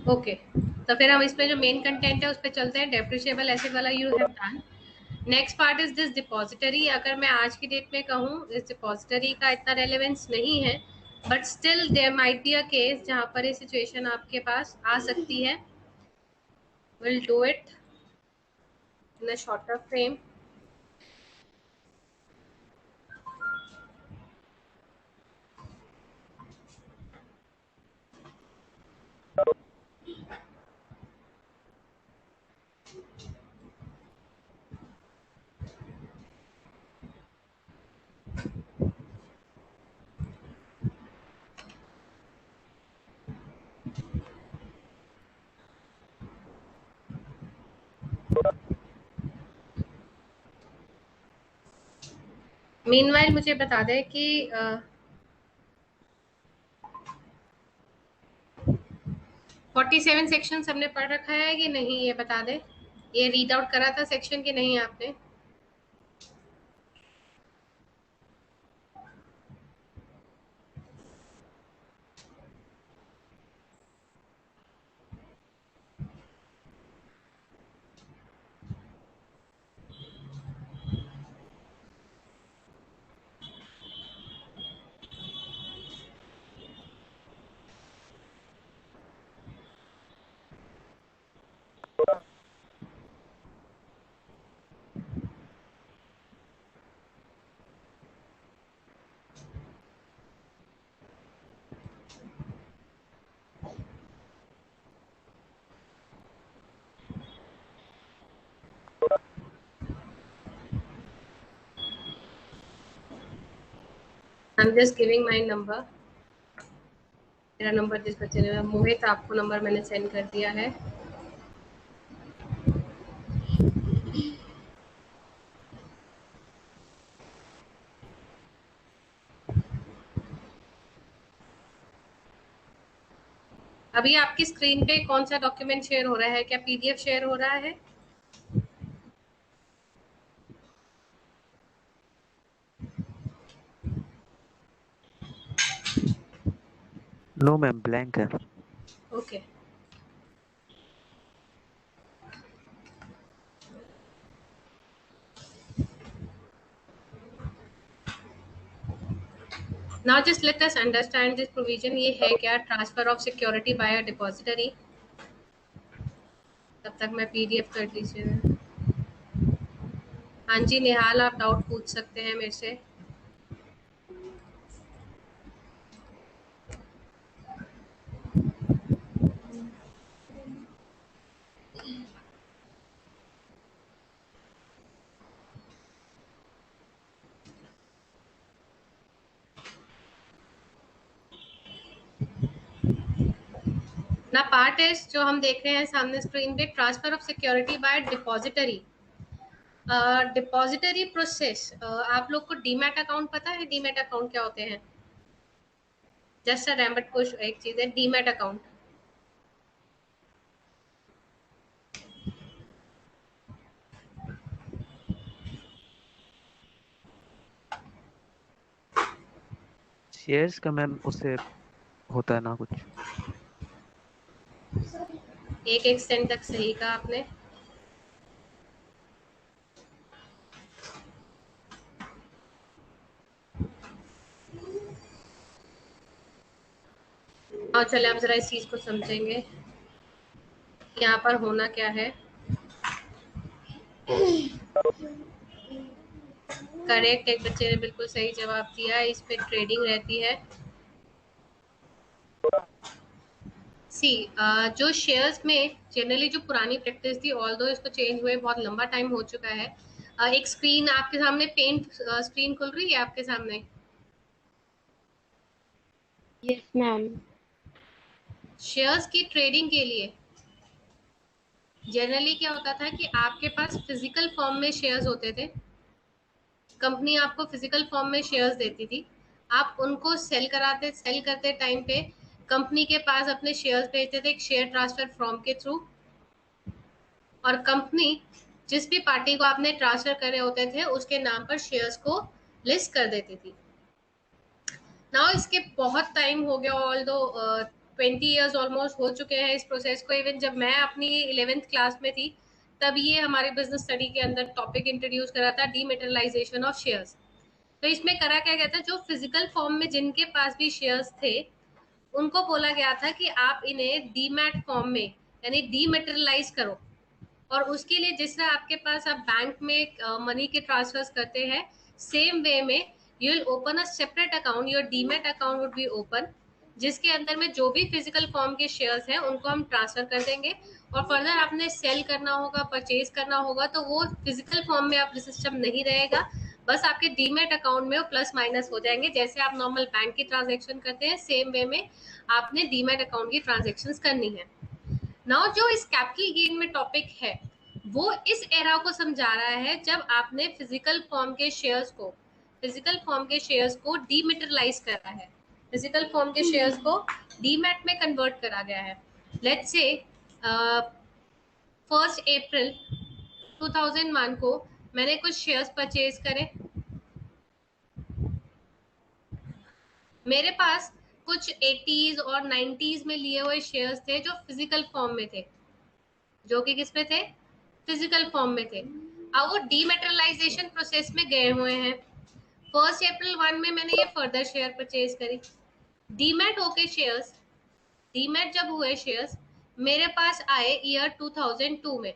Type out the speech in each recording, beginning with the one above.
Okay, तो फिर हम इसमें जो मेन कंटेंट है उस पर चलते हैं। डेप्रिशिएबल एसेट वाला you have done. Next part is this depository. अगर मैं आज की डेट में कहूँ, इस डिपॉजिटरी का इतना रेलेवेंस नहीं है, but still there might be a case जहाँ पर ये सिचुएशन आपके पास आ सकती है। Will do it in a shorter frame. Meanwhile मुझे बता दें कि 47 सेक्शन हमने पढ़ रखा है कि नहीं, ये बता दे। ये रीड आउट करा था सेक्शन कि नहीं आपने? I am just giving my number. मेरा नंबर जिस बच्चे ने, मोहित, आपको नंबर मैंने सेंड कर दिया है। अभी आपकी स्क्रीन पे कौन सा डॉक्यूमेंट शेयर हो रहा है? क्या पीडीएफ शेयर हो रहा है? नो मैम, ब्लैंक है। Okay, now just let us understand this provision. ये है क्या? Transfer of security bye a depository. तब तक मैं पीडीएफ कर लीजिए। हाँ जी निहाल, आप डाउट पूछ सकते हैं मेरे से। ना पार्ट इज जो हम देख रहे हैं सामने स्क्रीन पे, transfer of security bye depository. Depository process. आप लोग को डीमैट अकाउंट पता है? डीमैट अकाउंट क्या होते हैं? जस्ट अ रैम्बट पुश, एक चीज है डीमैट अकाउंट। शेयर्स का मैम उससे होता है ना कुछ। एक एक सेंट तक सही कहा आपने। और चले आप जरा इस चीज को समझेंगे, यहाँ पर होना क्या है। करेक्ट, एक बच्चे ने बिल्कुल सही जवाब दिया है। इस पे ट्रेडिंग रहती है। सी जो शेयर्स में जनरली जो पुरानी प्रैक्टिस थी, ऑल दो इसको चेंज हुए बहुत लंबा टाइम हो चुका है। एक स्क्रीन आपके सामने, पेंट स्क्रीन खुल रही है आपके सामने। Yes ma'am. शेयर्स की ट्रेडिंग के लिए जनरली क्या होता था कि आपके पास फिजिकल फॉर्म में शेयर्स होते थे। कंपनी आपको फिजिकल फॉर्म में शेयर्स देती थी। आप उनको सेल कराते, सेल करते टाइम पे कंपनी के पास अपने शेयर्स भेजते थे एक शेयर ट्रांसफर फॉर्म के थ्रू। और कंपनी जिस भी पार्टी को आपने ट्रांसफर करे होते थे उसके नाम पर शेयर्स को लिस्ट कर देती थी। नाउ इसके बहुत टाइम हो गया, ऑल दो 20 ईयर्स ऑलमोस्ट हो चुके हैं इस प्रोसेस को। इवन जब मैं अपनी 11th क्लास में थी तब ये हमारे बिजनेस स्टडी के अंदर टॉपिक इंट्रोड्यूस करा था, डीमेटेरियलाइजेशन ऑफ शेयर्स। तो इसमें करा क्या गया था, जो फिजिकल फॉर्म में जिनके पास भी शेयर्स थे उनको बोला गया था कि आप इन्हें डीमैट फॉर्म में यानी डीमेटेरियलाइज करो। और उसके लिए जिस तरह आपके पास आप बैंक में मनी के ट्रांसफर्स करते हैं, सेम वे में you will open a separate account, your demat account would be open, जिसके अंदर में जो भी फिजिकल फॉर्म के शेयर्स हैं उनको हम ट्रांसफर कर देंगे। और फर्दर आपने सेल करना होगा, परचेज करना होगा, तो वो फिजिकल फॉर्म में आप सिस्टम नहीं रहेगा, बस आपके डीमैट अकाउंट में वो प्लस माइनस हो जाएंगे। जैसे आप नॉर्मल बैंक की ट्रांजेक्शन करते हैं, सेम वे में आपने डीमैट अकाउंट की ट्रांजेक्शन करनी है। नाउ जो इस कैपिटल गेन में टॉपिक है वो इस एरा को समझा रहा है जब आपने फिजिकल फॉर्म के शेयर्स को डीमेटेरियलाइज करा है, फिजिकल फॉर्म के शेयर्स को डीमैट में कन्वर्ट करा गया है। लेट्स से 1 अप्रैल 2001 को मैंने कुछ शेयर्स परचेज करे, मेरे पास कुछ 80s और 90s में लिए हुए शेयर्स थे जो फिजिकल फॉर्म में थे, जो कि किस में थे, फिजिकल फॉर्म में थे। अब वो डीमेटेरियलाइजेशन प्रोसेस में गए हुए हैं। 1 अप्रैल में मैंने ये फर्दर शेयर परचेज करी, डीमैट होके शेयर्स, डीमैट जब हुए शेयर्स मेरे पास आए ईयर 2002 में।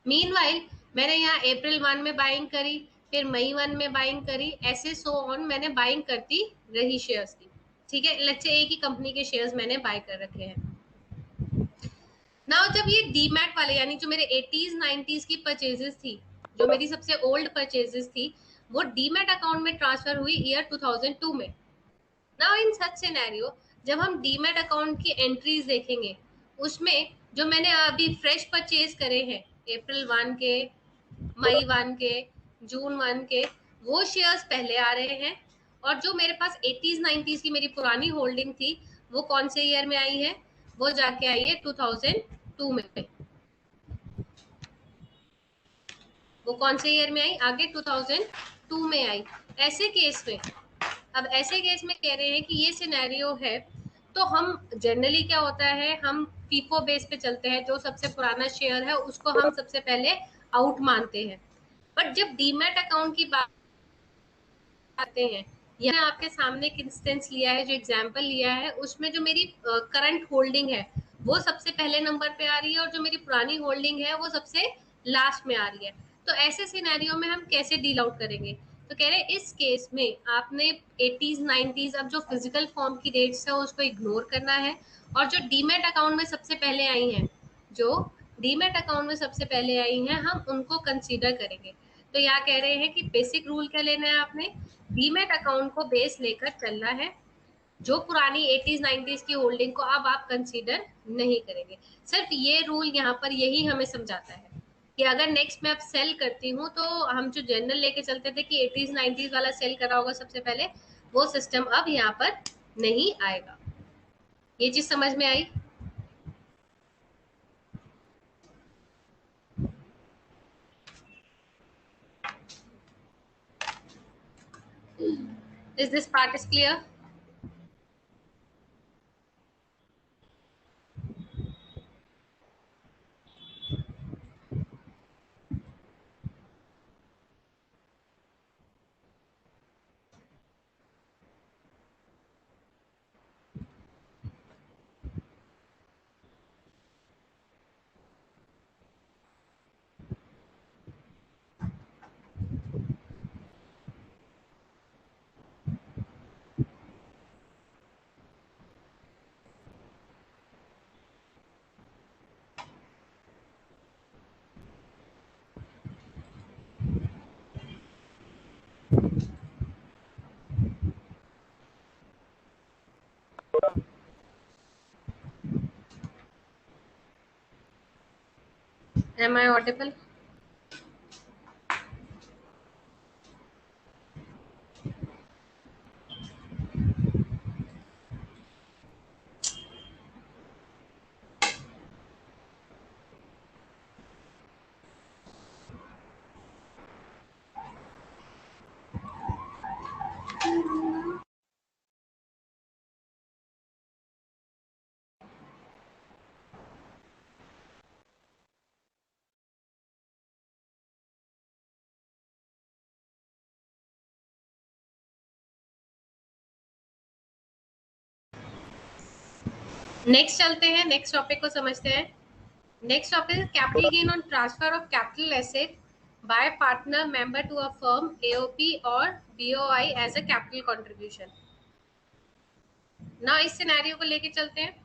मीनवाइल मैंने यहाँ अप्रैल 1 में बाइंग करी, फिर मई 1 में बाइंग करी, ऐसे सो ऑन मैंने बाइंग करती रही शेयर्स की। ठीक है, लेट्स से एक ही कंपनी के शेयर्स मैंने बाय कर रखे हैं। नाउ जब ये डीमैट वाले यानी जो मेरे 80s 90s की परचेजेस थी, जो मेरी सबसे ओल्ड परचेजेस थी, वो डीमैट अकाउंट में ट्रांसफर हुई ईयर 2002 में। नाउ इन सच सिनेरियो जब हम डीमैट अकाउंट की एंट्रीज देखेंगे, उसमें जो मैंने अभी फ्रेश परचेज करे हैं अप्रैल 1 के, मई 1 के, जून 1 के, वो शेयर्स पहले आ रहे हैं। और जो मेरे पास 80s 90s की मेरी पुरानी होल्डिंग थी वो कौन से ईयर में आई है, वो जाके आई है 2002 में। वो कौन से ईयर में आई, आगे 2002 में आई। ऐसे केस में, अब ऐसे केस में कह रहे हैं कि ये सिनेरियो है, तो हम जनरली क्या होता है, हम फीफो बेस पे चलते हैं, जो सबसे पुराना शेयर है उसको हम सबसे पहले आउट मानते हैं। बट जब डीमैट अकाउंट की बात आते हैं, यहाँ आपके सामने एक इंस्टेंस लिया है, जो एग्जांपल लिया है, उसमें जो मेरी करंट होल्डिंग है वो सबसे पहले नंबर पे आ रही है और जो मेरी पुरानी होल्डिंग है वो सबसे लास्ट में आ रही है। तो ऐसे सिनेरियो में हम कैसे डील आउट करेंगे, तो कह रहे हैं इस केस में आपने 80s 90s अब जो फिजिकल फॉर्म की डेट्स है उसको इग्नोर करना है, और जो डीमैट अकाउंट में सबसे पहले आई हैं, जो डीमैट अकाउंट में सबसे पहले आई हैं हम उनको कंसीडर करेंगे। तो यहाँ कह रहे हैं कि बेसिक रूल क्या लेना है आपने, डीमैट अकाउंट को बेस लेकर चलना है, जो पुरानी 80s 90s की होल्डिंग को अब आप कंसीडर नहीं करेंगे। सिर्फ ये रूल यहाँ पर यही हमें समझाता है कि अगर नेक्स्ट मैं अब सेल करती हूँ तो हम जो जनरल लेके चलते थे कि 80s 90s वाला सेल करा होगा सबसे पहले, वो सिस्टम अब यहाँ पर नहीं आएगा। ये चीज समझ में आई? Is this part is clear? Am I audible? Next चलते हैं, नेक्स्ट टॉपिक को समझते हैं। नेक्स्ट टॉपिक है capital gain on transfer of capital asset by partner member to a firm, AOP और BOI as a capital contribution. ना इस scenario को लेके चलते हैं।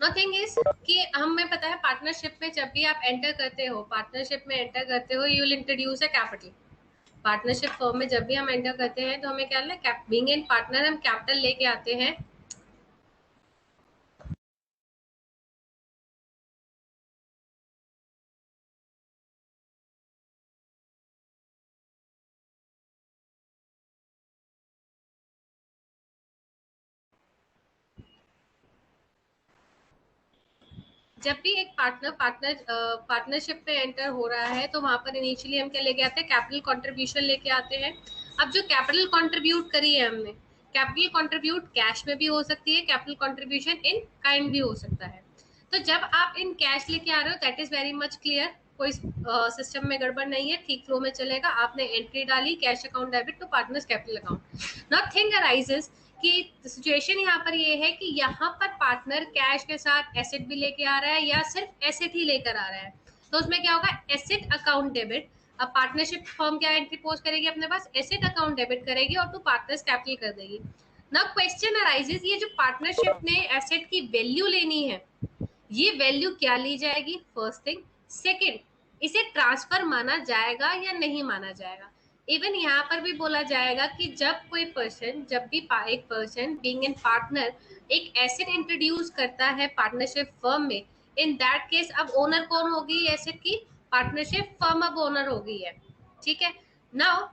नथिंग इज कि हमें पता है पार्टनरशिप में जब भी आप एंटर करते हो, पार्टनरशिप में एंटर करते हो, you will introduce a capital. Partnership firm में जब भी हम एंटर करते हैं तो हमें क्या है, बीइंग इन पार्टनर हम कैपिटल लेके आते हैं। जब भी एक पार्टनरशिप में एंटर हो रहा है तो वहां पर इनिशियली हम क्या लेके आते हैं, कैपिटल कंट्रीब्यूशन लेके आते हैं। अब जो कैपिटल कंट्रीब्यूट करी है हमने, कैपिटल कंट्रीब्यूट कैश में भी हो सकती है, कैपिटल कंट्रीब्यूशन इन काइंड भी हो सकता है। तो जब आप इन कैश लेके आ रहे हो, that is very much clear, कोई सिस्टम में गड़बड़ नहीं है, ठीक फ्लो में चलेगा। आपने एंट्री डाली cash account debit to partners capital account. Nothing arises कि सिचुएशन यहाँ पर ये है कि यहाँ पर पार्टनर कैश के साथ एसेट भी लेके आ रहा है या सिर्फ एसेट ही लेकर आ रहा है। तो उसमें क्या होगा, एसेट अकाउंट डेबिट। अब पार्टनरशिप फर्म क्या एंट्री पोस्ट करेगी अपने पास, एसेट अकाउंट डेबिट करेगी और टू पार्टनर्स कैपिटल कर देगी। ना क्वेश्चन अराइजेस, ये जो पार्टनरशिप ने एसेट की वैल्यू लेनी है, ये वैल्यू क्या ली जाएगी, फर्स्ट थिंग। सेकंड, इसे ट्रांसफर माना जाएगा या नहीं माना जाएगा। इवन यहाँ पर भी बोला जाएगा कि जब कोई पर्सन, जब भी एक पर्सन बीइंग इन पार्टनर एक एसेट इंट्रोड्यूस करता है पार्टनरशिप फर्म में, इन दैट केस अब ओनर कौन होगी एसेट की, पार्टनरशिप फर्म अब ओनर हो गई है। ठीक है। नाउ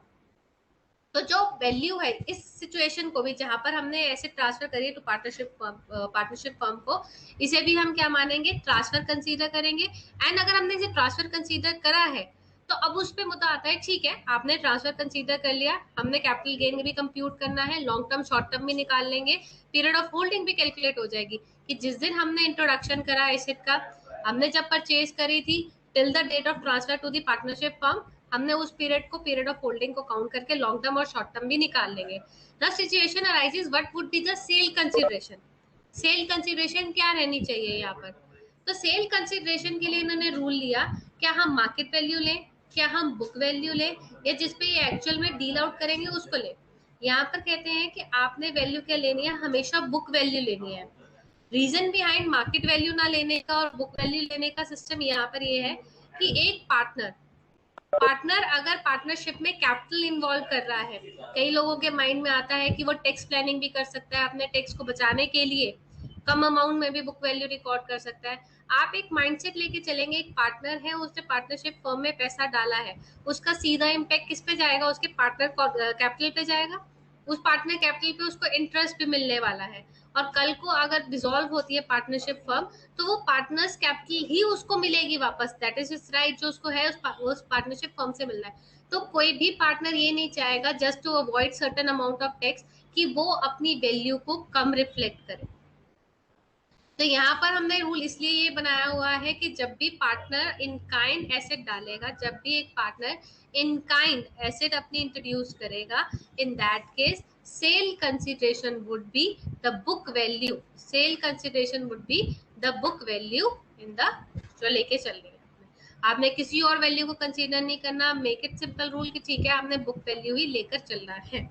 तो जो वैल्यू है इस सिचुएशन को भी, जहां पर हमने एसेट ट्रांसफर करी है तो पार्टनरशिप फर्म को, इसे भी हम क्या मानेंगे, ट्रांसफर कंसीडर करेंगे। एंड अगर हमने इसे ट्रांसफर कंसीडर करा है तो अब उस पे मुद्दा आता है, ठीक है आपने ट्रांसफर कंसीडर कर लिया, हमने कैपिटल गेन भी कंप्यूट करना है, लॉन्ग टर्म शॉर्ट टर्म भी निकाल लेंगे, पीरियड ऑफ होल्डिंग भी कैलकुलेट हो जाएगी कि जिस दिन हमने इंट्रोडक्शन करा एसेट का, हमने जब परचेज करी थी, till the date of transfer to the partnership firm, हमने उस पीरियड को, पीरियड ऑफ होल्डिंग को काउंट करके लॉन्ग टर्म और शॉर्ट टर्म भी निकाल लेंगे। The situation arises what would be the sale consideration. Sale consideration क्या रहनी चाहिए यहाँ पर, तो सेल कंसीडरेशन के लिए इन्होंने रूल लिया, क्या हम मार्केट वैल्यू लें, क्या हम बुक वैल्यू लें, या जिसपे ये एक्चुअल में डील आउट करेंगे उसको लें। यहाँ पर कहते हैं कि आपने वैल्यू क्या लेनी है, हमेशा बुक वैल्यू लेनी है। रीजन बिहाइंड मार्केट वैल्यू ना लेने का और बुक वैल्यू लेने का सिस्टम यहाँ पर ये है कि एक पार्टनर अगर पार्टनरशिप में कैपिटल इन्वॉल्व कर रहा है, कई लोगों के माइंड में आता है कि वो टैक्स प्लानिंग भी कर सकता है, अपने टैक्स को बचाने के लिए कम अमाउंट में भी बुक वैल्यू रिकॉर्ड कर सकता है। आप एक माइंडसेट लेके चलेंगे, एक पार्टनर है, उसने पार्टनरशिप फर्म में पैसा डाला है, उसका सीधा इम्पैक्ट किस पे जाएगा, उसके पार्टनर कैपिटल पे जाएगा, उस पार्टनर कैपिटल पे उसको इंटरेस्ट भी मिलने वाला है। और कल को अगर डिसॉल्व होती है पार्टनरशिप फर्म तो वो पार्टनर्स कैपिटल ही उसको मिलेगी वापस, दैट इज इज राइट, जो उसको है उस पार्टनरशिप फर्म से मिलना है। तो कोई भी पार्टनर ये नहीं चाहेगा just to avoid certain amount of tax कि वो अपनी वैल्यू को कम रिफ्लेक्ट करे। तो यहाँ पर हमने रूल इसलिए ये बनाया हुआ है कि जब भी पार्टनर इन काइंड एसेट डालेगा, जब भी एक पार्टनर इन काइंड एसेट अपनी इंट्रोड्यूस करेगा, इन that case cell consideration would be the book value, cell consideration would be the book value in the, जो लेके चल रही है आपने किसी और वैल्यू को कंसीडर नहीं करना, मेक इट सिंपल रूल कि ठीक है आपने बुक वैल्यू ही लेकर चलना है।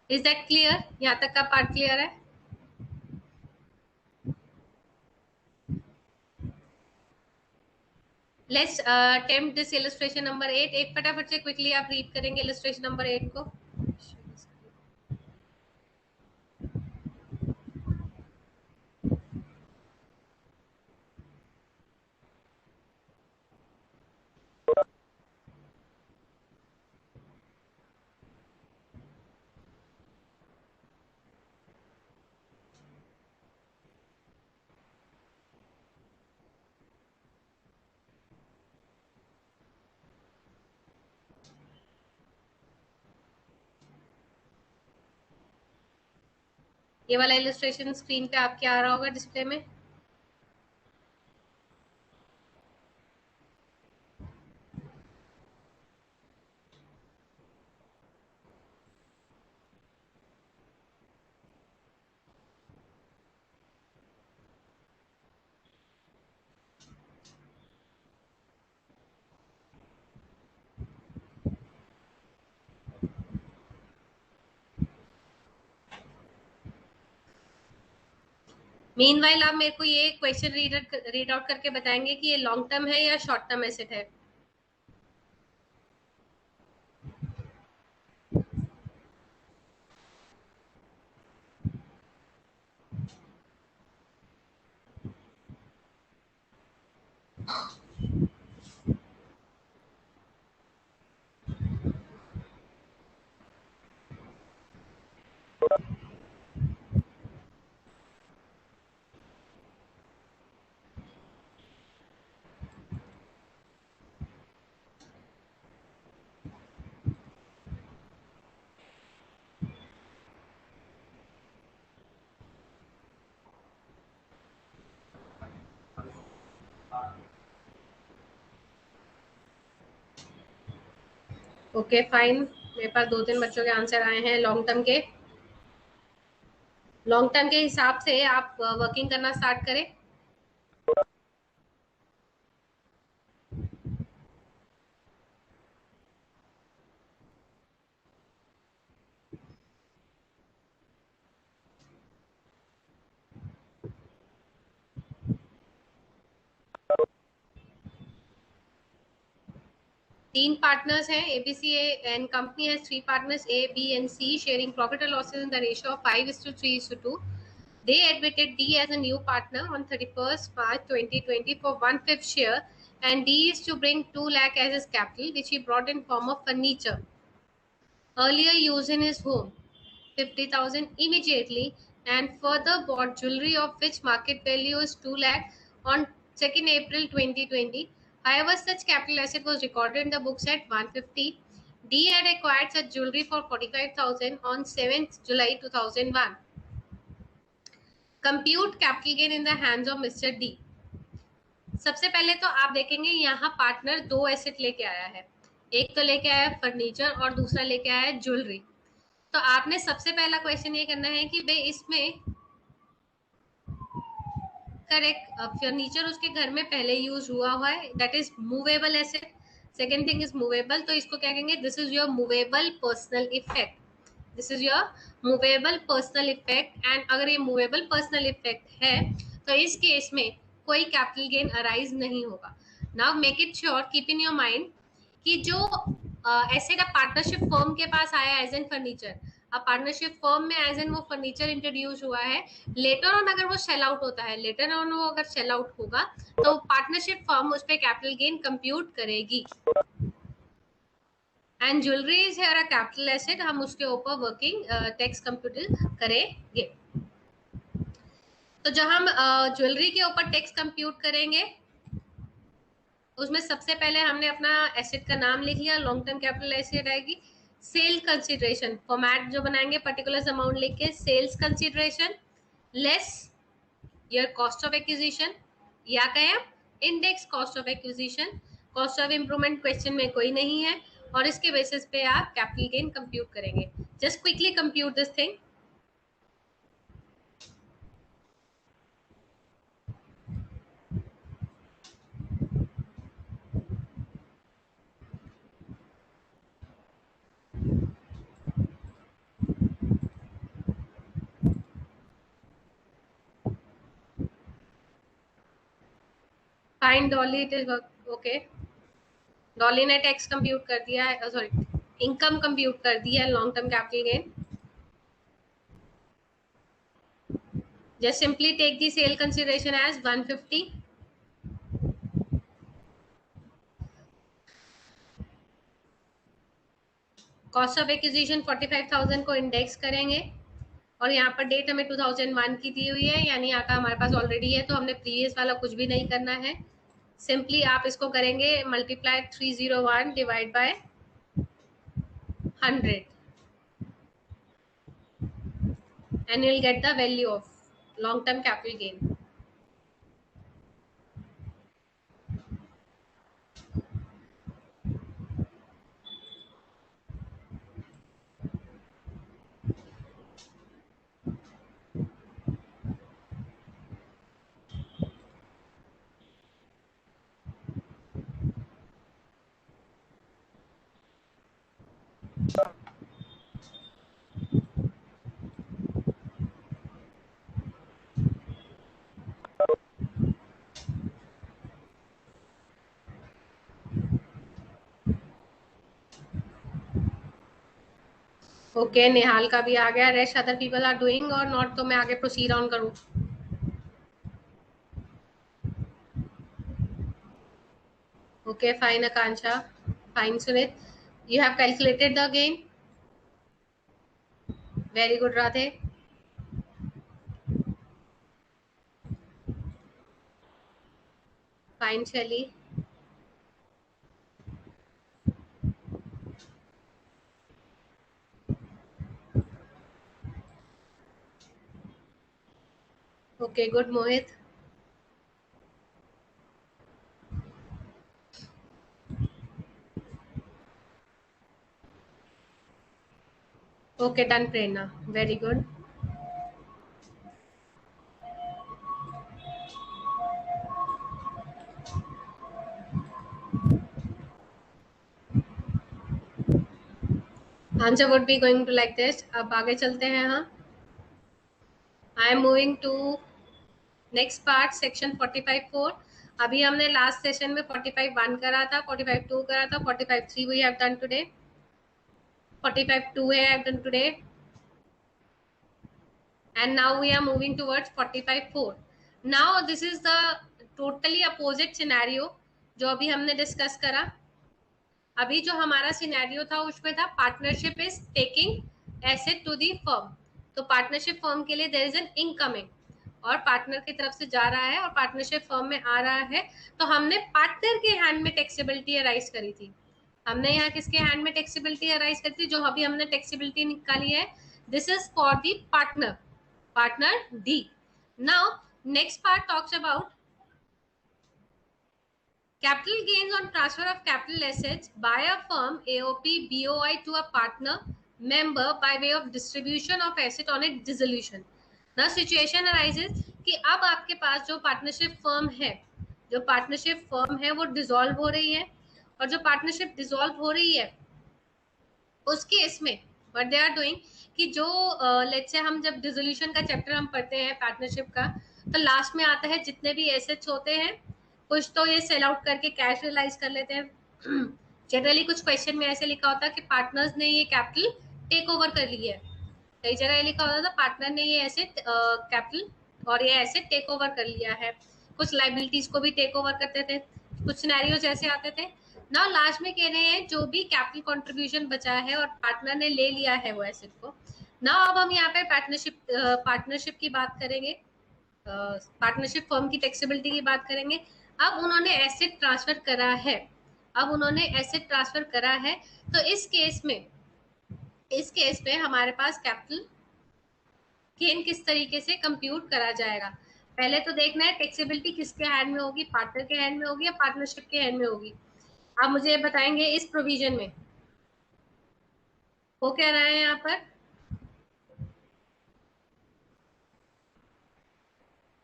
इज दैट क्लियर, यहाँ तक का पार्ट क्लियर है। Let's attempt this illustration number 8। एक फटाफट से क्विकली आप रीड करेंगे इलस्ट्रेशन नंबर 8 को। ये वाला इलस्ट्रेशन स्क्रीन पे आपके आ रहा होगा डिस्प्ले में। मीनवाइल आप मेरे को ये क्वेश्चन रीड आउट करके बताएंगे कि ये लॉन्ग टर्म है या शॉर्ट टर्म एसेट है। ओके फाइन, मेरे पास 2-3 बच्चों के आंसर आए हैं लॉन्ग टर्म के। लॉन्ग टर्म के हिसाब से आप वर्किंग करना स्टार्ट करें। तीन पार्टनर्स हैं, ABC and company has 3 partners A B and C sharing profit और losses in the ratio of 5:3:2। They admitted D as a new partner on 31st March 2020 for 1/5 share, and D is to bring 2 lakh as his capital, which he brought in form of furniture earlier used in his home, 50,000 immediately, and further bought jewelry of which market value is 2 lakh on 2nd April 2020. However, such capital asset was recorded in the books at 150. D had acquired such jewelry for 45,000 on 7th July 2001. Compute capital gain in the hands of Mr. D. सबसे पहले तो आप देखेंगे यहाँ partner 2 asset लेके आया है, एक तो लेके आया फर्नीचर और दूसरा लेके आया ज्वेलरी। तो आपने सबसे पहला क्वेश्चन ये करना है कि भाई इसमें करेक्ट फर्नीचर उसके घर में पहले यूज हुआ है, that is movable asset. Second thing is movable, तो इसको क्या कहेंगे, this is your movable personal effect, this is your movable personal effect. And अगर ये मूवेबल पर्सनल इफेक्ट है तो इस केस में कोई कैपिटल गेन अराइज नहीं होगा। Now make it sure, keep in your mind कि जो एसेट पार्टनरशिप फर्म के पास आया एज एन फर्नीचर, अब पार्टनरशिप फर्म में एज एन वो फर्नीचर इंट्रोड्यूस हुआ है, लेटर ऑन अगर वो सेल आउट होता है, लेटर ऑन वो अगर सेल आउट होगा तो पार्टनरशिप फर्म उस पर कैपिटल गेन कंप्यूट करेगी। And jewellery is here a capital asset, हम उसके ऊपर वर्किंग टैक्स कंप्यूट करेंगे। तो जब हम ज्वेलरी के ऊपर टैक्स कंप्यूट करेंगे उसमें सबसे पहले हमने अपना एसेट का नाम लिख लिया, लॉन्ग टर्म कैपिटल एसेट आएगी। सेल कंसिडरेशन फॉर्मेट जो बनाएंगे पर्टिकुलर अमाउंट लिख के, sales consideration less your cost of acquisition, या कहें index cost of acquisition. Cost of improvement question में कोई नहीं है और इसके बेसिस पे आप कैपिटल गेन कंप्यूट करेंगे। Just quickly compute this thing. Find Dolly, it is okay. Dolly ने टैक्स कंप्यूट कर दिया है, सॉरी इनकम कंप्यूट कर दिया है long term capital gain. Just simply take the sale consideration as 150. Cost of acquisition 45,000 को index करेंगे और यहाँ पर डेट हमें 2001 की दी हुई है, यानी यहाँ का हमारे पास ऑलरेडी है, तो हमने प्रीवियस वाला कुछ भी नहीं करना है। सिंपली आप इसको करेंगे multiply 301 divide by 100 and you'll get the value of long term capital gain. Okay, Nihal का भी आ गया। Rest other people are doing और नॉट, तो मैं आगे प्रोसीड ऑन करूँ? Okay fine Akanksha, fine Sunit, you have calculated the gain, very good Radhe. Fine Shaili, okay good Mohit. Okay done Prerna, very good. Answer would be going to like this. अब आगे चलते हैं हम। I am moving to next part, section 45.4। अभी हमने last session में 45.1 करा था, 45.2 करा था, 45.3 वी हैव डन टुडे, 45.2 है I have done today, and now we are moving towards 45.4. now this is the totally opposite scenario जो अभी हमने डिस्कस करा। अभी जो हमारा सिनेरियो था उसमें था partnership is taking asset to the firm. तो पार्टनरशिप फर्म के लिए देयर इज एन इनकमिंग और पार्टनर की तरफ से जा रहा है और पार्टनरशिप फर्म में आ रहा है। तो हमने पार्टनर के हैंड में टैक्सेबिलिटी अराइज करी थी। हमने यहाँ किसके हैंड में टैक्सेबिलिटी अराइज करी थी? जो अभी हमने टैक्सेबिलिटी निकाली है, this is for the partner, partner D. Now next part talks about capital gains on transfer of capital assets by a firm AOP BOI to a partner member by way of distribution of asset on its dissolution. Now situation arises कि अब आपके पास जो partnership firm है, जो partnership firm है वो dissolve हो रही है और जो पार्टनरशिप डिसॉल्व हो रही है उस केस में व्हाट दे आर डूइंग कि जो लेट्स से हम जब डिसोल्यूशन का चैप्टर हम पढ़ते हैं पार्टनरशिप का, तो लास्ट में आता है जितने भी एसेट्स होते हैं कुछ तो ये सेल आउट करके कैश रियलाइज कर लेते हैं। जनरली कुछ क्वेश्चन में ऐसे लिखा होता है कि पार्टनर्स ने ये कैपिटल टेक ओवर कर लिया है, कई जगह ये लिखा होता था पार्टनर ने ये एसेट कैपिटल और ये एसेट टेक ओवर कर लिया है। कुछ लाइबिलिटीज को भी टेक ओवर करते थे, कुछ सिनेरियोज ऐसे आते थे ना। लास्ट में कह रहे हैं जो भी कैपिटल कंट्रीब्यूशन बचा है और पार्टनर ने ले लिया है वो एसेट को ना। अब हम यहाँ पे पार्टनरशिप की बात करेंगे, पार्टनरशिप फर्म की टैक्सेबिलिटी की बात करेंगे। अब उन्होंने एसेट ट्रांसफर करा है, अब उन्होंने एसेट ट्रांसफर करा है, तो इस केस में हमारे पास कैपिटल गेन किस तरीके से कंप्यूट करा जाएगा। पहले तो देखना है टैक्सेबिलिटी किसके हैंड में होगी, पार्टनर के हैंड में होगी या पार्टनरशिप के हैंड में होगी। आप मुझे बताएंगे इस प्रोविजन में वो कह रहा है यहाँ पर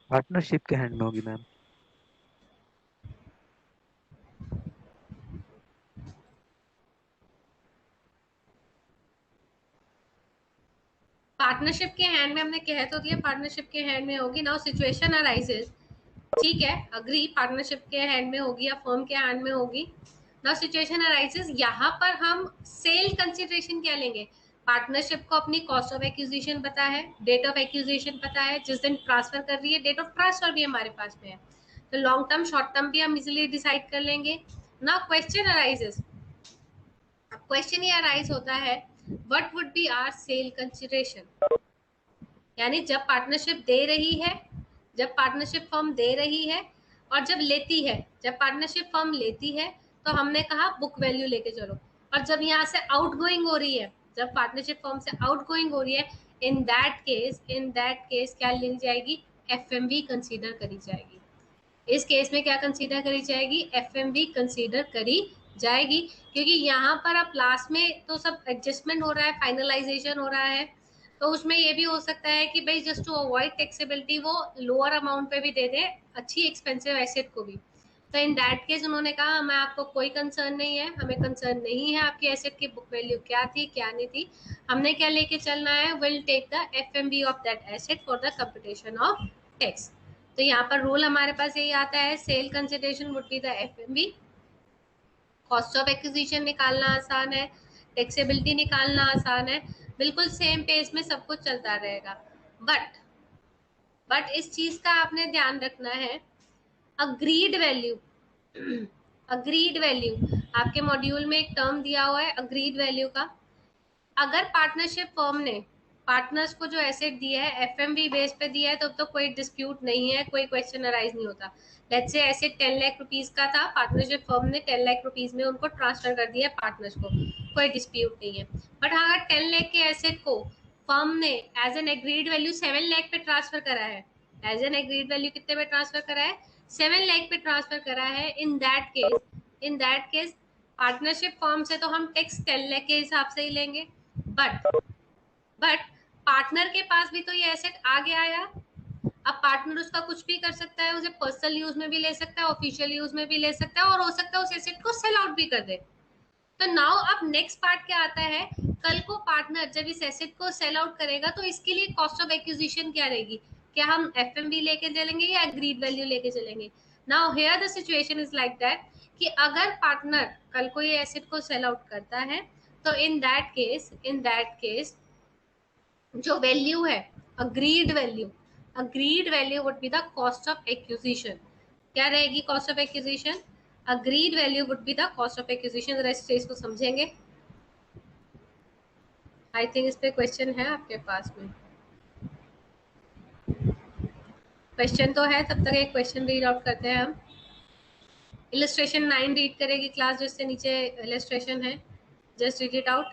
पार्टनरशिप के हैंड में होगी मैम। पार्टनरशिप के हैंड में, हमने कह तो दिया पार्टनरशिप के हैंड में होगी। नाउ सिचुएशन अराइजेस, ठीक है अग्री, पार्टनरशिप के हैंड में होगी या फर्म के हैंड में होगी। नाउ सिचुएशन अराइजेस, यहाँ पर हम सेल कंसिडरेशन क्या लेंगे? पार्टनरशिप को अपनी कॉस्ट ऑफ एक्विजिशन पता है, डेट ऑफ एक्विजिशन पता है, जिस दिन ट्रांसफर कर रही है डेट ऑफ ट्रांसफर भी हमारे पास में है, तो लॉन्ग टर्म शॉर्ट टर्म भी हम इजिली डिसाइड कर लेंगे। नाउ क्वेश्चन अराइजेस, क्वेश्चन ये अराइज होता है what would be our sale consideration. यानी जब पार्टनरशिप दे रही है, जब पार्टनरशिप फर्म दे रही है और जब लेती है, जब पार्टनरशिप फर्म लेती है तो हमने कहा बुक वैल्यू लेके चलो, और जब यहाँ से आउटगोइंग हो रही है, जब पार्टनरशिप फर्म से आउटगोइंग हो रही है, इन दैट केस क्या ली जाएगी? एफएमवी कंसीडर करी जाएगी। इस केस में क्या कंसीडर करी जाएगी? एफएमवी कंसीडर करी जाएगी, क्योंकि यहाँ पर अब लास्ट में तो सब एडजस्टमेंट हो रहा है, फाइनलाइजेशन हो रहा है, तो उसमें ये भी हो सकता है कि भाई जस्ट टू अवॉइड टैक्सेबिलिटी वो लोअर अमाउंट पे भी दे दे अच्छी एक्सपेंसिव एसेट को भी। तो इन दैट केस उन्होंने कहा हमें आपको कोई कंसर्न नहीं है, हमें कंसर्न नहीं है आपकी एसेट की बुक वैल्यू क्या थी क्या नहीं थी, हमने क्या लेके चलना है, will take the FMV of that asset for the computation of tax. तो यहाँ पर रूल हमारे पास यही आता है, sale consideration would be the FMV, cost of acquisition निकालना आसान है, टैक्सेबिलिटी निकालना आसान है। बिल्कुल सेम पेस में सब कुछ चलता रहेगा। बट इस चीज का आपने ध्यान रखना है, अग्रीड वैल्यू। अग्रीड वैल्यू, आपके मॉड्यूल में एक टर्म दिया हुआ है अग्रीड वैल्यू का। अगर पार्टनरशिप फर्म ने पार्टनर्स को जो एसेट दिया है एफएमवी बेस पे दिया है, तो कोई डिस्प्यूट नहीं है, कोई क्वेश्चन अराइज नहीं होता। Let's say asset 10 lakh rupees का था, पार्टनरशिप फर्म ने 10 लाख रुपीज में उनको ट्रांसफर कर दिया पार्टनर्स को, कोई डिस्प्यूट नहीं है। बट अगर 10 लाख के एसेट को फर्म ने as an agreed value 7 lakh पे ट्रांसफर करा है, एज एन एग्रीड वैल्यू कितने पे ट्रांसफर करा है, 7 लाख पे ट्रांसफर करा है, इन दैट केस पार्टनरशिप फॉर्म से तो हम टैक्स 10 लाख के हिसाब से ही लेंगे। बट बट पार्टनर के पास भी तो ये एसेट आ गया आया। अब पार्टनर उसका कुछ भी कर सकता है, उसे पर्सनल यूज में भी ले सकता है, ऑफिशियल यूज में भी ले सकता है, और हो सकता है उस एसेट को सेल आउट भी कर दे। तो नाउ अब नेक्स्ट पार्ट क्या आता है, कल को पार्टनर जब इस एसेट को सेल आउट करेगा तो इसके लिए कॉस्ट ऑफ एक्विजिशन क्या रहेगी, क्या हम एफएमवी लेके चलेंगे या एग्रीड वैल्यू लेके चलेंगे। Now here the situation is like that कि अगर पार्टनर कल को ये एसेट को सेल आउट करता है, तो इन दैट केस जो वैल्यू है, agreed value would be the cost of acquisition. क्या रहेगी cost of acquisition, agreed value would be the cost of acquisition. जरा इस चीज को समझेंगे। आई थिंक इस पे क्वेश्चन है आपके पास में, क्वेश्चन तो है, तब तक एक क्वेश्चन रीड आउट करते हैं हम। इलस्ट्रेशन 9 रीड करेगी क्लास, जिससे नीचे इलस्ट्रेशन है, just read it out.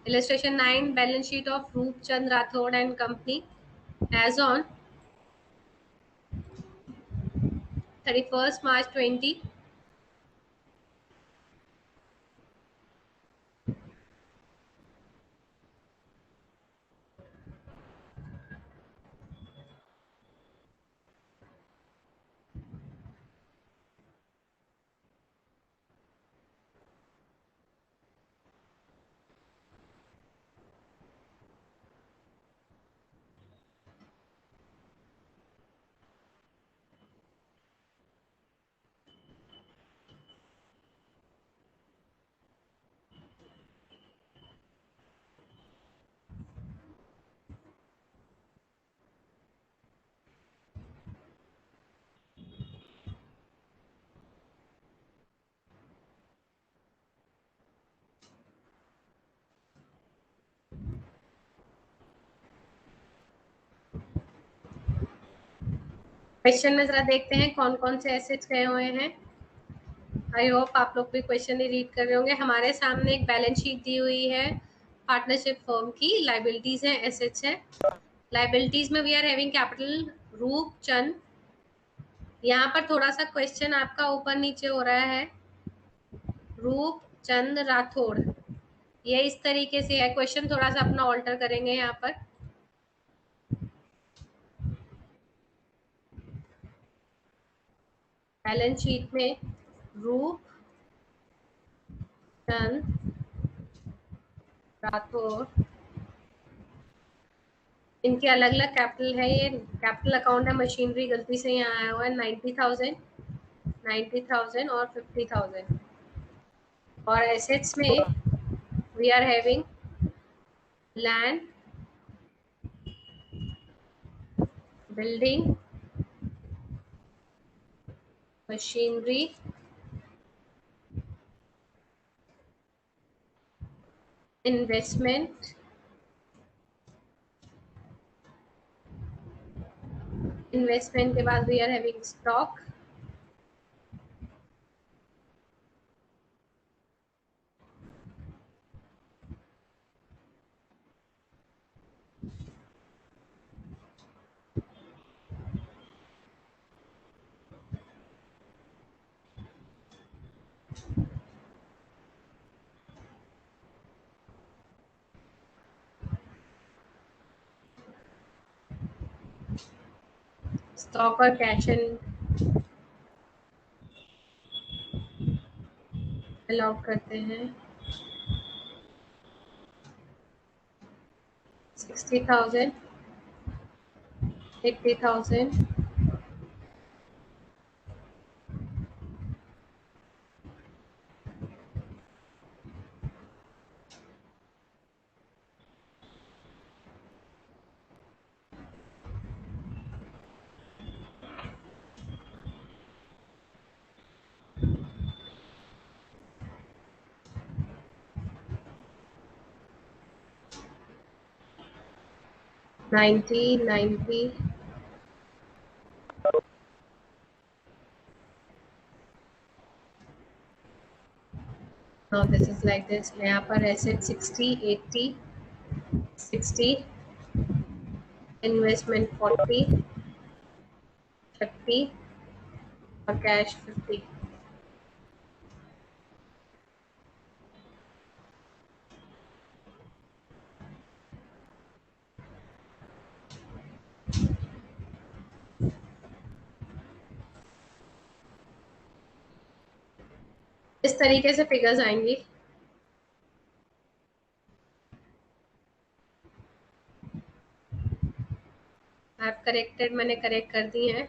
Illustration 9, balance sheet of Roop Chand Rathod and Company as on 31st March 20। Question में जरा देखते हैं कौन कौन से एसेट्स गए हुए हैं। आई होप आप लोग भी क्वेश्चन ही रीड कर रहे होंगे। हमारे सामने एक बैलेंस शीट दी हुई है पार्टनरशिप फर्म की, लाइबिलिटीज है, एसेट्स है। लाइबिलिटीज में वी आर हैविंग कैपिटल रूप चंद। यहाँ पर थोड़ा सा क्वेश्चन आपका ऊपर नीचे हो रहा है, रूप चंद राठौड़, ये इस तरीके से है। क्वेश्चन थोड़ा सा अपना ऑल्टर करेंगे यहाँ पर। बैलेंस शीट में रूप चंद राठौड़, इनके अलग अलग कैपिटल है, ये कैपिटल अकाउंट है, मशीनरी गलती से यहाँ आया हुआ है 90,000 और 50,000। और एसेट्स में we are having land, building, machinery, investment, investment के बाद we are having stock, stock और कैश एंड अलॉट करते हैं 60,000, 80,000, 90 now this is like this, यहाँ पर एसेट 60 80 60, इन्वेस्टमेंट 40 30 और कैश 50। इस तरीके से फिगर्स आएंगी। आप करेक्टेड, मैंने करेक्ट कर दी हैं।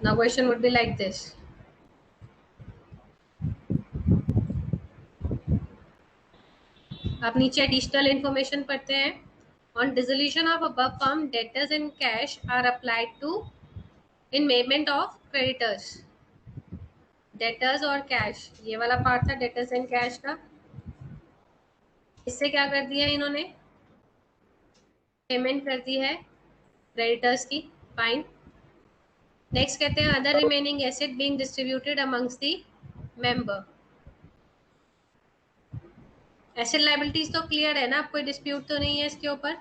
Now question would be like this. आप नीचे एडिशनल इंफॉर्मेशन पढ़ते हैं। On dissolution of above firm debtors in cash are applied to in payment of creditors. Debtors और कैश, ये वाला पार्ट था डेटर्स एंड कैश का। इससे क्या कर दिया इन्होंने, पेमेंट कर दी है क्रेडिटर्स की। फाइन। नेक्स्ट कहते हैं other remaining asset being distributed amongst the member. Asset liabilities तो क्लियर है ना, कोई डिस्प्यूट तो नहीं है इसके ऊपर।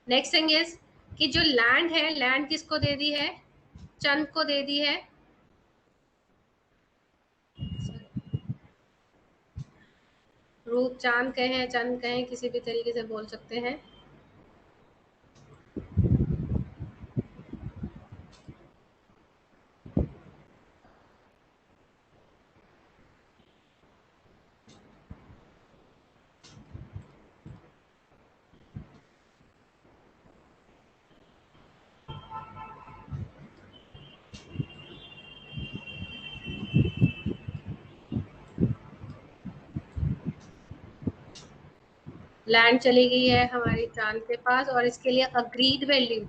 नेक्स्ट थिंग इज कि जो लैंड है, लैंड किसको दे दी है, चंद को दे दी है। रूप चांद कहें चंद कहें, किसी भी तरीके से बोल सकते हैं। लैंड चली गई है हमारी चांद के पास और इसके लिए agreed value,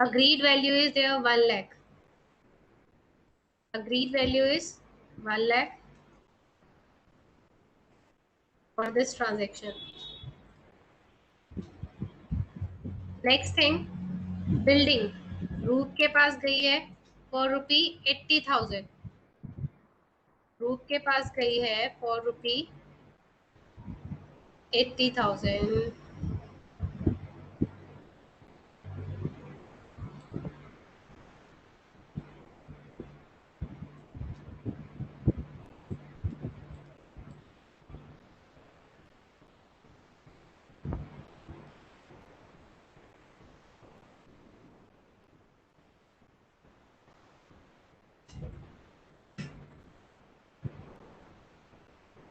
agreed value is there 1 lakh. agreed value is 1 lakh for this transaction. Next thing, building रूप के पास गई है for रुपी 80,000। रूप के पास गई है for रुपी 80,000।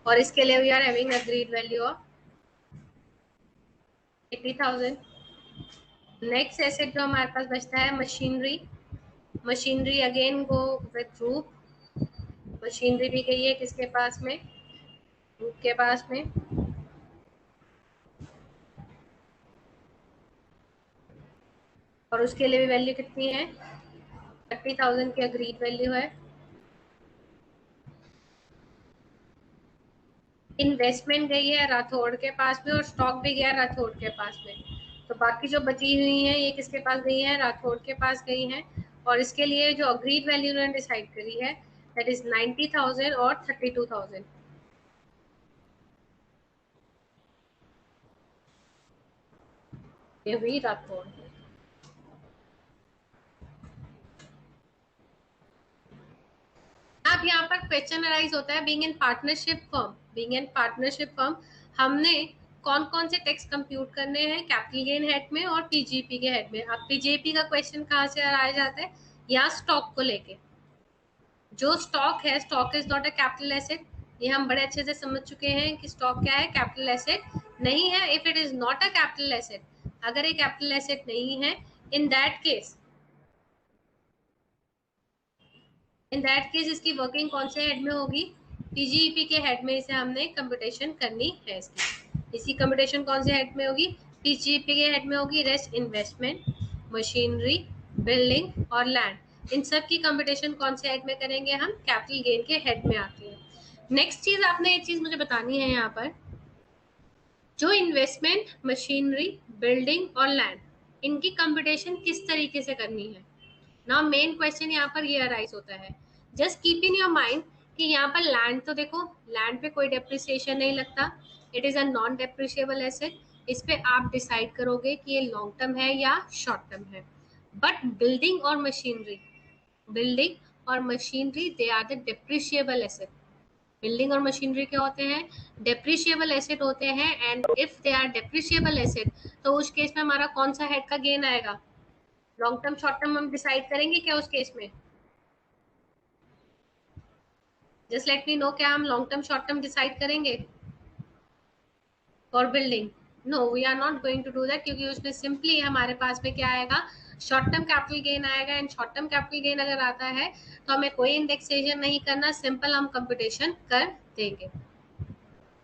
और इसके लिए we are having agreed value of 80,000। Next asset जो हमारे पास बचता है machinery. Machinery again go with रूप। मशीनरी भी गई है किसके पास में, रूप के पास में। और उसके लिए भी वैल्यू कितनी है, 30,000 की अग्रीड वैल्यू है। इन्वेस्टमेंट गई है राठौड़ के पास में और स्टॉक भी गया राठौड़ के पास में। तो बाकी जो बची हुई है ये किसके पास गई है, राठौड़ के पास गई है। और इसके लिए जो अग्रीड वैल्यू उन्होंने डिसाइड करी है दैट इज 90,000 और 32,000। ये हुई राठौड़। अब यहाँ पर क्वेश्चन अराइज होता है, being in partnership firm, being in partnership firm हमने कौन कौन से टैक्स कंप्यूट करने हैं कैपिटल गेन हेड में और पीजीपी के हेड में। अब पीजीपी का क्वेश्चन कहाँ से आया जाता है, या स्टॉक को लेके। जो स्टॉक है, stock is not a capital asset. ये हम बड़े अच्छे से समझ चुके हैं कि स्टॉक क्या है, कैपिटल एसेट नहीं है। If it is not a capital asset, अगर ये कैपिटल एसेट नहीं है, इन दैट केस इसकी वर्किंग कौन से हेड में होगी, पीजीईपी के हेड में इसे हमने कंप्यूटेशन करनी है इसकी। इसकी कंप्यूटेशन कौन से हेड में होगी? पीजीईपी के हेड में होगी रेस्ट इन्वेस्टमेंट, मशीनरी, बिल्डिंग और लैंड। इन सब की कंप्यूटेशन कौन से हेड में करेंगे हम? कैपिटल गेन के हेड में आती है। नेक्स्ट चीज आपने एक चीज मुझे बतानी है यहाँ पर, जो इन्वेस्टमेंट, मशीनरी, बिल्डिंग और लैंड, इनकी कंप्यूटेशन किस तरीके से करनी है। नाउ मेन क्वेश्चन यहाँ पर ये अराइज होता है, just keep in your mind कि यहाँ पर लैंड तो देखो, लैंड पे कोई डेप्रिसिएशन नहीं लगता, it is a non depreciable asset. इस पे आप डिसाइड करोगे कि ये लॉन्ग टर्म है या शॉर्ट टर्म है। बट बिल्डिंग और machinery they are the depreciable asset. Building और मशीनरी क्या होते हैं? डेप्रिशिएबल एसेट होते हैं। And if they are depreciable asset, तो उस केस में हमारा कौन सा हेड का गेन आएगा? लॉन्ग टर्म शॉर्ट टर्म हम डिसाइड करेंगे क्या उस केस में? जस्ट लेट मी नो, क्या हम long term short term decide करेंगे for building? No, we are not going to do that, क्योंकि उसमें सिंपली हमारे पास में क्या आएगा? शॉर्ट टर्म कैपिटल गेन आएगा। And short term capital gain अगर आता है तो हमें कोई इंडेक्सेशन नहीं करना, सिंपल हम कंप्यूटेशन कर देंगे।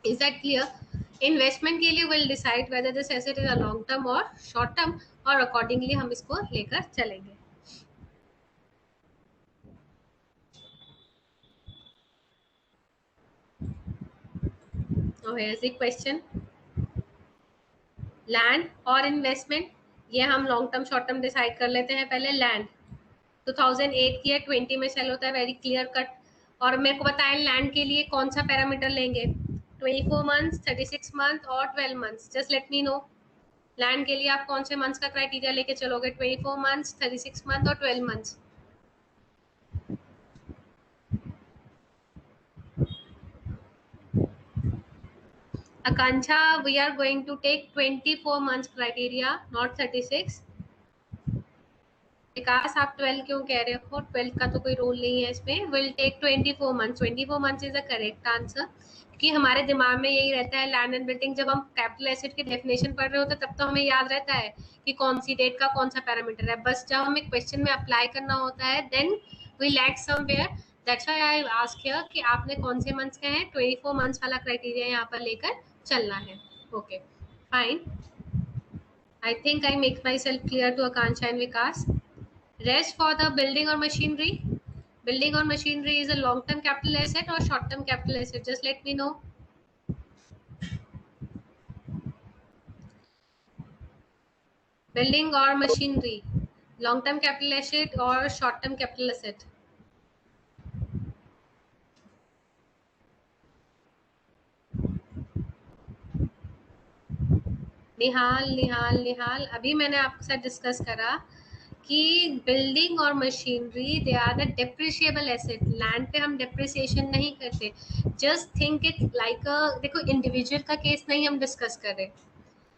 Is that clear? इन्वेस्टमेंट के लिए will decide whether this asset is a long term और शॉर्ट टर्म, और अकॉर्डिंगली हम इसको लेकर चलेंगे। Here is the question, land और इन्वेस्टमेंट, ये हम long term short term decide कर लेते हैं। पहले लैंड 2008 की है, 20 में सेल होता है, वेरी क्लियर कट। और मेरे को बताएं लैंड के लिए कौन सा पैरामीटर लेंगे? 24 मंथ्स, 36 मंथ और 12 months. Just let me no, land के लिए आप कौन से मंथ्स का क्राइटेरिया लेके चलोगे? 24 मंथ्स, 36 मंथ और 12 months. Akanksha, we are going to take 24 months criteria, not 36. विकास, आप 12 क्यों कह रहे हो? 12 का तो कोई रूल नहीं है इसमें। Will take 24 months. 24 months is the correct answer, क्योंकि हमारे दिमाग में यही रहता है लैंड एंड बिल्डिंग, जब हम कैपिटल एसेट की डेफिनेशन पढ़ रहे होते हैं तब तो हमें याद रहता है कि कौन सी डेट का कौन सा पैरामीटर है। बस जब हमें क्वेश्चन में अप्लाई करना होता है then we lack somewhere. That's why I ask here कि आपने कौन से मंथ्स कहे हैं। 24 मंथ्स वाला क्राइटेरिया यहाँ पर लेकर चलना है। Okay, fine. I think I make myself clear to Akansha and Vikas. Rest for the building or machinery. Building or machinery is a long-term capital asset or short-term capital asset? Just let me know. Building or machinery, long-term capital asset or short-term capital asset? Nihal, अभी मैंने आपके साथ discuss करा कि building और machinery they are the depreciable asset. Land पे हम depreciation नहीं करते। Just think it like a, देखो इंडिविजुअल का केस नहीं हम डिस्कस कर रहे।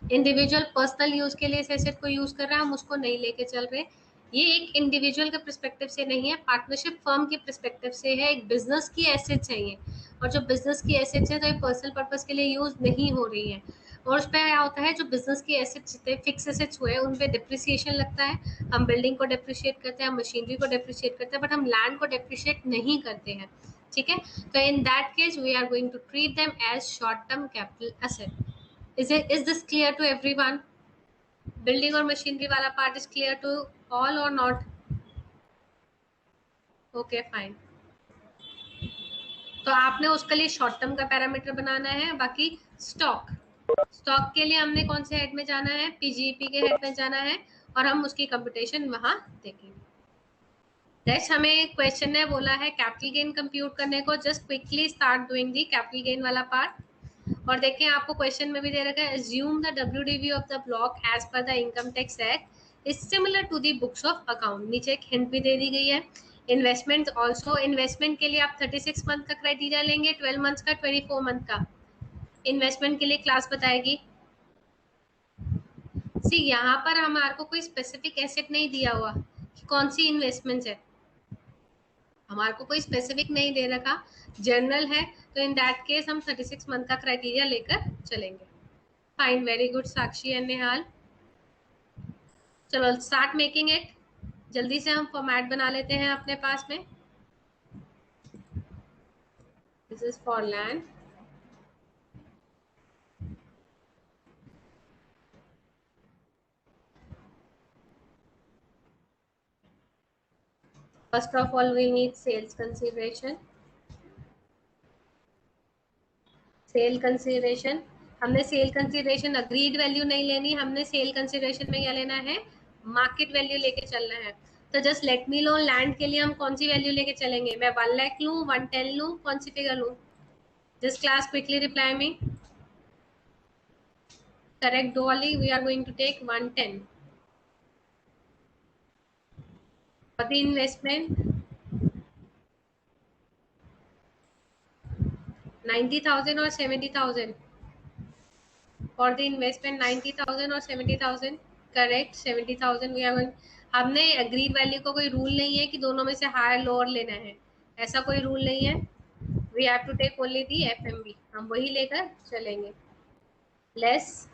इंडिविजुअल पर्सनल यूज के लिए इस एसेट को यूज कर रहा है, हम उसको नहीं लेके चल रहे। ये एक इंडिविजुअल के परस्पेक्टिव से नहीं है, पार्टनरशिप फर्म के परस्पेक्टिव से है। एक बिजनेस की एसेट्स है ये, और जो बिजनेस की एसेट्स है तो ये पर्सनल पर्पस के लिए यूज नहीं हो रही है। और उस पर क्या होता है, जो बिजनेस की एसेट्स जितने फिक्स एसेट्स हुए उन पे डिप्रिसिएशन लगता है। हम बिल्डिंग को डिप्रिशिएट करते हैं, हम मशीनरी को डिप्रिशिएट करते हैं, बट हम लैंड को डिप्रिशिएट नहीं करते हैं। ठीक है, तो in that case we are going to treat them as short term capital asset. Is this clear to everyone? Building और machinery वाला part is clear to all or not? Okay, fine. तो आपने उसके लिए शॉर्ट टर्म का parameter बनाना है। बाकी stock के लिए हमने कौन से हेड में जाना है? पीजीईपी के हेड में जाना है, और हम उसकी कंप्यूटेशन वहां देखेंगे। नेक्स्ट हमें क्वेश्चन ने बोला है कैपिटल गेन कंप्यूट करने को। Just quickly start doing the capital gain वाला पार्ट। और देखें, आपको क्वेश्चन में भी दे रखा है, assume the WDV of the block as per the income tax act is similar to the books of account। नीचे एक हिंट भी दे दी गई है। इन्वेस्टमेंट ऑल्सो, इन्वेस्टमेंट के लिए आप 36 मंथ का क्राइटेरिया लेंगे, 12 मंथ का, 24 मंथ का। इन्वेस्टमेंट के लिए क्लास बताएगी। सी, यहाँ पर हमारे को कोई स्पेसिफिक एसेट नहीं दिया हुआ कि कौन सी इन्वेस्टमेंट है, हमारे को कोई स्पेसिफिक नहीं दे रखा, जनरल है। तो इन दैट केस हम 36 मंथ का क्राइटेरिया लेकर चलेंगे। Fine, very good Sakshi and Nihal. चलो स्टार्ट मेकिंग इट। जल्दी से हम फॉर्मेट बना लेते हैं अपने पास में। This is for land. First of all, we need sales consideration. Sale consideration, हमने सेल कंसिडरेशन अग्रीड वैल्यू नहीं लेनी, हमने सेल कंसिडरेशन में क्या लेना है, मार्केट वैल्यू लेके चलना है. तो just let me no land के लिए हम कौन सी वैल्यू लेके चलेंगे. मैं 1 लाख लूँ, 110 लूँ, कौन सी फिगर लूँ. This class quickly reply me. Correct Dolly, we are going to take 110 for the investment. 90,000 or 70,000. For the investment 90,000 or 70,000. Correct 70,000 we are going. हमने एग्रीड वैल्यू का कोई रूल नहीं है कि दोनों में से हायर लोअर लेना है, ऐसा कोई रूल नहीं है. We have to take only the FMV, हम वही लेकर चलेंगे. Less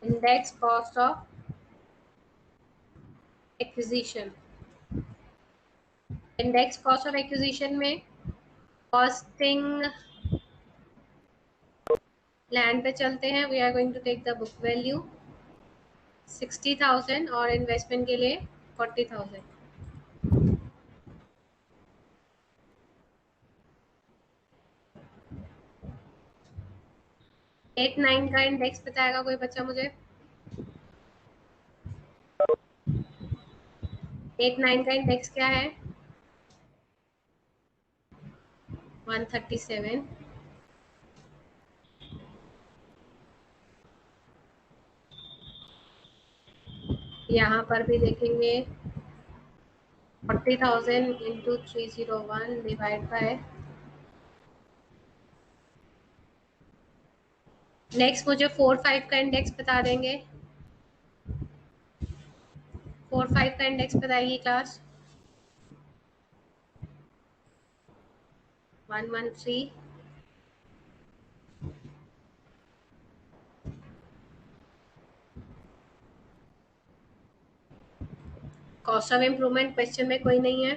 index cost of acquisition. Index cost of acquisition में कॉस्टिंग लैंड पे चलते हैं. We are going to take the book value 60,000 और इन्वेस्टमेंट के लिए 40,000. 8-9 का इंडेक्स बताएगा कोई बच्चा मुझे. 8-9 का इंडेक्स क्या है. 137. यहाँ पर भी देखेंगे 40,000 इंटू 301 डिवाइड बाय. नेक्स्ट मुझे 4-5 का इंडेक्स बता देंगे. 4-5 का इंडेक्स बताइए class. 113. Cost of improvement question में कोई नहीं है.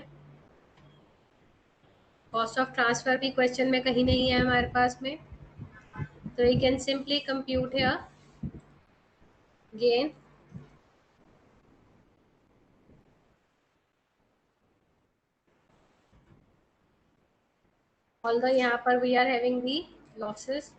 कॉस्ट ऑफ ट्रांसफर भी क्वेश्चन में कहीं नहीं है हमारे पास में. तो you can simply compute here gain. Although यहाँ पर we are having the losses.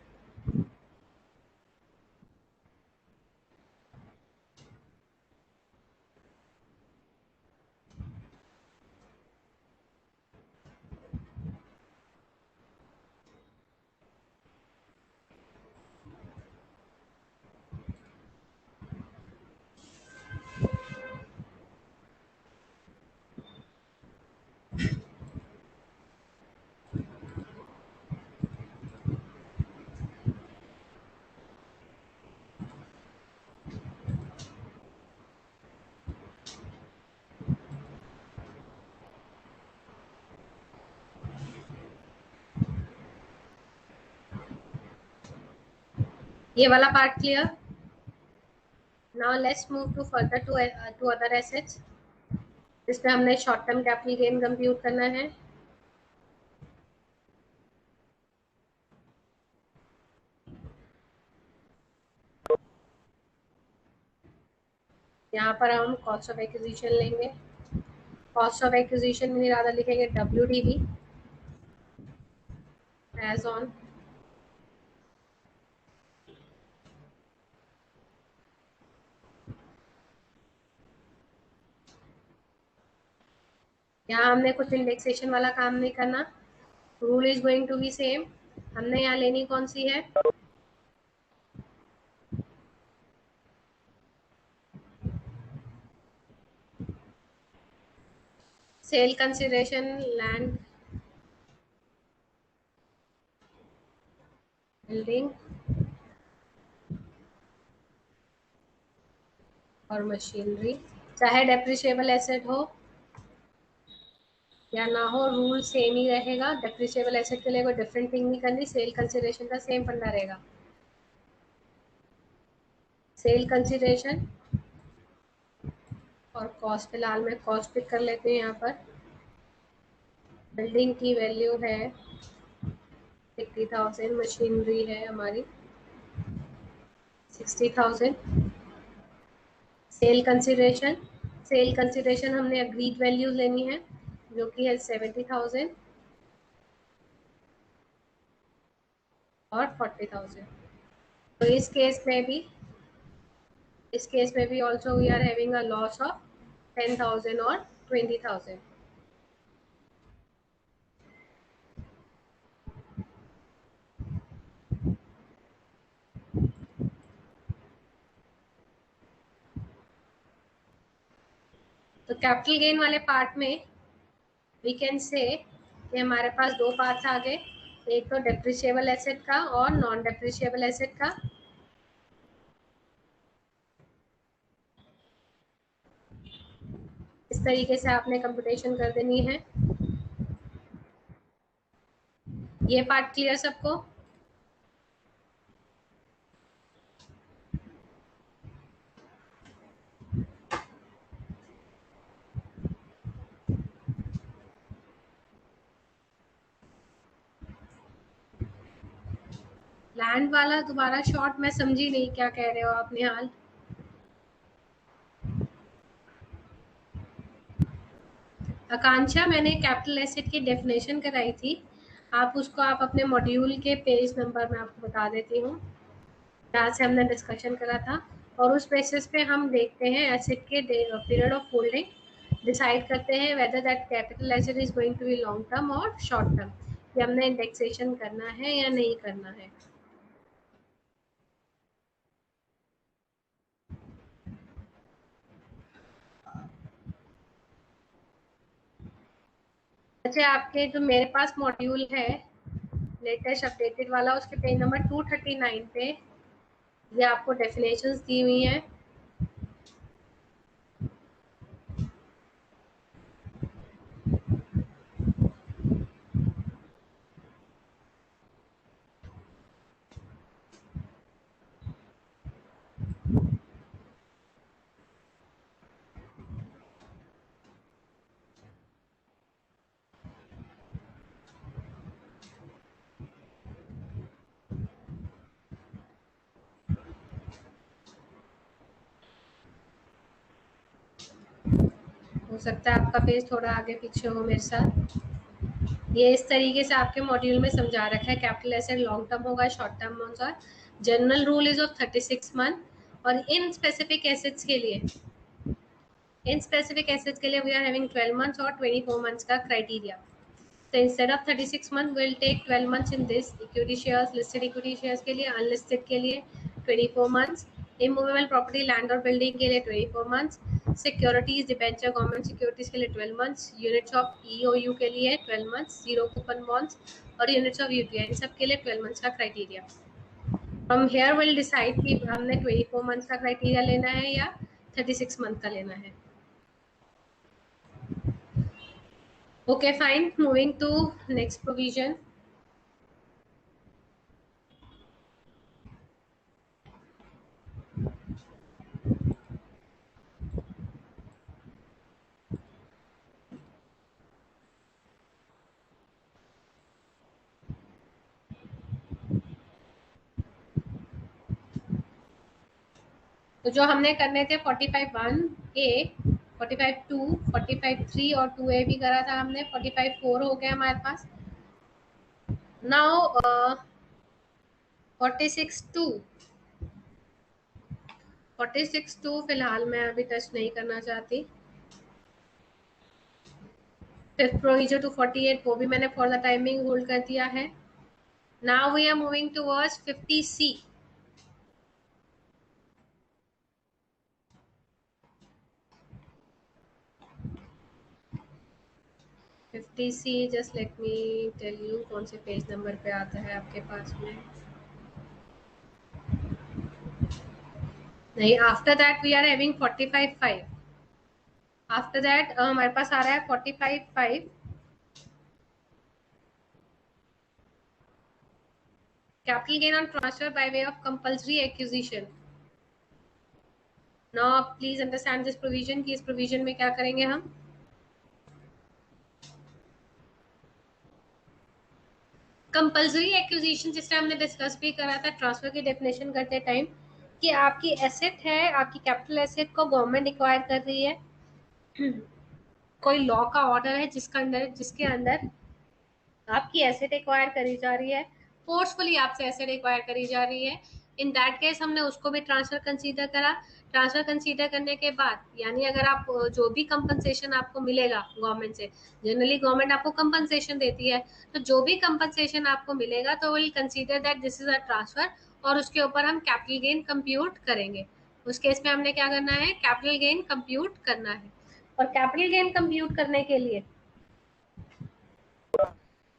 ये वाला part clear. Now let's move to further to other assets. इसमें हमने short term capital gain compute करना है. यहाँ पर हम कॉस्ट ऑफ एक्विजिशन लेंगे. कॉस्ट ऑफ एक्विजिशन में ज़्यादा लिखेंगे WDV एज ऑन. यहाँ हमने कुछ इंडेक्सेशन वाला काम नहीं करना. Rule is going to be same. हमने यहाँ लेनी कौन सी है, सेल कंसिडरेशन लैंड बिल्डिंग और मशीनरी. चाहे डेप्रिशिएबल एसेट हो या ना हो, रूल सेम ही रहेगा. डेप्रिशिएबल एसेट के लिए कोई डिफरेंट थिंग नहीं करनी. सेल कंसिडरेशन का सेम फंडा रहेगा. सेल कंसिडरेशन और कॉस्ट, फिलहाल में कॉस्ट पिक कर लेते हैं यहाँ पर. बिल्डिंग की वैल्यू है 80,000, मशीनरी है हमारी 60,000। सेल कंसिडरेशन हमने अग्रीड वैल्यूज लेनी है जो कि है 70,000 और 40,000। तो इस केस में भी also we are having a loss of 10,000 और 20,000। तो कैपिटल गेन वाले पार्ट में वी कैन से कि हमारे पास दो पार्ट्स आ गए, एक तो डेप्रिशिएबल एसेट का और नॉन डेप्रिशिएबल एसेट का। इस तरीके से आपने कंप्यूटेशन कर देनी है। ये पार्ट क्लियर सबको? लैंड वाला दोबारा शॉर्ट मैं समझी नहीं, क्या कह रहे हो आप निहाल? आकांक्षा, मैंने कैपिटल एसेट की डेफिनेशन कराई थी, आप अपने मॉड्यूल के पेज नंबर में आपको बता देती हूँ, जहाँ से हमने डिस्कशन करा था। और उस बेसिस पे हम देखते हैं एसेट के पीरियड ऑफ होल्डिंग, डिसाइड करते हैं whether that capital asset is going to be long term और शॉर्ट टर्म, कि हमने इंडेक्सेशन करना है या नहीं करना है। अच्छा, आपके जो मेरे पास मॉड्यूल है लेटेस्ट अपडेटेड वाला, उसके पेज नंबर 239 पे ये आपको डेफिनेशंस दी हुई हैं। हो सकता है आपका पेज थोड़ा आगे पीछे हो मेरे साथ। ये इस तरीके से आपके मॉड्यूल में समझा रखा है, कैपिटल एसेट लॉन्ग टर्म होगा, शॉर्ट टर्म होगा, general rule is of 36 month. और इन स्पेसिफिक एसेट्स के लिए वी आर हैविंग 12 मंथ्स और 24 मंथ्स का criteria. So instead of 36 months, we'll take 12 months in this equity shares, listed equity shares के लिए, unlisted के लिए 24 months, immovable property land और building के लिए 24 months, securities debenture government securities के लिए 12 months, units of EOU के लिए 12 months, zero coupon bonds और units of UTI, इन सब के लिए 12 months का criteria। From here we'll decide कि हमने 24 months का criteria लेना है या 36 month का लेना है। Okay, fine. Moving to next provision. तो जो हमने करने थे 45(1)(a), 45(2), 45(3) और 2(a) भी करा था हमने, 45(4) हो गया हमारे पास। नाउ 46(2), 46(2) फिलहाल मैं अभी टच नहीं करना चाहती। फिफ्थ प्रोविजन टू 48 वो भी मैंने फॉर द टाइमिंग होल्ड कर दिया है। Now we are moving towards 50C। 50C, just let me tell you कौन से पेज नंबर पे आता है आपके पास में। नहीं, after that we are having 45(5). After that हमारे पास आ रहा है 45(5). Capital gain on transfer by way of compulsory acquisition. Now please understand this provision कि इस provision में क्या करेंगे हम। कंपल्सरी एक्विजिशन जिस टाइम हमने डिस्कस भी करा था ट्रांसफर की डेफिनेशन करते टाइम, कि आपकी एसेट है, आपकी कैपिटल एसेट को गवर्नमेंट एक्वायर कर रही है, कोई लॉ का ऑर्डर है जिसके अंदर आपकी एसेट एक्वायर करी जा रही है, फोर्सफुली आपसे एसेट एक्वायर करी जा रही है, इन दैट केस हमने उसको भी ट्रांसफर कंसीडर करा। ट्रांसफर कंसीडर करने के बाद यानी अगर आप जो भी कंपनसेशन आपको मिलेगा गवर्नमेंट से, जनरली गवर्नमेंट आपको कंपनसेशन देती है, तो जो भी कंपनसेशन आपको मिलेगा तो will consider that this is a transfer, और उसके ऊपर हम कैपिटल गेन कंप्यूट करेंगे। उस केस में हमने क्या करना है, कैपिटल गेन कंप्यूट करना है। और कैपिटल गेन कंप्यूट करने के लिए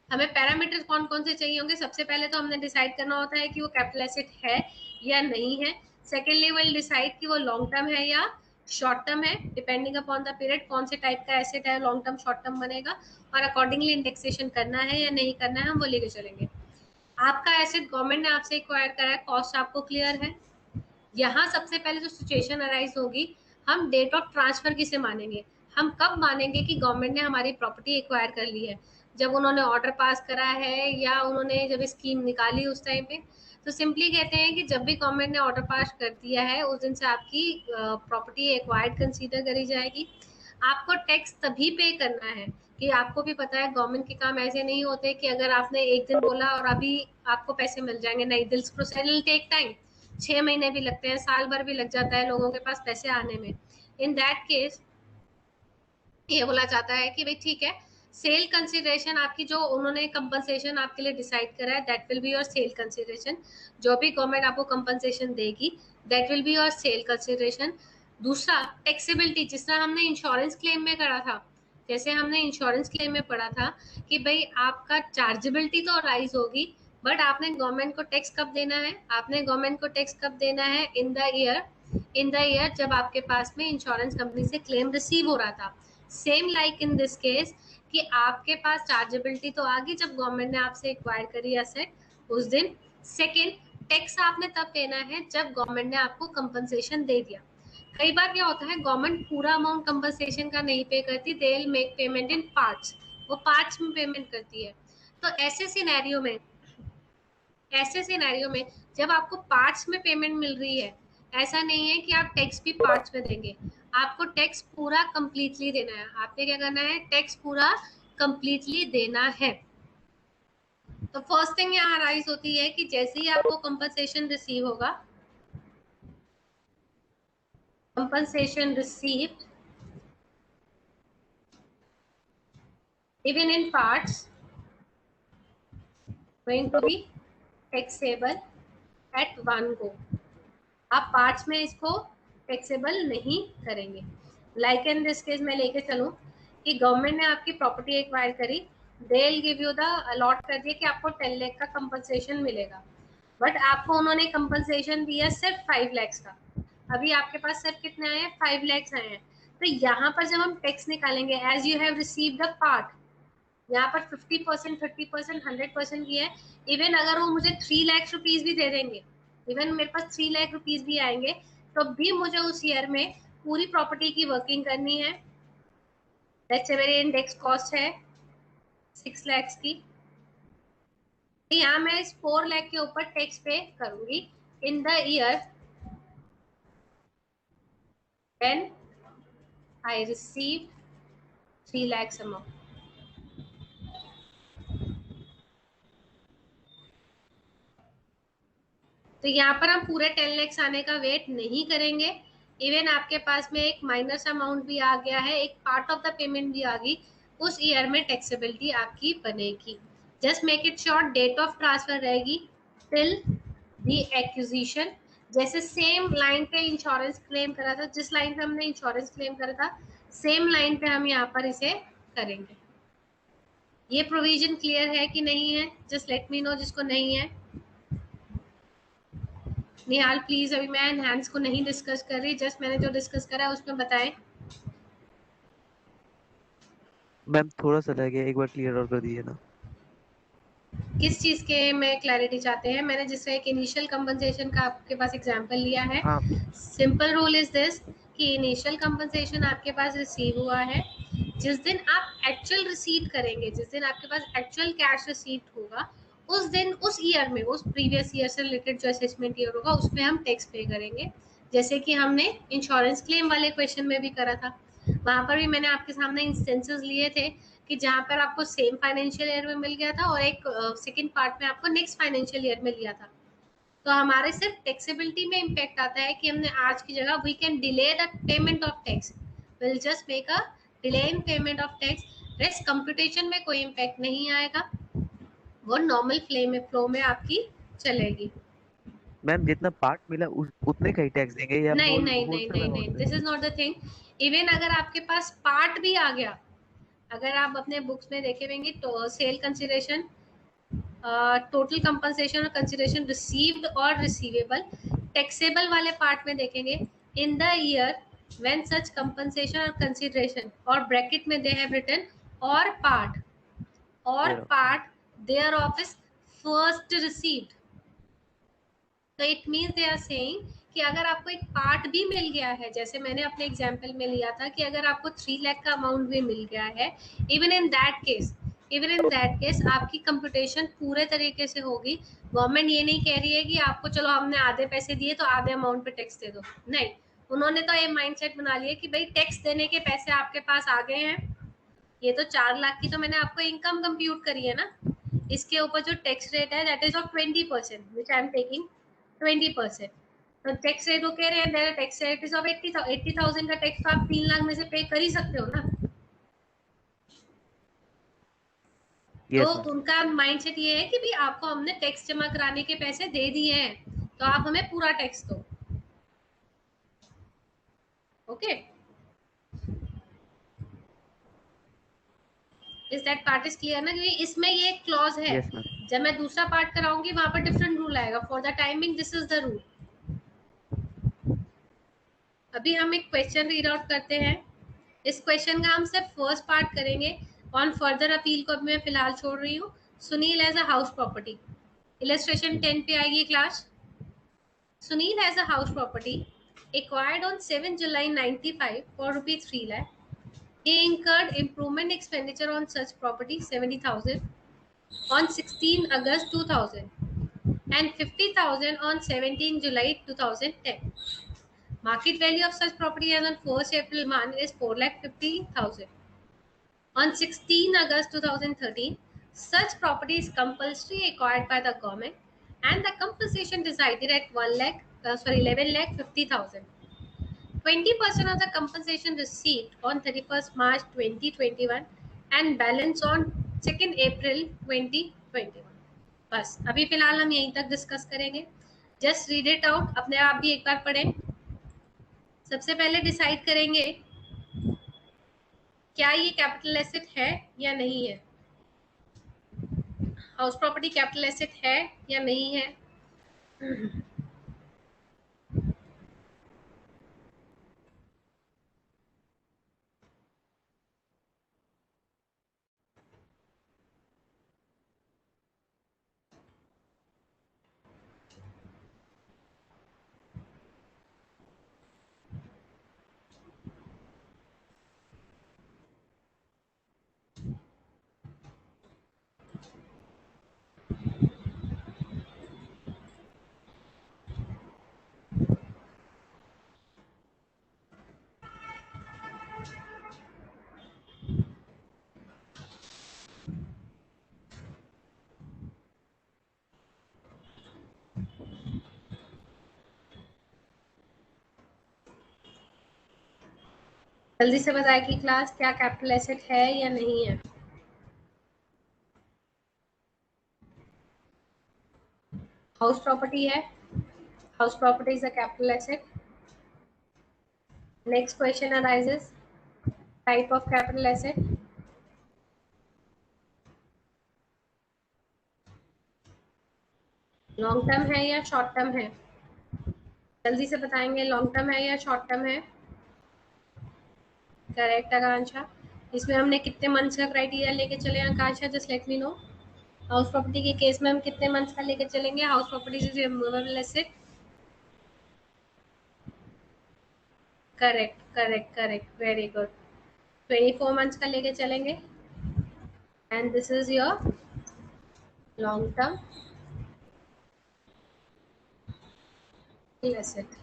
हमें पैरामीटर्स कौन कौन से चाहिए होंगे। सबसे पहले तो हमने डिसाइड करना होता है कि वो कैपिटल एसेट है या नहीं है। सेकेंडली विल डिसाइड कि वो लॉन्ग टर्म है या शॉर्ट टर्म है, डिपेंडिंग अपॉन द पीरियड कौन से टाइप का एसेट है, लॉन्ग टर्म शॉर्ट टर्म बनेगा, और अकॉर्डिंगली इंडेक्सेशन करना है या नहीं करना है हम वो लेके चलेंगे। आपका एसेट गवर्नमेंट ने आपसे एक्वायर करा है, कॉस्ट आपको क्लियर है। यहाँ सबसे पहले जो सिचुएशन अराइज होगी, हम डेट ऑफ ट्रांसफर किसे मानेंगे, हम कब मानेंगे कि गवर्नमेंट ने हमारी प्रॉपर्टी एक्वायर कर ली है, जब उन्होंने ऑर्डर पास करा है या उन्होंने जब स्कीम निकाली उस टाइम पे। तो सिंपली कहते हैं कि जब भी गवर्नमेंट ने ऑर्डर पास कर दिया है उस दिन से आपकी प्रॉपर्टी एक्वायर्ड कंसीडर करी जाएगी। आपको टैक्स तभी पे करना है कि आपको भी पता है गवर्नमेंट के काम ऐसे नहीं होते कि अगर आपने एक दिन बोला और अभी आपको पैसे मिल जाएंगे, नहीं, दिस प्रोसेस टेक टाइम, 6 महीने भी लगते हैं, साल भर भी लग जाता है लोगों के पास पैसे आने में। इन दैट केस ये बोला जाता है कि भाई ठीक है, सेल कंसिडरेशन आपकी जो उन्होंने कंपनसेशन आपके लिए डिसाइड करा है that will be your sale consideration. जो भी गवर्नमेंट आपको कंपनसेशन देगी that will be your sale consideration. दूसरा, टैक्सेबिलिटी, जिस तरह हमने इंश्योरेंस क्लेम में करा था, जैसे हमने इंश्योरेंस क्लेम में पढ़ा था कि भाई आपका चार्जेबिलिटी तो राइज होगी, बट आपने गवर्नमेंट को टैक्स कब देना है, आपने गवर्नमेंट को टैक्स कब देना है, इन द ईयर जब आपके पास में इंश्योरेंस कंपनी से क्लेम रिसीव हो रहा था। Same like in this case कि आपके पास चार्जेबिलिटी तो आ गई जब गवर्नमेंट ने आपसे एक्वायर करी एसेट उस दिन। सेकेंड, टैक्स आपने तब देना है जब गवर्नमेंट ने आपको कंपनसेशन दे दिया। कई बार क्या होता है, गवर्नमेंट पूरा अमाउंट कंपनसेशन का नहीं पे करती, they will make payment in parts, वो पार्ट्स में पेमेंट करती है। तो ऐसे सिनेरियो में जब आपको पार्ट्स में पेमेंट मिल रही है, ऐसा नहीं है कि आप टैक्स भी पार्ट्स में देंगे, आपको टैक्स पूरा कंप्लीटली देना है। आपने क्या करना है, टैक्स पूरा कंप्लीटली देना है। तो फर्स्ट थिंग यहाँ राइज होती है कि जैसे ही आपको कंपनसेशन रिसीव होगा, compensation received even in parts going to be taxable at one go। आप पार्ट्स में इसको टैक्सेबल नहीं करेंगे। लाइक इन दिस केस मैं लेके चलूं कि गवर्नमेंट ने आपकी प्रॉपर्टी एक्वायर करी, they will give you the allot कर दिया कि आपको 10 लाख का कंपनसेशन मिलेगा, बट आपको उन्होंने कंपनसेशन दिया सिर्फ 5 लाख का। अभी आपके पास सिर्फ कितने आए हैं, 5 लाख आए हैं। तो यहाँ पर जब हम टैक्स निकालेंगे, as you have received the part, यहाँ पर 50%, 30%, 100% की है। इवन अगर वो मुझे 3 लाख रुपीज भी दे देंगे, इवन मेरे पास 3 लाख रुपीज भी आएंगे, तो भी मुझे उस ईयर में पूरी प्रॉपर्टी की वर्किंग करनी है। लेट्स से मेरी इंडेक्स कॉस्ट है 6 लाख की, तो यहाँ मैं इस 4 लाख के ऊपर टैक्स पे करूंगी इन the year when I receive 3 lakh amount. तो यहाँ पर हम पूरे 10 लाख आने का वेट नहीं करेंगे। इवन आपके पास में एक माइनस अमाउंट भी आ गया है, एक पार्ट ऑफ द पेमेंट भी आ गई, उस ईयर में टैक्सेबिलिटी आपकी बनेगी। Just make it short, date of transfer रहेगी टिल द एक्विजिशन। जैसे सेम लाइन पे इंश्योरेंस क्लेम करा था, जिस लाइन पे हमने इंश्योरेंस क्लेम करा था सेम लाइन पे हम यहाँ पर इसे करेंगे। ये प्रोविजन क्लियर है कि नहीं है, जस्ट लेट मी नो जिसको नहीं है। निहाल प्लीज, अभी मैं एनहांस को नहीं डिस्कस कर रही, जस्ट मैंने जो डिस्कस करा है उसमें बताएं। मैम थोड़ा सा रह गया, एक बार क्लियर और कर दीजिए ना। किस चीज के में क्लैरिटी चाहते हैं? मैंने जिससे एक इनिशियल कंपनसेशन का आपके पास एग्जांपल लिया है। हाँ सिंपल रूल इज दिस कि इनिशियल कंपनसेशन आपके पास रिसीव हुआ है, जिस दिन आप एक्चुअल रिसीट करेंगे, जिस दिन आपके पास एक्चुअल कैश रिसीट होगा, उस दिन उस ईयर में उस प्रीवियस ईयर से रिलेटेड जो असेसमेंट ईयर होगा उसमें हम टैक्स पे करेंगे, जैसे कि हमने इंश्योरेंस क्लेम वाले क्वेश्चन में भी करा था। वहां पर भी मैंने आपके सामने इंस्टेंसेस लिए थे कि जहां पर आपको सेम फाइनेंशियल ईयर में मिल गया था और एक सेकंड पार्ट में आपको नेक्स्ट फाइनेंशियल ईयर में लिया था। तो हमारे सिर्फ टैक्सेबिलिटी में इम्पैक्ट आता है कि हमने आज की जगह we can delay the payment of tax, will just make a delay in payment of tax. Rest computation में कोई इम्पैक्ट नहीं आएगा, वो नॉर्मल फ्लो में आपकी चलेगी। मैम जितना पार्ट मिला उतने का ही टैक्स देंगे या नहीं होल नहीं नहीं होलसेल नहीं नहीं, अमाउंट पे? This is not the thing. Even अगर आपके पास पार्ट भी आ गया, अगर आप अपने बुक्स में देखेंगे तो सेल कंसिडरेशन, टोटल कंपनसेशन और कंसिडरेशन रिसीव्ड और रिसीवेबल, टैक्सेबल वाले पार्ट में देखेंगे in the year when such compensation और कंसिडरेशन, और ब्रैकेट में दे हैव रिटन और thereof. Part thereof is first received. तो it means they are saying कि अगर आपको एक पार्ट भी मिल गया है, जैसे मैंने अपने एग्जांपल में लिया था कि अगर आपको 3 लाख का अमाउंट भी मिल गया है, इवन इन दैट केस आपकी कंप्यूटेशन पूरे तरीके से होगी। गवर्नमेंट ये नहीं कह रही है कि आपको चलो हमने आधे पैसे दिए तो आधे अमाउंट पे टैक्स दे दो, नहीं। उन्होंने तो ये माइंडसेट बना लिया कि भाई टैक्स देने के पैसे आपके पास आ गए हैं, ये तो 4 लाख की तो मैंने आपको इनकम कंप्यूट करी है ना, इसके ऊपर जो टैक्स रेट है that is of 20%, which I am taking 20%। तो टैक्स रेट वो कह रहे हैं टैक्स रेट इज ऑफ 80,000 का टैक्स तो आप 3 लाख में से पे कर ही सकते हो ना। तो यस मैम। उनका माइंडसेट ये है कि भी आपको हमने टैक्स जमा कराने के पैसे दे दिए हैं तो आप हमें पूरा टैक्स दो। Okay, is that part is clear ना, क्योंकि इसमें ये एक क्लॉज है। Yes ma'am. जब मैं दूसरा पार्ट कराऊंगी वहां पर डिफरेंट रूल आएगा, for the timing this is the rule. अभी हम एक क्वेश्चन रीड आउट करते हैं। इस क्वेश्चन का हम सिर्फ फर्स्ट पार्ट करेंगे, ऑन फर्दर अपील को मैं फिलहाल छोड़ रही हूँ। Sunil as a house property, illustration 10 पे आएगी class. Sunil has a house property acquired on 7 July 95 for rupees 3 lakh. He incurred improvement expenditure on such property 70,000 on 16 August 2000 and 50,000 on 17 July 2010. Market value of such property as on 1st April month is 4,50,000. On 16 August 2013, such property is compulsory acquired by the government and the compensation decided at 11 lakh 50,000. 20% of the compensation received on 31st March 2021 and balance on 2nd April 2021. बस अभी फिलहाल हम यहीं तक discuss करेंगे। Just read it out, अपने आप भी एक बार पढ़ें। सबसे पहले डिसाइड करेंगे क्या ये कैपिटल एसेट है या नहीं है। हाउस प्रॉपर्टी कैपिटल एसेट है या नहीं है। जल्दी से बताए कि क्लास क्या कैपिटल एसेट है या नहीं है। हाउस प्रॉपर्टी है, house property is a capital asset. Next question arises, type of capital asset. Long term है या शॉर्ट टर्म है, जल्दी से बताएंगे। लॉन्ग टर्म है या शॉर्ट टर्म है। करेक्ट आकांक्षा। इसमें हमने कितने मंथ्स का क्राइटेरिया लेके चले Akanksha, just let me know. House property के केस में हम कितने मंथ्स का लेके चलेंगे। House property is removable asset. Correct correct correct, very good. 24 months का लेके चलेंगे and this is your long term asset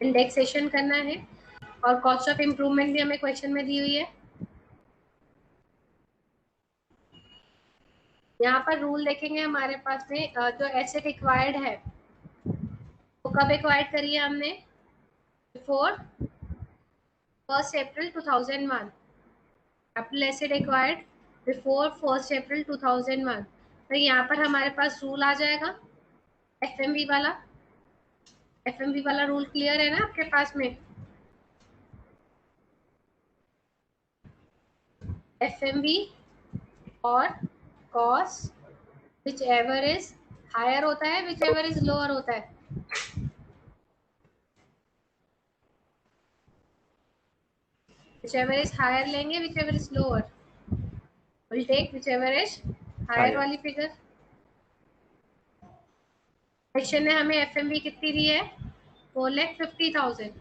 indexation करना है, और कॉस्ट ऑफ इम्प्रूवमेंट भी हमें क्वेश्चन में दी हुई है। यहाँ पर रूल देखेंगे हमारे पास में जो एसेट एक्वायर्ड है वो कब एक्वायर्ड करी है हमने, before 1 April 2001। Capital asset acquired before 1 April 2001। तो यहाँ पर हमारे पास रूल आ जाएगा एफएमवी वाला। एफएमवी वाला रूल क्लियर है ना आपके पास में? एफएमवी और cost whichever is higher होता है, विच एवर इज लोअर होता है। whichever is higher लेंगे, whichever is lower we'll take whichever is higher higher. वाली फिगर। क्वेश्चन ने हमें एफएमवी कितनी दी है, 4,50,000।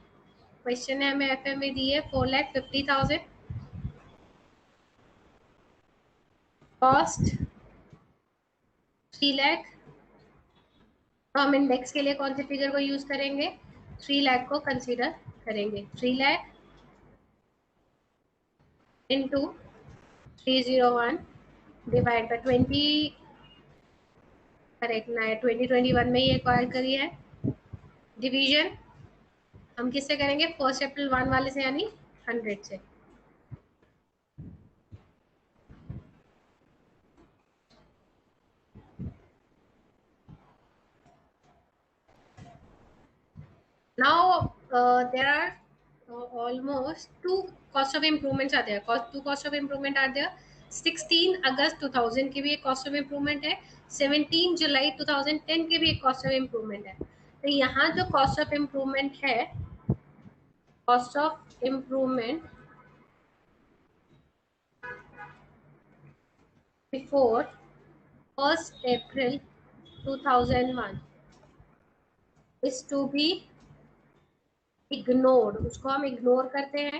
क्वेश्चन ने हमें एफएमवी दी है 4,50,000। कॉस्ट 3 लाख। तो हम इंडेक्स के लिए कौन सी फिगर को यूज करेंगे, 3 लाख को कंसीडर करेंगे। 3 lakh into 301 divide by 20, correct ना है, 2021 में ही एक्वायर करी है। डिवीजन हम किससे करेंगे, 1 April वाले से, यानी 100 से। Now there are almost two cost of improvements are there. Two cost of improvement are there. 16 अगस्त 2000 की भी एक कॉस्ट ऑफ इम्प्रूवमेंट है, 17 जुलाई 2010 की भी एक कॉस्ट ऑफ इम्प्रूवमेंट है। तो यहाँ जो कॉस्ट ऑफ इम्प्रूवमेंट है, cost of improvement before 1 April 2001 is to be ignored, उसको हम इग्नोर करते हैं।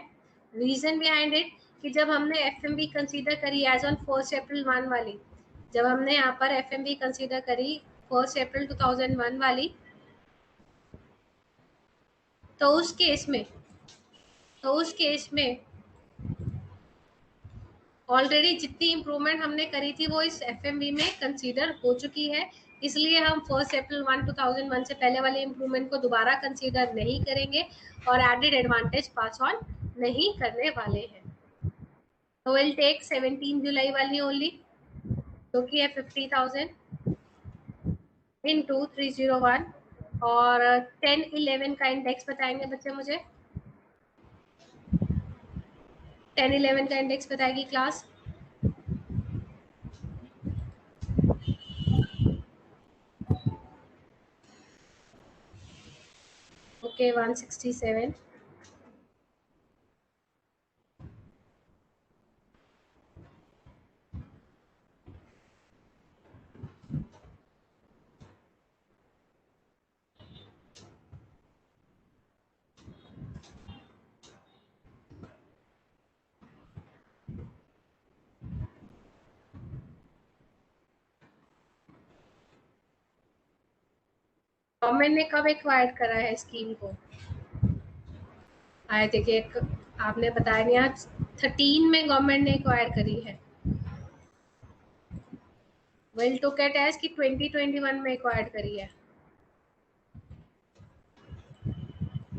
रीजन बिहाइंड इट कि जब हमने एफएमबी कंसीडर करी एज ऑन 1 April वाली, जब हमने यहाँ पर एफएमबी कंसीडर करी 1 April 2001 वाली, तो उस केस में ऑलरेडी जितनी इम्प्रूवमेंट हमने करी थी वो इस एफएमवी में कंसीडर हो चुकी है। इसलिए हम 1 April 2001 से पहले वाले इम्प्रूवमेंट को दोबारा कंसीडर नहीं करेंगे और एडेड एडवांटेज पास ऑन नहीं करने वाले हैं। तो विल टेक 17 जुलाई वाली ओनली, जो कि है 50,000 इंटू 301, और 10-11 का इंडेक्स बताएंगे बच्चे मुझे। 10-11 का इंडेक्स बताएगी क्लास। ओके 167। गवर्नमेंट ने कब एक्वायर करा है स्कीम को, आए देखिए आपने बताया नहीं, आज 13 में गवर्नमेंट ने एक्वायर करी है। विल टू कैट एज कि 2021 में एक्वायर करी है।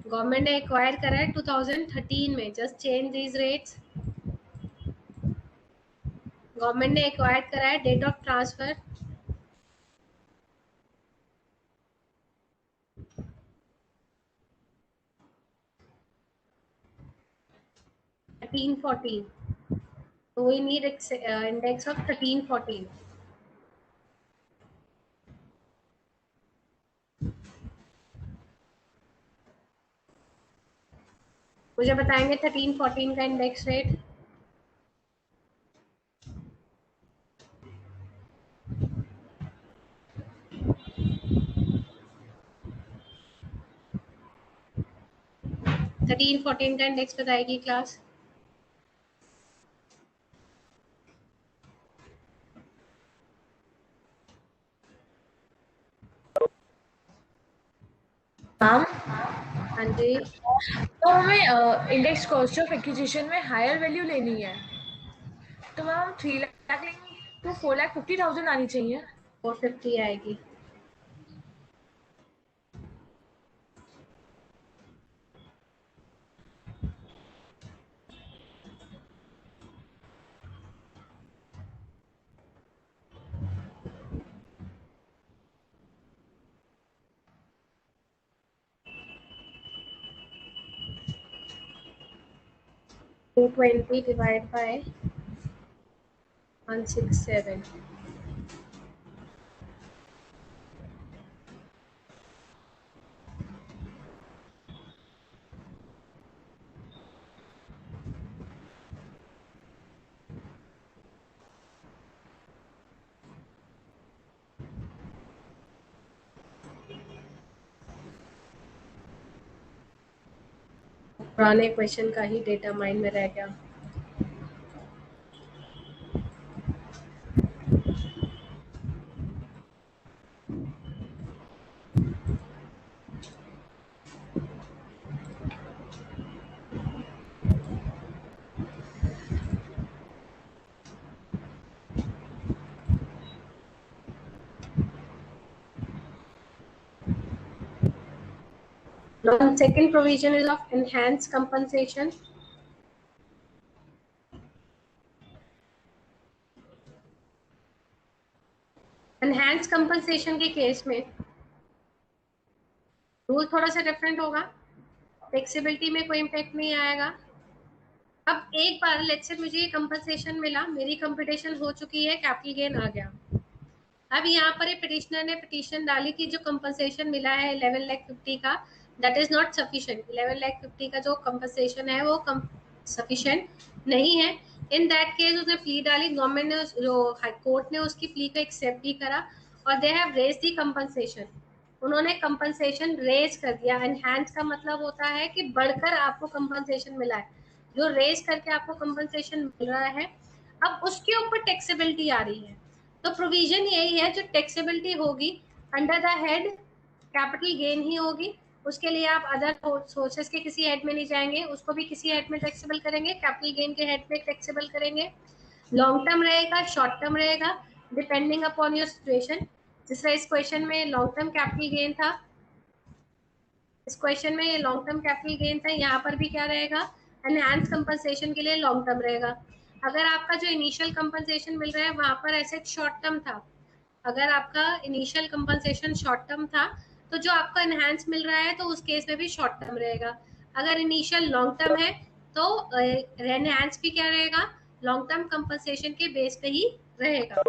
गवर्नमेंट ने एक्वायर करा है 2013 में, just change these rates. Government ने एक्वायर करा है, डेट ऑफ ट्रांसफर 1314, तो वी नीड इंडेक्स ऑफ 1314। मुझे बताएंगे 1314 का इंडेक्स रेट। थर्टीन फोर्टीन का इंडेक्स बताएगी क्लास। मैम हाँ जी, तो हमें इंडेक्स कॉस्ट ऑफ एक्विजिशन में हायर वैल्यू लेनी है, तो मैम हम 3 लाख लेंगे तो 4,50,000 आनी चाहिए। 450 आएगी। Two 20 divide by 167। पुराने क्वेश्चन का ही डेटा माइंड में रह गया। Now, second provision is of enhanced compensation. Enhanced compensation के केस में रूल थोड़ा सा डिफरेंट होगा, फ्लेक्सिबिलिटी में कोई इम्पैक्ट नहीं आएगा। अब एक बार लेट्स से मुझे ये कंपनसेशन मिला, मेरी कंप्यूटेशन हो चुकी है, कैपिटल गेन आ गया। अब यहाँ पर पिटिशनर ने पिटीशन डाली कि जो कंपनसेशन मिला है 11,50,000 का, दैट इज नॉट सफिशिएंट। 11,50,000 का जो कंपनसेशन है वो सफिशिएंट नहीं है। इन दैट केस उसने प्ली डाली, गवर्नमेंट ने जो हाई कोर्ट ने उसकी प्ली को एक्सेप्ट भी करा और they have raise the compensation. उन्होंने कंपनसेशन रेज कर दिया। एनहांस का मतलब होता है कि बढ़कर आपको कंपनसेशन मिला है, जो रेज करके आपको कंपनसेशन मिल रहा है। अब उसके ऊपर टैक्सेबिलिटी आ रही है, तो प्रोविजन यही है, जो टैक्सेबिलिटी होगी under the head capital gain ही होगी। उसके लिए आप अदर सोर्सेस के किसी हेड में नहीं जाएंगे, उसको भी किसी हेड में टैक्सेबल करेंगे, कैपिटल गेन के हेड में टैक्सेबल करेंगे। लॉन्ग टर्म रहेगा, शॉर्ट टर्म रहेगा, डिपेंडिंग अपॉन योर सिचुएशन। जिस तरह इस क्वेश्चन में लॉन्ग टर्म कैपिटल गेन था, इस क्वेश्चन में ये लॉन्ग टर्म कैपिटल गेन था, यहाँ पर भी क्या रहेगा, एनहांस कंपनसेशन के लिए लॉन्ग टर्म रहेगा। अगर आपका जो इनिशियल कंपनसेशन मिल रहा है वहां पर एसेट शॉर्ट टर्म था, अगर आपका इनिशियल कंपनसेशन शॉर्ट टर्म था, तो जो आपका एनहांस मिल रहा है तो उस केस में भी शॉर्ट टर्म रहेगा। अगर इनिशियल लॉन्ग टर्म है तो एनहांस भी क्या रहेगा, लॉन्ग टर्म कंपनसेशन के बेस पे ही रहेगा।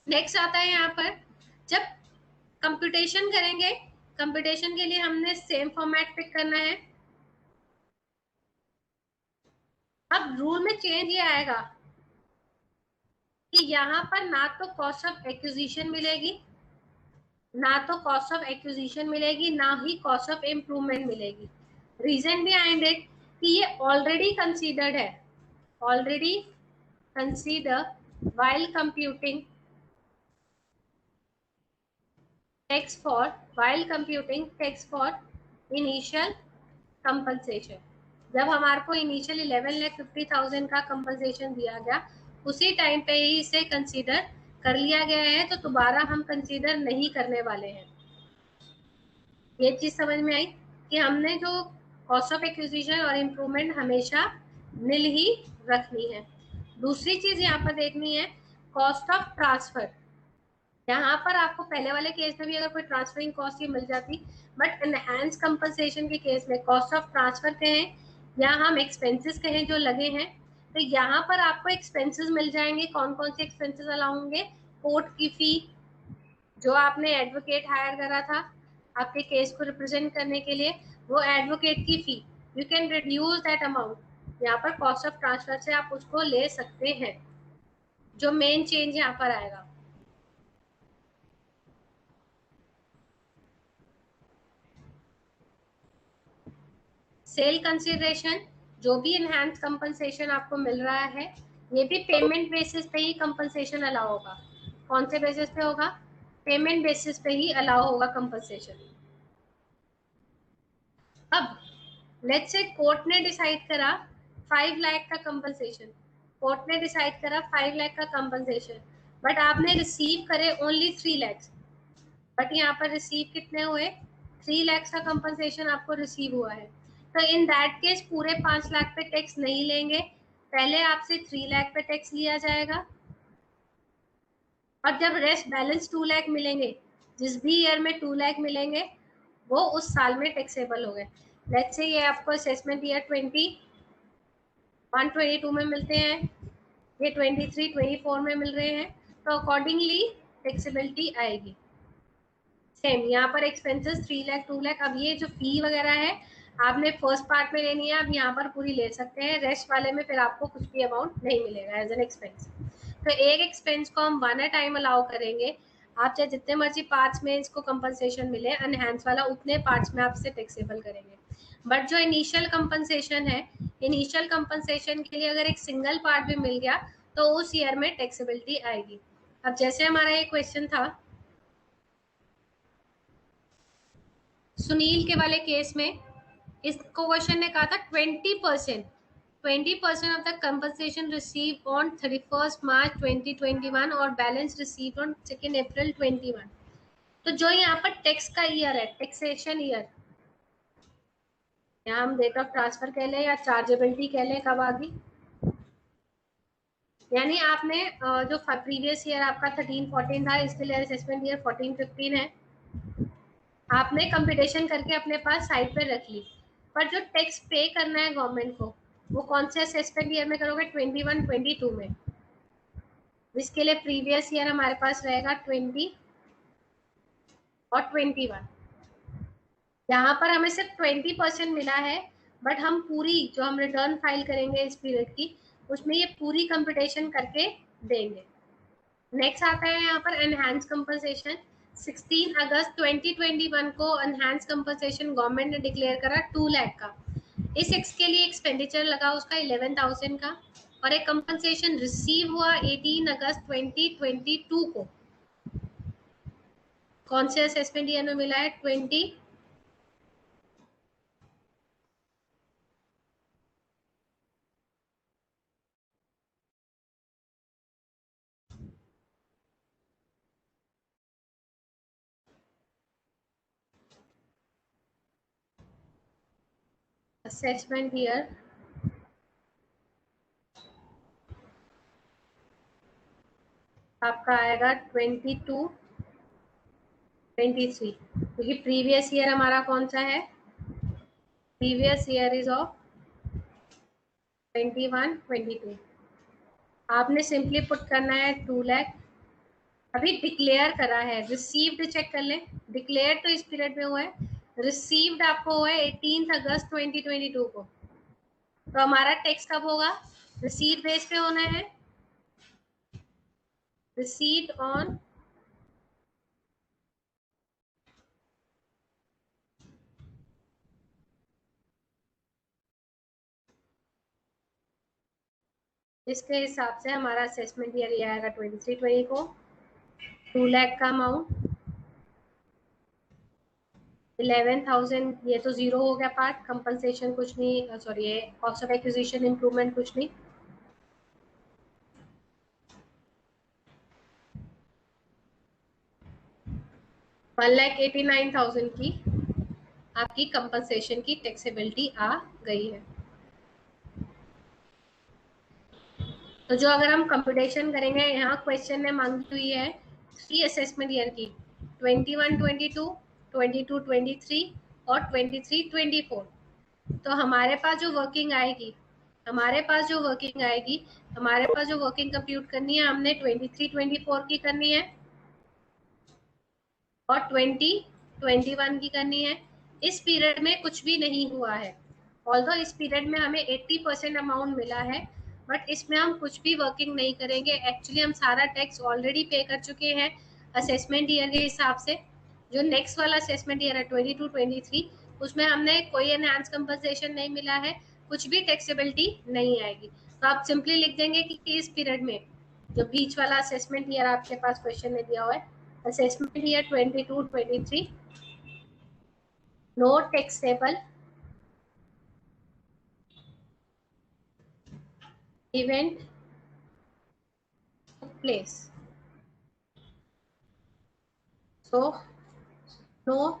नेक्स्ट आता है यहाँ पर, जब कंप्यूटेशन करेंगे, कंप्यूटेशन के लिए हमने सेम फॉर्मेट पिक करना है। अब रूल में चेंज ये आएगा कि यहाँ पर ना तो कॉस्ट ऑफ एक्विजिशन मिलेगी, ना तो कॉस्ट ऑफ एक्विजिशन मिलेगी, ना ही कॉस्ट ऑफ इम्प्रूवमेंट मिलेगी। रीजन बिहाइंड इट कि ये ऑलरेडी कंसीडर्ड है, already consider while computing tax for while computing tax for initial compensation। जब हमारे को इनिशियल 11,50,000 का कंपनसेशन दिया गया, उसी टाइम पे ही इसे कंसीडर कर लिया गया है, तो दोबारा हम कंसीडर नहीं करने वाले हैं। ये चीज समझ में आई कि हमने जो कॉस्ट ऑफ एक्विजिशन और इम्प्रूवमेंट हमेशा नील ही रखनी है। दूसरी चीज यहाँ पर देखनी है, कॉस्ट ऑफ ट्रांसफर। यहाँ पर आपको पहले वाले केस में भी अगर कोई ट्रांसफरिंग कॉस्ट ही मिल जाती, बट एनहांस कंपनसेशन के केस में कॉस्ट ऑफ ट्रांसफर कहें या हम एक्सपेंसेस कहें जो लगे हैं, तो यहाँ पर आपको एक्सपेंसेस मिल जाएंगे। कौन कौन से एक्सपेंसेस अलाउ होंगे, कोर्ट की फी, जो आपने एडवोकेट हायर करा था आपके केस को रिप्रेजेंट करने के लिए, वो एडवोकेट की fee, you can reduce that amount. यहाँ पर कॉस्ट ऑफ ट्रांसफर से आप उसको ले सकते हैं। जो मेन चेंज यहाँ पर आएगा, सेल कंसिडरेशन, जो भी इनहैंस कंपनसेशन आपको मिल रहा है, ये भी पेमेंट बेसिस पे ही कंपनसेशन अलाउ होगा। कौन से बेसिस पे होगा, पेमेंट बेसिस पे ही अलाउ होगा कंपनसेशन। अब लेट्स से कोर्ट ने डिसाइड करा 5 लाख का कंपनसेशन, कोर्ट ने डिसाइड करा 5 लाख का कंपनसेशन, बट आपने रिसीव करे ओनली 3 लाख, बट यहाँ पर रिसीव कितने हुए, 3 लाख का कंपनसेशन आपको रिसीव हुआ है। तो इन दैट केस पूरे 5 लाख पे टैक्स नहीं लेंगे, पहले आपसे 3 लाख पे टैक्स लिया जाएगा, और जब रेस्ट बैलेंस 2 लाख मिलेंगे, जिस भी ईयर में 2 लाख मिलेंगे वो उस साल में टैक्सेबल हो गए। लेट्स से ये आपको असेसमेंट ईयर 21-22 में मिलते हैं, ये 23-24 में मिल रहे हैं, तो अकॉर्डिंगली टैक्सेबिलिटी आएगी। सेम यहाँ पर एक्सपेंसेस 3 लाख 2 लाख। अब ये जो फी वगैरह है आपने फर्स्ट पार्ट में लेनी है, आप यहाँ पर पूरी ले सकते हैं, रेस्ट वाले में फिर आपको कुछ भी अमाउंट नहीं मिलेगा एज एन एक्सपेंस। तो एक एक्सपेंस को हम वन टाइम अलाउ करेंगे, आप चाहे जितने मर्जी पार्ट्स में इसको कंपनसेशन मिले एनहांस वाला, उतने पार्ट्स में आपसे टैक्सेबल करेंगे। बट जो इनिशियल कंपनसेशन है, इनिशियल कंपनसेशन के लिए अगर एक सिंगल पार्ट भी मिल गया तो उस ईयर में टैक्सेबिलिटी आएगी। अब जैसे हमारा ये क्वेश्चन था सुनील के वाले केस में, इसको क्वेश्चन ने कहा था 20% of the compensation receive on 31 मार्च 2021 और बैलेंस रिसीव ऑन 2 अप्रैल 21। तो जो यहाँ पर टैक्स का ईयर है, टैक्सेशन ईयर, यहाँ हम डेट ऑफ ट्रांसफर कह लें या चार्जेबिलिटी कह लें, कब आ गई, यानी आपने जो प्रीवियस ईयर आपका 13-14 था, इसके लिए असेसमेंट ईयर 14-15 है, आपने कंप्यूटेशन करके अपने पास साइड पे रख ली, पर जो टैक्स पे करना है गवर्नमेंट को वो कौन से असेसमेंट ईयर में करोगे, 21-22 में, जिसके लिए प्रीवियस ईयर हमारे पास रहेगा 20 और 21। यहाँ पर हमें सिर्फ 20% मिला है, बट हम पूरी जो हम रिटर्न फाइल करेंगे इस पीरियड की, उसमें ये पूरी कंप्यूटेशन करके देंगे। नेक्स्ट आता है यहाँ पर एनहांस कंपनसेशन। 16 अगस्त 2021 को एनहांस कंपनसेशन गवर्नमेंट ने डिक्लेयर करा 2 लाख का। इस के लिए एक्सपेंडिचर लगा उसका 11,000 का, और एक कंपनसेशन रिसीव हुआ 18 अगस्त 2022 को। कौन से असेसमेंट ईयर में मिला है, 20 असेसमेंट ईयर आपका आएगा 22-23, क्योंकि प्रीवियस ईयर हमारा कौन सा है, प्रीवियस ईयर इज ऑफ 21-22। आपने सिंपली पुट करना है 2 लाख। अभी डिक्लेयर करा है, रिसीव्ड चेक कर लें, डिक्लेयर तो इस पीरियड में हुआ है, रिसीव्ड आपको हुआ है 18 अगस्त 2022 को। तो हमारा टैक्स कब होगा, रिसीट बेस पे होना है, रिसीट ऑन इसके हिसाब से हमारा असेसमेंट ईयर ये आएगा 23-24 को। 2 लाख का अमाउंट, 11,000 ये तो जीरो हो गया पार्ट, कंपनसेशन कुछ नहीं, सॉरी ये कॉस्ट ऑफ एक्विजिशन इंप्रूवमेंट कुछ नहीं। वन लाख 89,000 की आपकी कंपनसेशन की टैक्सेबिलिटी आ गई है। तो जो अगर हम कंप्यूटेशन करेंगे, यहाँ क्वेश्चन ने मांगी हुई है 3 असेसमेंट ईयर की, 21-22, 22-23 और 23-24। तो हमारे पास जो वर्किंग आएगी, हमारे पास जो वर्किंग कंप्यूट करनी है, हमने 23-24 की करनी है और 20-21 की करनी है। इस पीरियड में कुछ भी नहीं हुआ है, ऑल्दो इस पीरियड में हमें 80% अमाउंट मिला है, बट इसमें हम कुछ भी वर्किंग नहीं करेंगे। एक्चुअली हम सारा टैक्स ऑलरेडी पे कर चुके हैं असेसमेंट ईयर के हिसाब से। जो नेक्स्ट वाला असेसमेंट ईयर है 22-23, उसमें हमने कोई एनहांस कंपनसेशन नहीं मिला है, कुछ भी टैक्सेबिलिटी नहीं आएगी। तो आप सिंपली लिख देंगे कि इस पीरियड में जो बीच वाला असेसमेंट ईयर आपके पास क्वेश्चन में दिया हुआ है assessment year 22-23, no taxable event took place, so no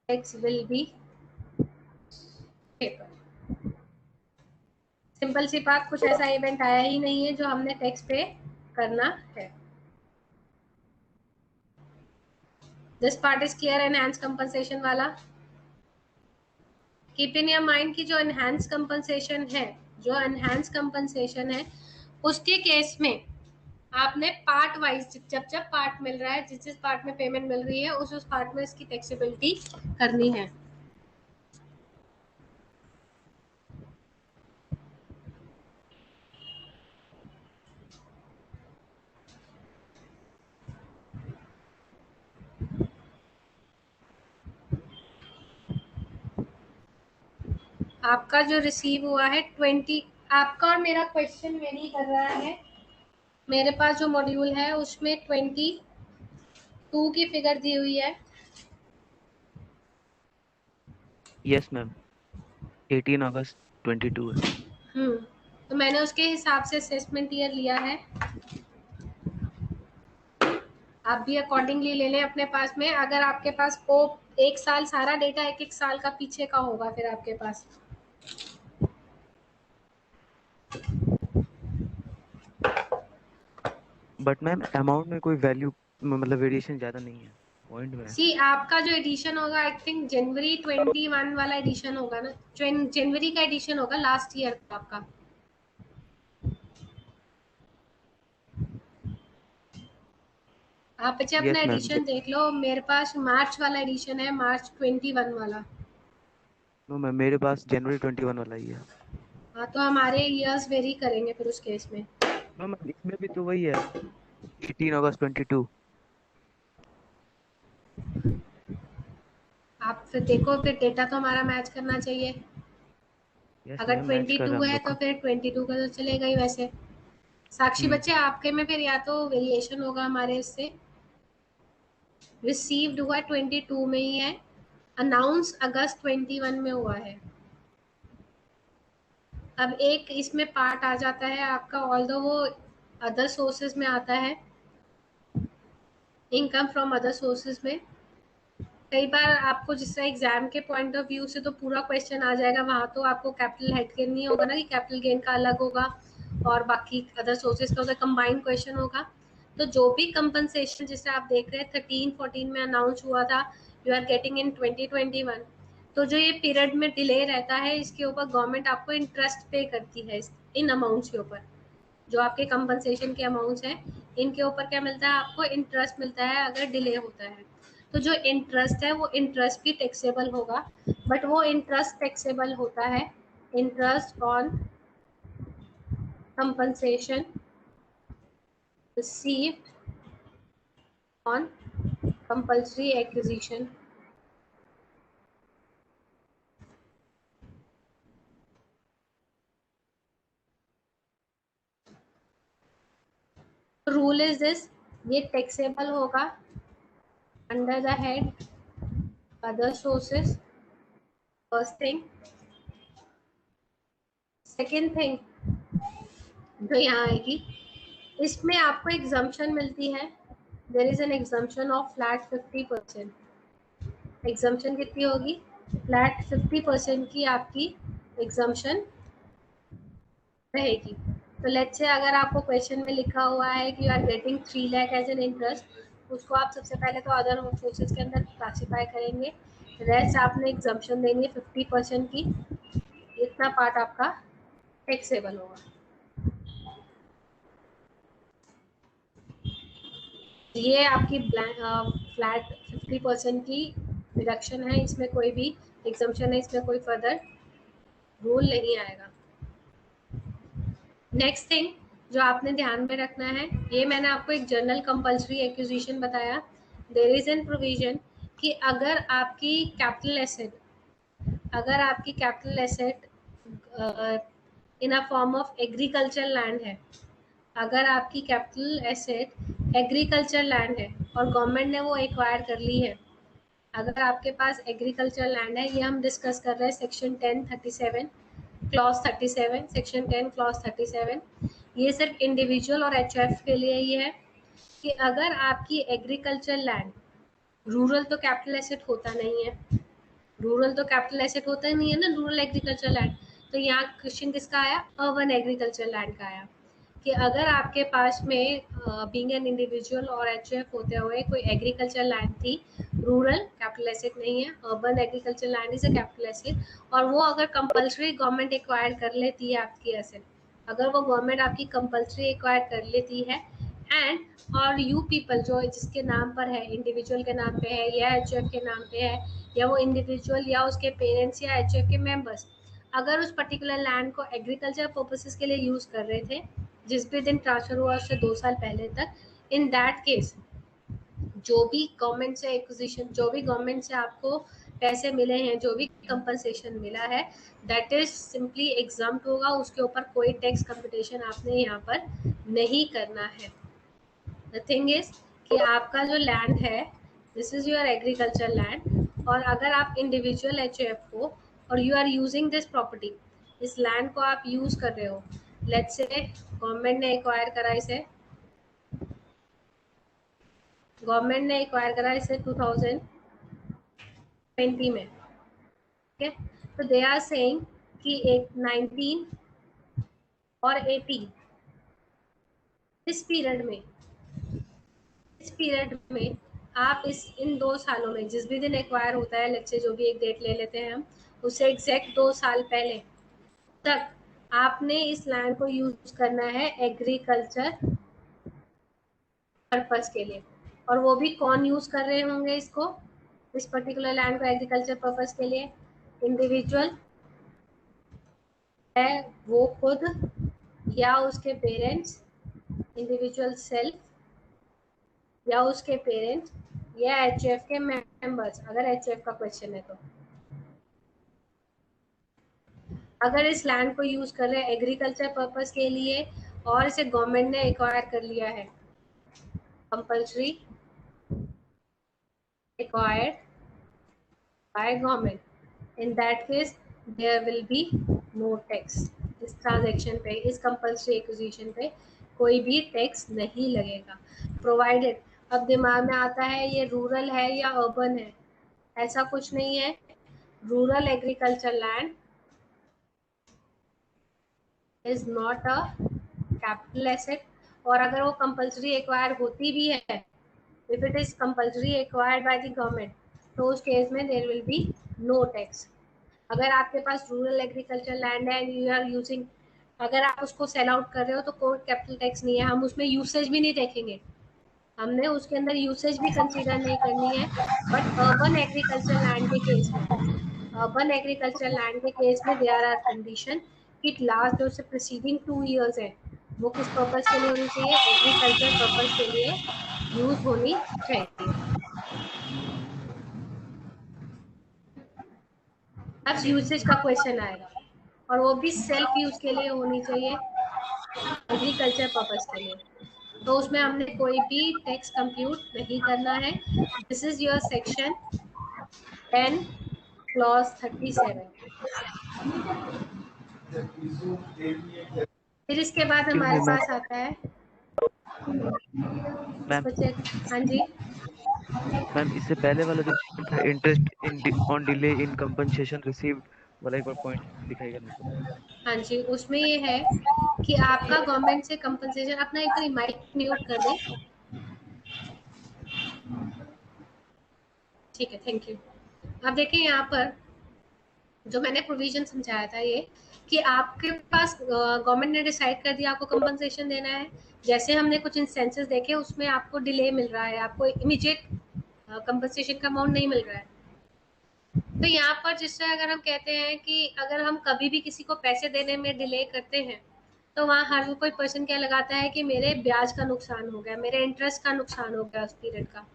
tax will be payable. Simple सी बात, कुछ ऐसा इवेंट आया ही नहीं है जो हमने टैक्स पे करना है. This part is clear. Enhance compensation वाला कीप इन योर माइंड कि जो एनहांस कंपनसेशन है, जो एनहांस कंपनसेशन है उसके केस में आपने पार्ट वाइज जब जब पार्ट मिल रहा है, जिस जिस पार्ट में पेमेंट मिल रही है उस पार्ट में इसकी टैक्सेबिलिटी करनी है. आपका जो रिसीव हुआ है 20, आपका और मेरा क्वेश्चन वेरी कर रहा है. मेरे पास जो मॉड्यूल है उसमें 22 की फिगर दी हुई है. यस मैम, 18 अगस्त 22 है. तो मैंने उसके हिसाब से असेसमेंट ईयर लिया है. आप भी अकॉर्डिंगली ले लें अपने पास में. अगर आपके पास को एक साल सारा डेटा एक एक साल का पीछे का होगा फिर आपके पास. बट मैम अमाउंट में कोई वैल्यू मतलब वेरिएशन ज्यादा नहीं है पॉइंट में. सी आपका जो एडिशन होगा आई थिंक जनवरी 21 वाला एडिशन होगा ना, जनवरी का एडिशन होगा लास्ट ईयर का आपका. आप बच्चे अपना यस मैम. एडिशन देख लो. मेरे पास मार्च वाला एडिशन है, मार्च 21 वाला. नो मैम, मेरे पास जनवरी 21 वाला ही है. हाँ, तो हमारे ईयर्स वेरी करेंगे फिर उस केस में. नो मैम, इसमें भी तो वही है, 18 अगस्त 22. आप फिर देखो, फिर डेटा तो हमारा मैच करना चाहिए. यस अगर मैम, मैच कर रहे 22 हैं हम है लोग तो का. फिर 22 का तो चलेगा ही. वैसे साक्षी बच्चे आपके में फिर या तो वेरिएशन होगा हमारे इससे. रिसीव्ड हुआ 22 में ही है, अनाउंस अगस्त 21 में हुआ है. अब एक इसमें पार्ट आ जाता है आपका, ऑल्दो वो अदर सोर्सेज में आता है, इनकम फ्रॉम अदर सोर्सेज में. कई बार आपको जिस तरह एग्जाम के पॉइंट ऑफ व्यू से तो पूरा क्वेश्चन आ जाएगा, वहां तो आपको कैपिटल हेड गेन नहीं होगा ना, कि कैपिटल गेन का अलग होगा और बाकी अदर सोर्सेज का उधर कंबाइंड क्वेश्चन होगा. तो जो भी कंपनसेशन जिसे आप देख रहे हैं 13-14 में अनाउंस हुआ था, यू आर गेटिंग इन 2021. तो जो ये पीरियड में डिले रहता है इसके ऊपर गवर्नमेंट आपको इंटरेस्ट पे करती है इन अमाउंट्स के ऊपर. जो आपके कंपनसेशन के अमाउंट्स हैं इनके ऊपर क्या मिलता है आपको, इंटरेस्ट मिलता है अगर डिले होता है. तो जो इंटरेस्ट है वो इंटरेस्ट भी टैक्सेबल होगा, बट वो इंटरेस्ट टैक्सेबल होता है interest on compensation received on compulsory acquisition. Rule is this, ये टैक्सेबल होगा under the head other sources. First thing. Second thing जो यहाँ आएगी, इसमें आपको एग्जम्पशन मिलती है. There is an exemption of flat 50%. Exemption कितनी होगी, फ्लैट 50% की आपकी एग्जम्पशन रहेगी. तो लेट्स से अगर आपको क्वेश्चन में लिखा हुआ है कि you are getting 3 lakh as an interest, उसको आप सबसे पहले तो अदर सोर्सेज के अंदर क्लासीफाई करेंगे. रेस्ट आपने एग्जम्पशन देंगे 50% की. इतना पार्ट आपका टैक्सेबल होगा. ये आपकी फ्लैट 50% की रिडक्शन है, इसमें कोई भी एग्जम्पशन है, इसमें कोई फर्दर रूल नहीं आएगा. नेक्स्ट थिंग जो आपने ध्यान में रखना है, ये मैंने आपको एक जनरल कंपल्सरी एक्विजिशन बताया. देयर इज एन प्रोविजन कि अगर आपकी capital asset in a form of agriculture land है, अगर आपकी कैपिटल एसेट एग्रीकल्चर लैंड है और गवर्नमेंट ने वो एक्वायर कर ली है, अगर आपके पास एग्रीकल्चर लैंड है, ये हम डिस्कस कर रहे हैं सेक्शन 1037 क्लॉज 37, सेक्शन 10 क्लॉज 37, ये सिर्फ इंडिविजुअल और एचएफ के लिए ही है कि अगर आपकी एग्रीकल्चर लैंड, रूरल तो कैपिटल एसेट होता नहीं है, रूरल तो कैपिटल एसेट होता ही नहीं है ना, रूरल एग्रीकल्चर लैंड, तो यहाँ क्वेश्चन किसका आया, अर्बन एग्रीकल्चर लैंड का आया कि अगर आपके पास में बीइंग एन इंडिविजुअल और एचएफ होते हुए कोई एग्रीकल्चर लैंड थी, रूरल कैपिटल एसेट नहीं है, urban agriculture land is a capital asset, और वो अगर कंपल्सरी गवर्नमेंट एक्वायर कर लेती है आपकी एसेट, अगर वो गवर्नमेंट आपकी कंपल्सरी एक्वायर कर लेती है एंड और यू पीपल जो जिसके नाम पर है, इंडिविजुअल के नाम पे है या एचएफ के नाम पे है, या वो इंडिविजुअल या उसके पेरेंट्स या एचएफ के मेंबर्स अगर उस पर्टिकुलर लैंड को एग्रीकल्चर पर्पसेस के लिए यूज कर रहे थे जिस भी दिन ट्रांसफर हुआ उससे 2 साल पहले तक, इन दैट केस जो भी गवर्नमेंट से एक्विजिशन, जो भी गवर्नमेंट से आपको पैसे मिले हैं, जो भी कंपनसेशन मिला है, दैट इज सिंपली एग्जाम्प्ट होगा, उसके ऊपर कोई टैक्स कंपटीशन आपने यहाँ पर नहीं करना है। द थिंग इज कि आपका जो लैंड है, this is your agriculture land, और अगर आप इंडिविजुअल एचएफ हो और you are using this property, इस लैंड को आप यूज कर रहे हो, लेट्स से गवर्नमेंट ने एक्वायर करा इसे, गवर्नमेंट ने एक्वायर करा इसे 2020 में, ठीक है, तो दे आर सेइंग कि 19 और 18 इस पीरियड में आप इन 2 सालों में जिस भी दिन एक्वायर होता है, लेट्स से जो भी एक डेट ले लेते हैं हम, उससे एग्जैक्ट 2 साल पहले तक आपने इस लैंड को यूज करना है एग्रीकल्चर पर्पस के लिए, और वो भी कौन यूज कर रहे होंगे इसको, इस पर्टिकुलर लैंड को एग्रीकल्चर पर्पस के लिए, इंडिविजुअल है वो खुद या उसके पेरेंट्स, इंडिविजुअल सेल्फ या उसके पेरेंट्स या एचएफ के मेंबर्स, अगर एचएफ का क्वेश्चन है तो। अगर इस लैंड को यूज कर रहे हैं एग्रीकल्चर पर्पस के लिए और इसे गवर्नमेंट ने एक्वायर कर लिया है, compulsory acquired by government, in that case there will be no tax, इस ट्रांजेक्शन पे, इस कंपल्सरी एक्विजिशन पे कोई भी टैक्स नहीं लगेगा, प्रोवाइडेड, अब दिमाग में आता है ये रूरल है या अर्बन है, ऐसा कुछ नहीं है, rural agriculture land is not a capital asset, और अगर वो कंपल्सरी एक्वायर होती भी है, if it is compulsory acquired by the government, तो उस केस में there will be no tax। अगर आपके पास रूरल एग्रीकल्चर लैंड है एंड यू आर यूजिंग, अगर आप उसको सेल आउट कर रहे हो तो कोई कैपिटल टैक्स नहीं है, हम उसमें यूसेज भी नहीं देखेंगे, हमने उसके अंदर यूसेज भी कंसीडर नहीं करनी है। बट अर्बन एग्रीकल्चर लैंड के केस में, अर्बन एग्रीकल्चर लैंड के केस में देयर आर कंडीशन कि लास्ट जो से प्रीसीडिंग 2 इयर्स है वो किस पर्पस के लिए होनी चाहिए, एग्रीकल्चर पर्पस के लिए यूज होनी चाहिए। अब यूसेज का क्वेश्चन आएगा और वो भी सेल्फ यूज के लिए होनी चाहिए, एग्रीकल्चर पर्पस के लिए, तो उसमें हमने कोई भी टैक्स कंप्यूट नहीं करना है। This is your section 10 clause 37। फिर इसके बाद हमारे पास आता है मैम, हाँ जी मैम इससे पहले वाला जो था interest on delay in compensation received वाला एक बार पॉइंट दिखाएगा मेरे को। हाँ जी, उसमें ये है कि आपका गवर्नमेंट से कंपनसेशन, अपना एक बार माइक म्यूट कर दें, ठीक है, थैंक यू। अब देखिए यहाँ पर जो मैंने प्रोविजन समझाया था ये कि आपके पास गवर्नमेंट ने डिसाइड कर दिया आपको कंपनसेशन देना है, जैसे हमने कुछ इंस्टेंसेस देखे उसमें आपको डिले मिल रहा है, आपको इमीडिएट कंपनसेशन का अमाउंट नहीं मिल रहा है, तो यहाँ पर जिससे अगर हम कहते हैं कि अगर हम कभी भी किसी को पैसे देने में डिले करते हैं तो वहाँ हर कोई पर्सन क्या लगाता है कि मेरे ब्याज का नुकसान हो गया, मेरे इंटरेस्ट का नुकसान हो गया उस पीरियड का,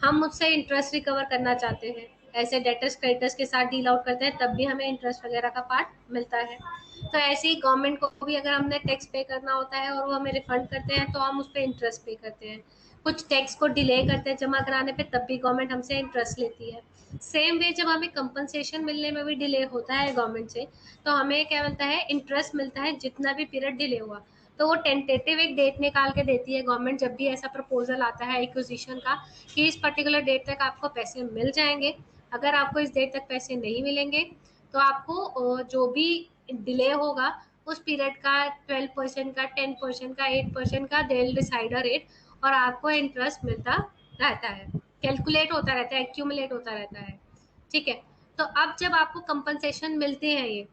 हम मुझसे इंटरेस्ट रिकवर करना चाहते हैं, ऐसे डेटर्स क्रेडिटर्स के साथ डील आउट करते हैं तब भी हमें इंटरेस्ट वगैरह का पार्ट मिलता है, तो ऐसे ही गवर्नमेंट को भी अगर हमने टैक्स पे करना होता है और वो हमें रिफंड करते हैं तो हम उस पर इंटरेस्ट पे करते हैं। कुछ टैक्स को डिले करते हैं जमा कराने पे, तब भी गवर्नमेंट हमसे इंटरेस्ट लेती है। सेम वे जब हमें कंपनसेशन मिलने में भी डिले होता है गवर्नमेंट से, तो हमें क्या मिलता है, इंटरेस्ट मिलता है जितना भी पीरियड डिले हुआ। तो वो टेंटेटिव एक डेट निकाल के देती है गवर्नमेंट जब भी ऐसा प्रपोजल आता है एक्विजिशन का, कि इस पर्टिकुलर डेट तक आपको पैसे मिल जाएंगे। अगर आपको इस डेट तक पैसे नहीं मिलेंगे तो आपको जो भी डिले होगा उस पीरियड का 12% का, 10% का, 8% का they will decide a rate, और आपको इंटरेस्ट मिलता रहता है, कैलकुलेट होता रहता है, एक्यूमुलेट होता रहता है। ठीक है। तो अब जब आपको कंपनसेशन मिलते हैं, ये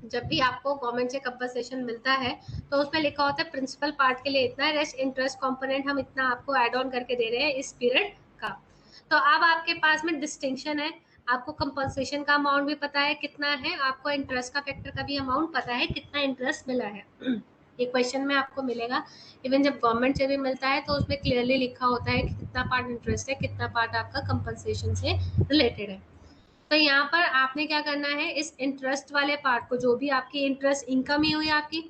जब भी आपको गवर्नमेंट से कंपनसेशन मिलता है तो उसमें लिखा होता है प्रिंसिपल पार्ट के लिए इतना, रेस्ट इंटरेस्ट कंपोनेंट हम इतना आपको ऐड ऑन करके दे रहे हैं इस पीरियड का। तो अब आपके पास में डिस्टिंक्शन है, आपको कंपनसेशन का अमाउंट भी पता है कितना है, आपको इंटरेस्ट का फैक्टर का भी अमाउंट पता है कितना इंटरेस्ट मिला है। ये क्वेश्चन में आपको मिलेगा। इवन जब गवर्नमेंट से भी मिलता है तो उसमें क्लियरली लिखा होता है कि कितना पार्ट इंटरेस्ट है, कितना पार्ट आपका कंपनसेशन से रिलेटेड है। तो यहाँ पर आपने क्या करना है, इस इंटरेस्ट वाले पार्ट को, जो भी आपकी इंटरेस्ट इनकम ही हुई, आपकी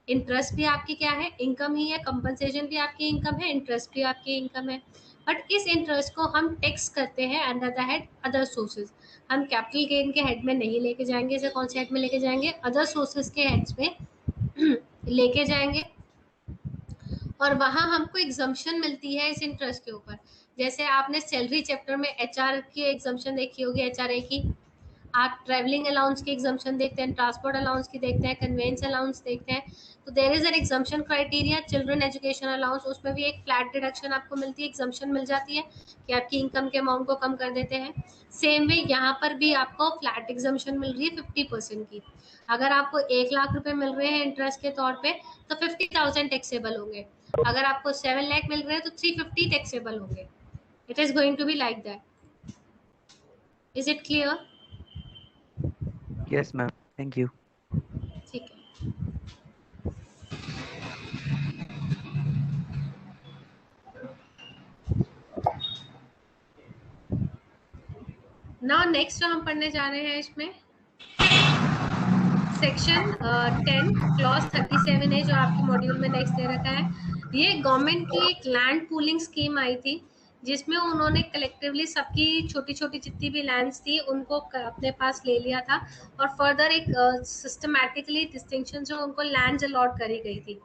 इंटरेस्ट भी आपकी क्या है, इनकम ही है, कंपनसेशन भी आपकी इनकम है, इंटरेस्ट भी आपकी इनकम है, बट इस इंटरेस्ट को हम टैक्स करते हैं under the head other sources. हम कैपिटल गेन के हेड में नहीं लेके जाएंगे, इसे कौन से हेड में लेके जाएंगे, अदर सोर्सेज के हेड्स में लेके जाएंगे, और वहां हमको एग्जम्पशन मिलती है इस इंटरेस्ट के ऊपर। जैसे आपने सैलरी चैप्टर में एचआर की एग्जम्पशन देखी होगी, एचआरए की, आप ट्रैवलिंग अलाउंस की एग्जम्पशन देखते हैं, ट्रांसपोर्ट अलाउंस की देखते हैं, कन्वेंस अलाउंस देखते हैं। तो there is an exemption criteria, children education allowance, उसमें भी एक फ्लैट डिडक्शन आपको मिलती है, एग्जम्पशन मिल जाती है कि आपकी इनकम के अमाउंट को कम कर देते हैं। सेम वे यहाँ पर भी आपको फ्लैट एग्जम्पशन मिल रही है 50% की। अगर आपको 1 लाख रुपए मिल रहे हैं इंटरेस्ट के तौर पे तो 50,000 टैक्सेबल होंगे। अगर आपको 7 लाख मिल रहे हैं तो 350 टैक्सेबल होंगे। It is going to be like that. Is it clear? Yes ma'am, thank you. ठीक है। नाउ नेक्स्ट जो हम पढ़ने जा रहे हैं इसमें सेक्शन 10 क्लॉज 37 है, जो आपके मॉड्यूल में नेक्स्ट दे रखा है। ये गवर्नमेंट की एक लैंड पूलिंग स्कीम आई थी, जिसमें उन्होंने कलेक्टिवली सबकी छोटी छोटी जितनी भी लैंड्स थी उनको अपने पास ले लिया था, और फर्दर एक सिस्टमैटिकली डिस्टिंक्शन जो उनको लैंड्स अलॉट करी गई थी।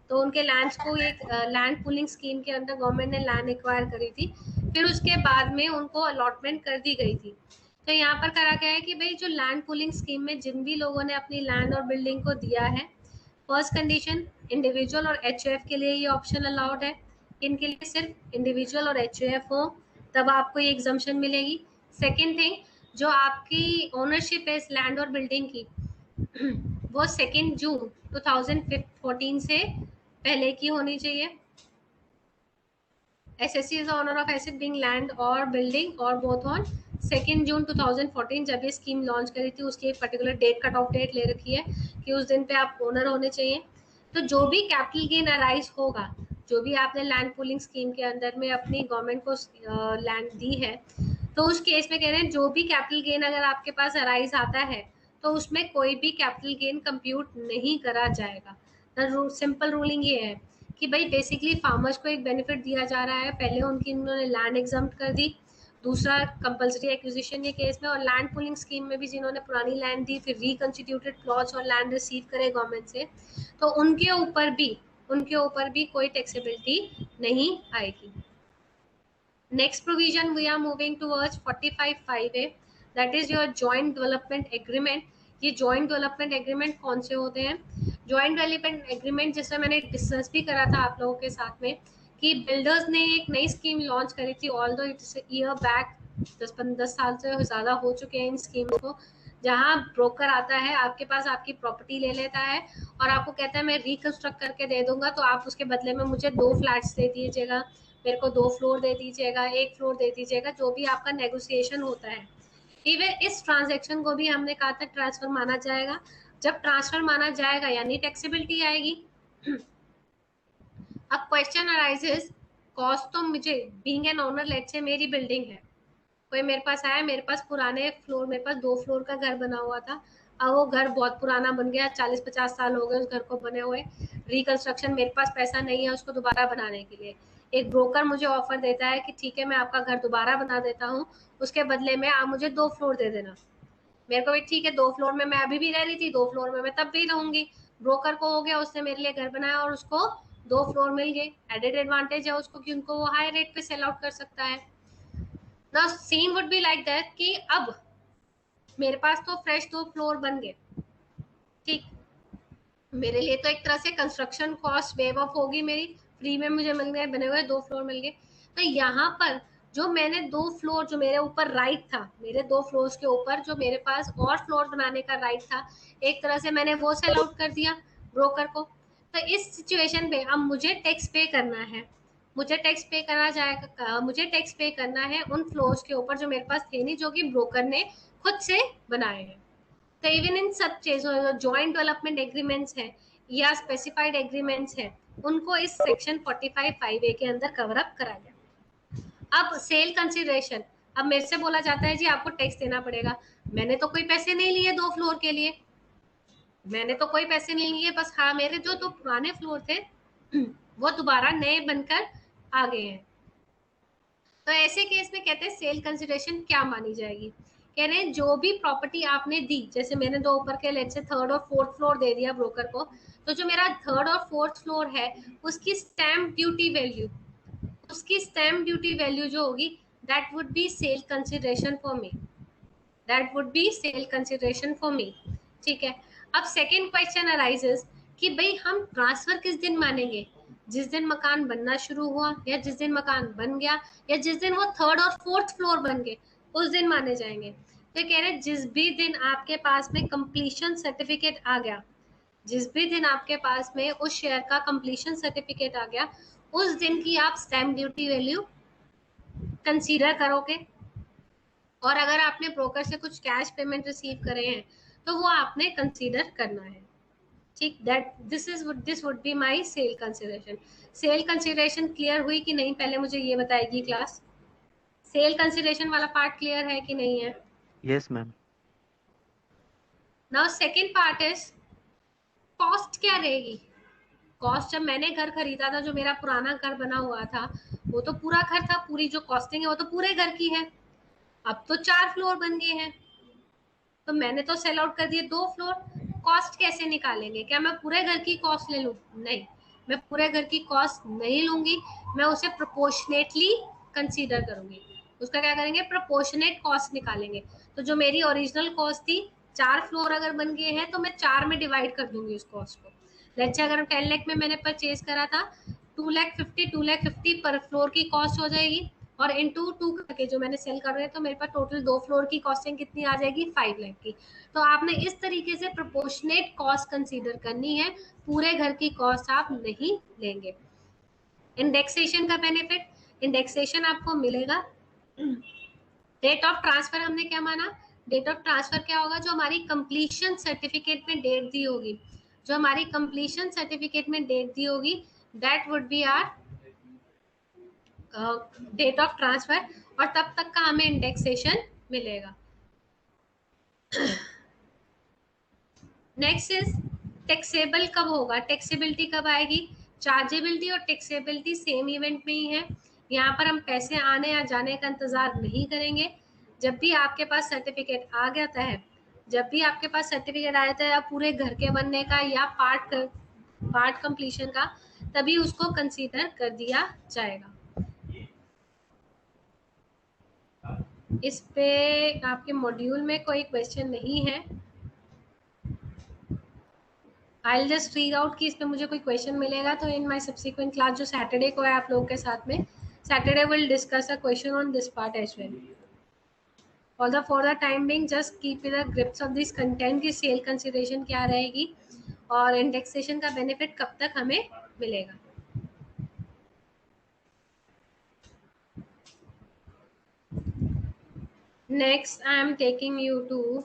तो उनके लैंड्स को एक लैंड पूलिंग स्कीम के अंदर गवर्नमेंट ने लैंड एक्वायर करी थी, फिर उसके बाद में उनको अलॉटमेंट कर दी गई थी। तो यहाँ पर करा गया है कि भाई जो लैंड पूलिंग स्कीम में जिन भी लोगों ने अपनी लैंड और बिल्डिंग को दिया है, फर्स्ट कंडीशन इंडिविजुअल और एचओएफ के लिए ये ऑप्शन अलाउड है। इनके लिए सिर्फ इंडिविजुअल और एचओएफ हो तब आपको ये एग्जम्पशन मिलेगी। सेकेंड थिंग, जो आपकी ओनरशिप है इस लैंड और बिल्डिंग की वो 2 जून 2014 से पहले की होनी चाहिए। SSC is owner of asset being land और बिल्डिंग और बोथ ऑन 2 जून 2014, जब ये स्कीम लॉन्च करी थी उसकी एक particular date cut off date ले रखी है कि उस दिन पे आप ओनर होने चाहिए। तो जो भी कैपिटल गेन अराइज होगा, जो भी आपने लैंड पूलिंग स्कीम के अंदर में अपनी गवर्नमेंट को लैंड दी है, तो उस केस में कह रहे हैं जो भी कैपिटल गेन अगर आपके पास अराइज आता है तो उसमें कोई भी कैपिटल गेन कंप्यूट नहीं करा जाएगा। सिंपल रूलिंग ये है कि भाई बेसिकली फार्मर्स को एक बेनिफिट दिया जा रहा है, पहले उनकी उन्होंने लैंड एग्जम्प्ट कर दी, दूसरा कंपलसरी एक्विजिशन ये केस में, और लैंड पूलिंग स्कीम में भी जिन्होंने पुरानी लैंड दी फिर रिकंस्टिट्यूटेड प्लॉट्स और लैंड रिसीव करे गवर्नमेंट से, तो उनके ऊपर भी कोई टैक्सेबिलिटी नहीं आएगी। Next provision we are moving towards 45(5)(a), that is your joint development agreement। ये joint development agreement कौन से होते हैं? joint development agreement जैसे मैंने डिस्कस भी करा था आप लोगों के साथ में कि बिल्डर्स ने एक नई स्कीम लॉन्च करी थी, ऑल्दो इट्स ईयर बैक, 10-15 साल से ज़्यादा हो चुके हैं इन स्कीम्स को, जहाँ ब्रोकर आता है आपके पास, आपकी प्रॉपर्टी ले लेता है और आपको कहता है मैं रिकंस्ट्रक्ट करके दे दूंगा, तो आप उसके बदले में मुझे 2 फ्लैट्स दे दीजिएगा, मेरे को 2 फ्लोर दे दीजिएगा, 1 फ्लोर दे दीजिएगा, जो भी आपका नेगोशिएशन होता है। इवन इस ट्रांजैक्शन को भी हमने कहा था ट्रांसफर माना जाएगा। जब ट्रांसफर माना जाएगा यानी टैक्सेबिलिटी आएगी। अब क्वेश्चन अराइजेस, कॉस्ट तो मुझे बीइंग एन ओनर, लेट से मेरी बिल्डिंग है, कोई मेरे पास आया, मेरे पास पुराने फ्लोर, मेरे पास 2 फ्लोर का घर बना हुआ था, अब वो घर बहुत पुराना बन गया, 40-50 साल हो गए उस घर को बने हुए, रिकंस्ट्रक्शन मेरे पास पैसा नहीं है उसको दोबारा बनाने के लिए। एक ब्रोकर मुझे ऑफर देता है कि ठीक है मैं आपका घर दोबारा बना देता हूँ, उसके बदले में आप मुझे 2 फ्लोर दे देना। मेरे को भी ठीक है, 2 फ्लोर में मैं अभी भी रह रही थी, 2 फ्लोर में मैं तब भी रहूंगी। ब्रोकर को हो गया, उसने मेरे लिए घर बनाया और उसको 2 फ्लोर मिल गए। एडेड एडवांटेज है उसको कि उनको वो हाई रेट पे सेल आउट कर सकता है। Now scene would be like that कि अब मेरे पास तो फ्रेश 2 फ्लोर बन गए, ठीक, मेरे लिए तो एक तरह से कंस्ट्रक्शन कॉस्ट वेव ऑफ होगी मेरी, फ्री में मुझे मिल गए, बने हुए 2 फ्लोर मिल गए। तो यहाँ पर जो मैंने 2 फ्लोर, जो मेरे ऊपर राइट था, मेरे 2 फ्लोर्स के ऊपर जो मेरे पास और फ्लोर बनाने का राइट था, एक तरह से मैंने वो सेल आउट कर दिया ब्रोकर को। तो इस सिचुएशन पे अब मुझे टैक्स पे करना है, मुझे टैक्स पे करना जाएगा, मुझे टैक्स पे करना है उन फ्लोर्स के ऊपर जो मेरे पास थे नहीं, जो कि ब्रोकर ने खुद से बनाए हैं। तो इवन इन सब चीजों, जो जॉइंट डेवलपमेंट एग्रीमेंट्स हैं या स्पेसिफाइड एग्रीमेंट्स हैं, उनको इस सेक्शन 45(5)(a) के अंदर कवर अप करा गया। अब सेल कंसिडरेशन, अब मेरे से बोला जाता है जी आपको टैक्स देना पड़ेगा। मैंने तो कोई पैसे नहीं लिए 2 फ्लोर के लिए, मैंने तो कोई पैसे नहीं लिए, बस हाँ मेरे जो 2 पुराने फ्लोर थे वो दोबारा नए बनकर आ गए हैं। तो ऐसे केस में कहते हैं सेल कंसिडरेशन क्या मानी जाएगी। कह रहे हैं जो भी प्रॉपर्टी आपने दी, जैसे मैंने 2 ऊपर के लेट से 3rd और 4th फ्लोर दे दिया ब्रोकर को, तो जो मेरा 3rd और 4th फ्लोर है उसकी स्टैम्प ड्यूटी वैल्यू, उसकी स्टैम्प ड्यूटी वैल्यू जो होगी, that would B sale consideration for me, that would B sale consideration for me. ठीक है। अब सेकेंड क्वेश्चन अराइजेस कि भाई हम ट्रांसफर किस दिन मानेंगे, जिस दिन मकान बनना शुरू हुआ, या जिस दिन मकान बन गया, या जिस दिन वो 3rd और 4th फ्लोर बन गए उस दिन माने जाएंगे। तो कह रहे जिस भी दिन आपके पास में कंप्लीशन सर्टिफिकेट आ गया, जिस भी दिन आपके पास में उस शेयर का कंप्लीशन सर्टिफिकेट आ गया, उस दिन की आप स्टैम्प ड्यूटी वैल्यू कंसीडर करोगे। और अगर आपने ब्रोकर से कुछ कैश पेमेंट रिसीव करे हैं तो वो आपने कंसीडर करना है। ठीक, that this would be my sale consideration. Sale consideration clear हुई कि नहीं, पहले मुझे ये बताएगी क्लास, सेल कंसिडरेशन वाला पार्ट क्लियर है कि नहीं है? Yes ma'am. Now second part is cost क्या रहेगी। कॉस्ट, जब मैंने घर खरीदा था, जो मेरा पुराना घर बना हुआ था, वो तो पूरा घर था, पूरी जो कॉस्टिंग है वो तो पूरे घर की है। अब तो 4 फ्लोर बन गए हैं, तो मैंने तो सेल आउट कर दिए 2 फ्लोर। कॉस्ट कैसे निकालेंगे, क्या मैं पूरे घर की कॉस्ट ले लूं? नहीं, मैं पूरे घर की कॉस्ट नहीं लूंगी, मैं उसे प्रोपोर्शनेटली कंसीडर करूंगी। उसका क्या करेंगे, प्रोपोर्शनेट कॉस्ट निकालेंगे। तो जो मेरी ओरिजिनल कॉस्ट थी, 4 फ्लोर अगर बन गए हैं तो मैं 4 में डिवाइड कर दूंगी उस कॉस्ट को। लेट्स से अगर 10 लाख में मैंने परचेज करा था, 2 लाख 50 पर फ्लोर की कॉस्ट हो जाएगी, और इनटू 2 करके जो मैंने सेल कर रहे हैं, तो मेरे पास टोटल 2 फ्लोर की कॉस्टिंग कितनी आ जाएगी, 5 लाख की। तो आपने इस तरीके से प्रोपोर्शनेट कॉस्ट कंसीडर करनी है, पूरे घर की कॉस्ट आप नहीं लेंगे। इंडेक्सेशन का बेनिफिट, इंडेक्सेशन आपको मिलेगा। डेट ऑफ ट्रांसफर हमने क्या माना, डेट ऑफ ट्रांसफर क्या होगा, जो हमारी कंप्लीशन सर्टिफिकेट में डेट दी होगी, जो हमारी कंप्लीशन सर्टिफिकेट में डेट दी होगी, that would be our date of transfer, और तब तक का हमें इंडेक्सेशन मिलेगा। नेक्स्ट इज टैक्सेबल कब होगा, टैक्सेबिलिटी कब आएगी। चार्जेबिलिटी और टैक्सेबिलिटी सेम इवेंट में ही है। यहाँ पर हम पैसे आने या जाने का इंतजार नहीं करेंगे। जब भी आपके पास सर्टिफिकेट आ जाता है, जब भी आपके पास सर्टिफिकेट आ जाता है, या पूरे घर के बनने का या पार्ट कंप्लीशन का, तभी उसको कंसीडर कर दिया जाएगा। इस पे आपके मॉड्यूल में कोई क्वेश्चन नहीं है। आई जस्ट रीड आउट कि इसमें मुझे कोई क्वेश्चन मिलेगा तो इन माय सब्सिक्वेंट क्लास जो सैटरडे को है आप लोगों के साथ में, Saturday will discuss a question on this part as well. For the time being just keep in the grips of this content की सेल कंसिडरेशन क्या रहेगी और इंडेक्सेशन का बेनिफिट कब तक हमें मिलेगा। Next I am taking you to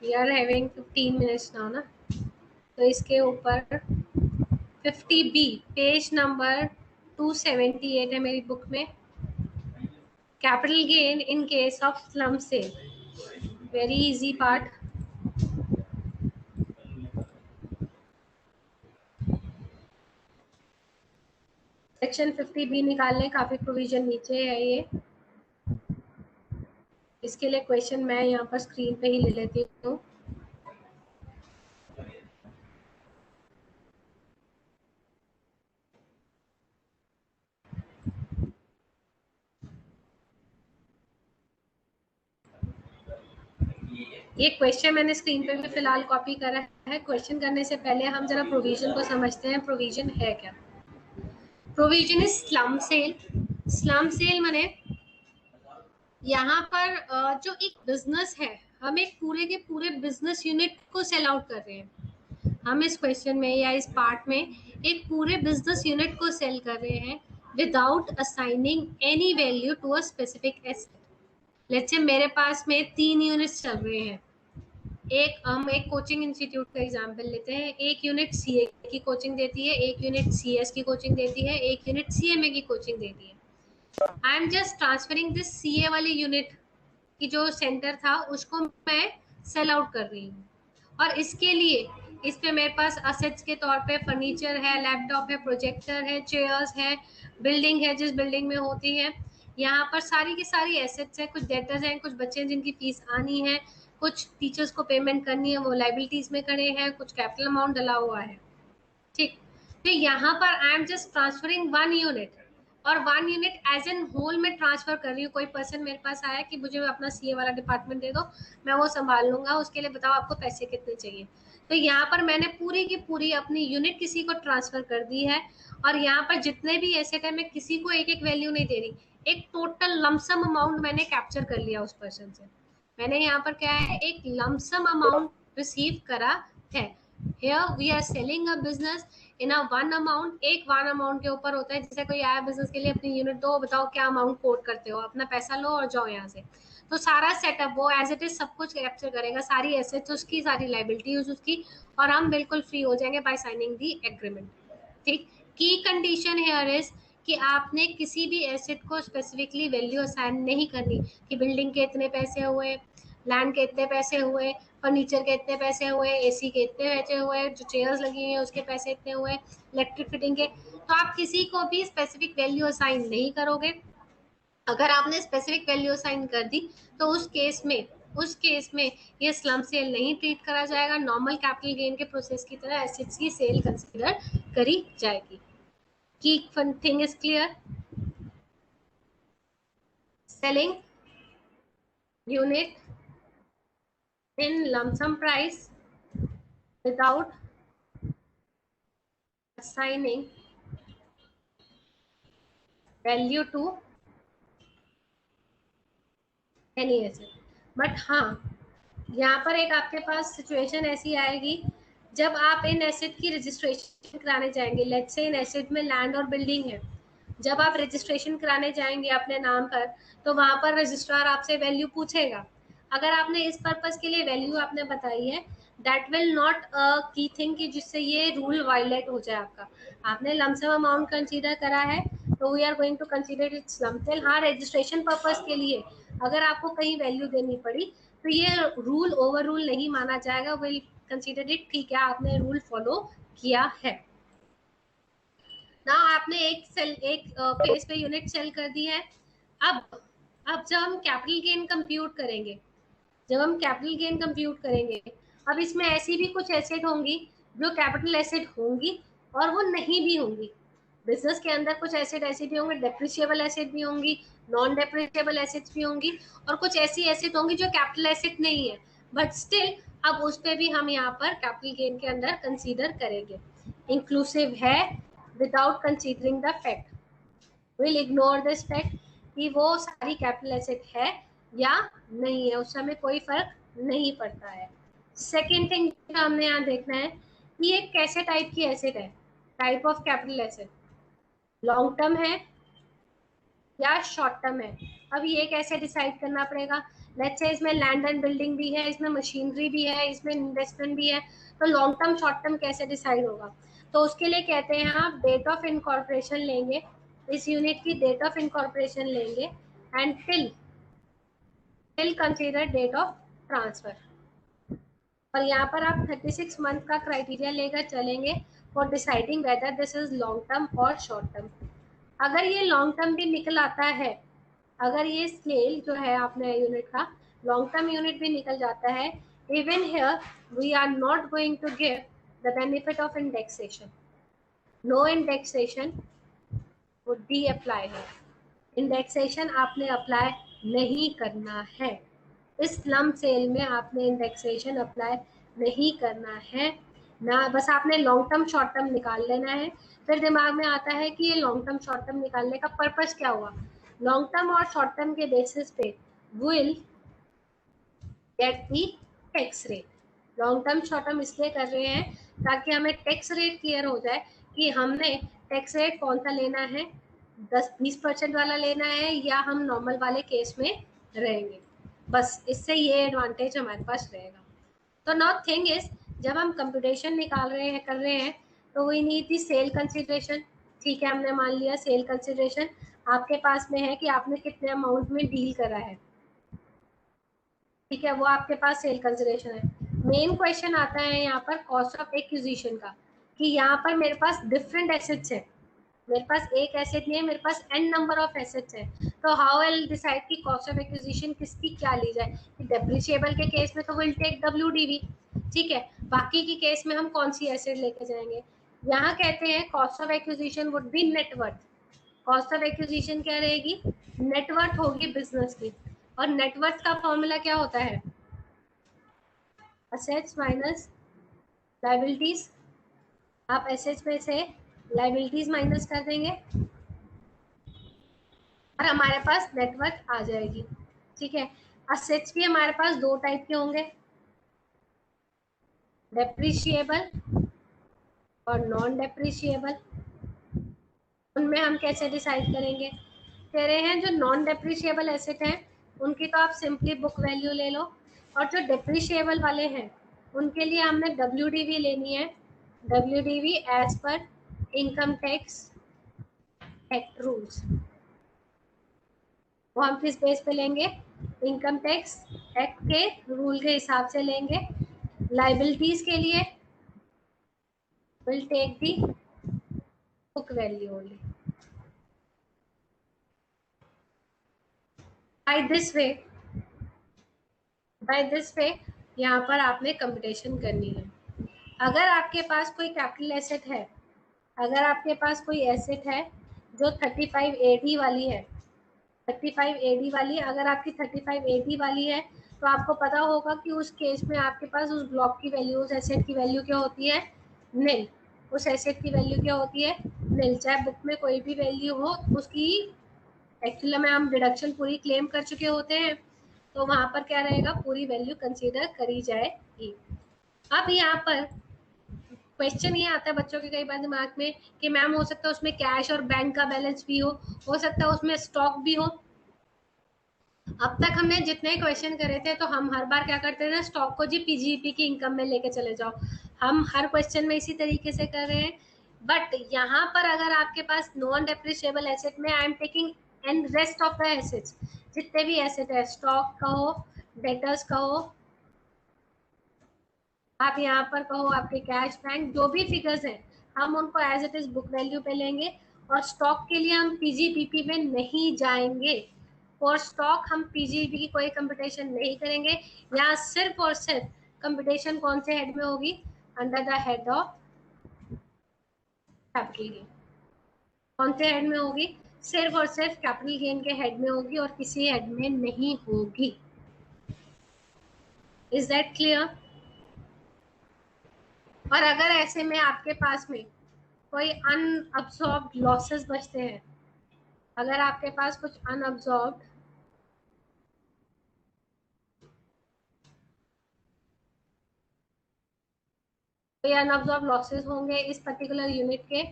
we are having 15 minutes now ना, तो इसके ऊपर 50B पेज नंबर 278 है मेरी बुक में, capital gain in case of slump sale, very easy part. Section 50B निकालने, काफी प्रोविजन नीचे है ये, इसके लिए क्वेश्चन मैं यहाँ पर स्क्रीन पे ही ले लेती हूँ। ये क्वेश्चन मैंने स्क्रीन पे भी फिलहाल कॉपी करा है। क्वेश्चन करने से पहले हम जरा प्रोविजन को समझते हैं, प्रोविजन है क्या। Provision is slump sale. Slump sale माने यहाँ पर जो एक बिजनेस है, हम एक पूरे के पूरे बिजनेस यूनिट को सेल आउट कर रहे हैं। हम इस क्वेश्चन में या इस पार्ट में एक पूरे बिजनेस यूनिट को सेल कर रहे हैं without assigning any value to a specific asset. Let's say मेरे पास में 3 यूनिट्स चल रहे हैं। हम एक कोचिंग इंस्टीट्यूट का एग्जांपल लेते हैं। एक यूनिट सीए की कोचिंग देती है, एक यूनिट सीएस की कोचिंग देती है, एक यूनिट सीएमए की कोचिंग देती है। I am just transferring this CA वाली यूनिट की जो सेंटर था उसको मैं सेल आउट कर रही हूँ, और इसके लिए इस पे मेरे पास असेट्स के तौर पे फर्नीचर है, लैपटॉप है, प्रोजेक्टर है, चेयर्स है, बिल्डिंग है जिस बिल्डिंग में होती है। यहाँ पर सारी की सारी एसेट्स है, कुछ डेटर्स हैं, कुछ बच्चे जिनकी फीस आनी है, कुछ टीचर्स को पेमेंट करनी है, वो लाइबिलिटीज में खड़े हैं, कुछ कैपिटल अमाउंट डला हुआ है। ठीक, तो यहाँ पर I am just transferring 1 unit, और 1 यूनिट एज एन होल में ट्रांसफर कर रही हूँ। कोई पर्सन मेरे पास आया कि मुझे अपना सीए वाला डिपार्टमेंट दे दो, मैं वो संभाल लूंगा, उसके लिए बताओ आपको पैसे कितने चाहिए। तो यहाँ पर मैंने पूरी की पूरी अपनी यूनिट किसी को ट्रांसफर कर दी है, और यहाँ पर जितने भी एसेट है मैं किसी को एक एक वैल्यू नहीं दे रही, एक टोटल लमसम अमाउंट मैंने कैप्चर कर लिया उस पर्सन से। मैंने यहाँ पर क्या है, एक लमसम अमाउंट रिसीव करा है। Here we are selling a business in a one amount। एक वन अमाउंट के ऊपर होता है, जैसे कोई आया बिजनेस के लिए, अपनी यूनिट दो, बताओ क्या अमाउंट कोट करते हो, अपना पैसा लो और जाओ यहाँ से। तो सारा सेटअप वो एज इट इज सब कुछ कैप्चर करेगा, सारी एसेट्स उसकी, सारी लाइबिलिटीज उसकी, और हम बिल्कुल फ्री हो जाएंगे बाय साइनिंग दी एग्रीमेंट। ठीक, की कंडीशन हेयर इज कि आपने किसी भी एसेट को स्पेसिफिकली वैल्यू असाइन नहीं करनी कि बिल्डिंग के इतने पैसे हुए, लैंड के इतने पैसे हुए, फर्नीचर के इतने पैसे हुए, एसी के इतने पैसे हुए, जो चेयर्स लगी हुई हैं उसके पैसे इतने हुए, इलेक्ट्रिक फिटिंग के। तो आप किसी को भी स्पेसिफिक वैल्यू असाइन नहीं करोगे। अगर आपने स्पेसिफिक वैल्यू असाइन कर दी तो उस केस में ये स्लम सेल नहीं ट्रीट करा जाएगा, नॉर्मल कैपिटल गेन के प्रोसेस की तरह एसेट्स की सेल कंसीडर करी जाएगी। Key thing is clear. Selling unit in lump sum price without assigning value to any asset। But हाँ, यहाँ पर एक आपके पास सिचुएशन ऐसी आएगी जब आप इन एसेट की रजिस्ट्रेशन कराने जाएंगे। लेट्स से इन एसेट में लैंड और बिल्डिंग है, जब आप रजिस्ट्रेशन कराने जाएंगे अपने नाम पर, तो वहां पर रजिस्ट्रार आपसे वैल्यू पूछेगा। अगर आपने इस पर्पस के लिए वैल्यू आपने बताई है, that will not key thing कि जिससे ये रूल वायलेट हो जाए आपका। आपने लमसम अमाउंट कंसीडर करा है तो we are going to consider it's lump sale. हाँ, रजिस्ट्रेशन पर्पस के लिए अगर आपको कहीं वैल्यू देनी पड़ी तो ये रूल ओवर रूल नहीं माना जाएगा, विल कंसीडर इट, ठीक है आपने रूल फॉलो किया है ना। आपने एक फेस पे यूनिट सेल कर दी है। अब जब हम कैपिटल गेन कंप्यूट करेंगे, अब इसमें ऐसी भी कुछ एसेट होंगी जो कैपिटल एसेट होंगी और वो नहीं भी होंगी। बिजनेस के अंदर कुछ एसेट ऐसे भी होंगे, डेप्रिशिएबल एसेट भी होंगी, नॉन डेप्रिशिएबल एसेट्स भी होंगी, और कुछ ऐसी एसेट होंगी जो कैपिटल एसेट नहीं है, बट स्टिल अब उस पर भी हम यहाँ पर कैपिटल गेन के अंदर कंसीडर करेंगे। इंक्लूसिव है without considering the fact, will ignore this fact कि वो सारी कैपिटल एसेट है या नहीं है, उस समय कोई फर्क नहीं पड़ता है। सेकेंड थिंग हमने यहाँ देखना है कि ये कैसे टाइप की एसेट है, type of capital asset long term है या शॉर्ट टर्म है। अब ये कैसे डिसाइड करना पड़ेगा? लेट्स से इसमें लैंड एंड बिल्डिंग भी है, इसमें मशीनरी भी है, इसमें इन्वेस्टमेंट भी है, तो लॉन्ग टर्म शॉर्ट टर्म कैसे डिसाइड होगा? तो उसके लिए कहते हैं आप डेट ऑफ इनकॉर्पोरेशन लेंगे, इस यूनिट की डेट ऑफ इनकॉर्पोरेशन लेंगे and till consider date of transfer. और यहाँ पर आप 36 मंथ का क्राइटेरिया लेकर चलेंगे for deciding whether this is long term और शॉर्ट टर्म। अगर ये लॉन्ग टर्म भी निकल आता है, अगर ये स्केल जो है आपने यूनिट का लॉन्ग टर्म यूनिट भी निकल जाता है, even here we are not going to give the benefit of indexation, no indexation would be apply है। इंडेक्सेशन आपने अप्लाई नहीं करना है, इस लंप सेल में आपने इंडेक्सेशन अप्लाई नहीं करना है ना, बस आपने लॉन्ग टर्म शॉर्ट टर्म निकाल लेना है। फिर दिमाग में आता है कि ये लॉन्ग टर्म शॉर्ट टर्म निकालने का पर्पस क्या हुआ? लॉन्ग टर्म और शॉर्ट टर्म के बेसिस पे will get the tax rate. Long term short term इसलिए कर रहे हैं ताकि हमें टैक्स रेट क्लियर हो जाए कि हमने टैक्स रेट कौन सा लेना है, 10-20% वाला लेना है या हम नॉर्मल वाले केस में रहेंगे। बस इससे ये एडवांटेज हमारे पास रहेगा। तो नाउ थिंग इज, जब हम कंप्यूटेशन निकाल रहे हैं कर रहे हैं तो we need the sale consideration. ठीक है, हमने मान लिया सेल कंसिडरेशन आपके पास में है कि आपने कितने अमाउंट में डील करा है, ठीक है, वो आपके पास सेल कंसिडरेशन है। मेन क्वेश्चन आता है यहाँ पर कॉस्ट ऑफ एक्विजिशन का, कि यहाँ पर मेरे पास डिफरेंट एसेट्स है, मेरे पास एक एसेट नहीं है, मेरे पास एन नंबर ऑफ एसेट्स है, तो हाउ विल डिसाइड की कॉस्ट ऑफ एक्विजिशन किसकी क्या ली जाए? डेप्रिशिएबल के केस में तो विल टेक डब्ल्यूडीवी, ठीक है, बाकी की केस में हम कौन सी एसेट लेके जाएंगे? यहाँ कहते हैं cost of acquisition would B net worth. Cost of acquisition क्या रहेगी? नेटवर्थ होगी बिजनेस की, और नेटवर्थ का फॉर्मूला क्या होता है? Assets minus liabilities. आप एसेट्स में से लायबिलिटीज माइनस कर देंगे और हमारे पास नेटवर्थ आ जाएगी, ठीक है। असेट्स भी हमारे पास दो टाइप के होंगे, डेप्रिशिएबल और नॉन डेप्रिशिएबल। उनमें हम कैसे डिसाइड करेंगे? कह रहे हैं जो नॉन डेप्रिशिएबल एसेट हैं उनकी तो आप सिंपली बुक वैल्यू ले लो, और जो डेप्रिशिएबल वाले हैं उनके लिए हमने डब्ल्यूडीवी लेनी है, WDV as per income tax act rules. वो हम किस बेस पे लेंगे? इनकम टैक्स एक्ट के रूल के हिसाब से लेंगे। लाइबिलिटीज के लिए will take the book value only. By this way यहाँ पर आपने कंप्यूटेशन करनी है। अगर आपके पास कोई कैपिटल एसेट है, अगर आपके पास कोई एसेट है जो 35 एडी वाली है, 35 एडी वाली, अगर आपकी 35 एडी वाली है तो आपको पता होगा कि उस केस में आपके पास उस ब्लॉक की वैल्यू, उस एसेट की वैल्यू क्या होती है? नील। उस एसेट की वैल्यू क्या होती है? नील। चाहे बुक में कोई भी वैल्यू हो, उसकी एक्चुअली में हम डिडक्शन पूरी क्लेम कर चुके होते हैं, तो वहां पर क्या रहेगा? पूरी वैल्यू कंसीडर करी जाएगी। अब यहाँ पर क्वेश्चन ये आता है बच्चों के कई बार दिमाग में कि मैम हो सकता है उसमें कैश और बैंक का बैलेंस भी हो सकता है उसमें स्टॉक भी हो। अब तक हमने जितने क्वेश्चन करे थे तो हम हर बार क्या करते थे? स्टॉक को जी पीजीपी की इनकम में लेके चले जाओ। हम हर क्वेश्चन में इसी तरीके से कर रहे हैं, बट यहाँ पर अगर आपके पास नॉन डेप्रिशिएबल एसेट में आई am taking and rest of the assets, जितने भी एसेट है, स्टॉक कहो, डेटर्स कहो, आप यहाँ पर कहो आपके कैश बैंक, जो भी फिगर्स हैं हम उनको as it is book value पे लेंगे, और स्टॉक के लिए हम पीजीपीपी में नहीं जाएंगे। फॉर स्टॉक हम पीजीपी की कोई कंप्यूटेशन नहीं करेंगे। यहाँ सिर्फ और सिर्फ कंप्यूटेशन कौन से हेड में होगी? Under the head of capital gain. कौन से हेड में होगी? सिर्फ और सिर्फ कैपिटल गेन के हेड में होगी और किसी हेड में नहीं होगी। Is that clear? और अगर ऐसे में आपके पास में कोई अनअब्सॉर्ब्ड लॉसेस बचते हैं, अगर आपके पास कुछ अनअब्सॉर्ब्ड लॉसेस होंगे इस पर्टिकुलर यूनिट के,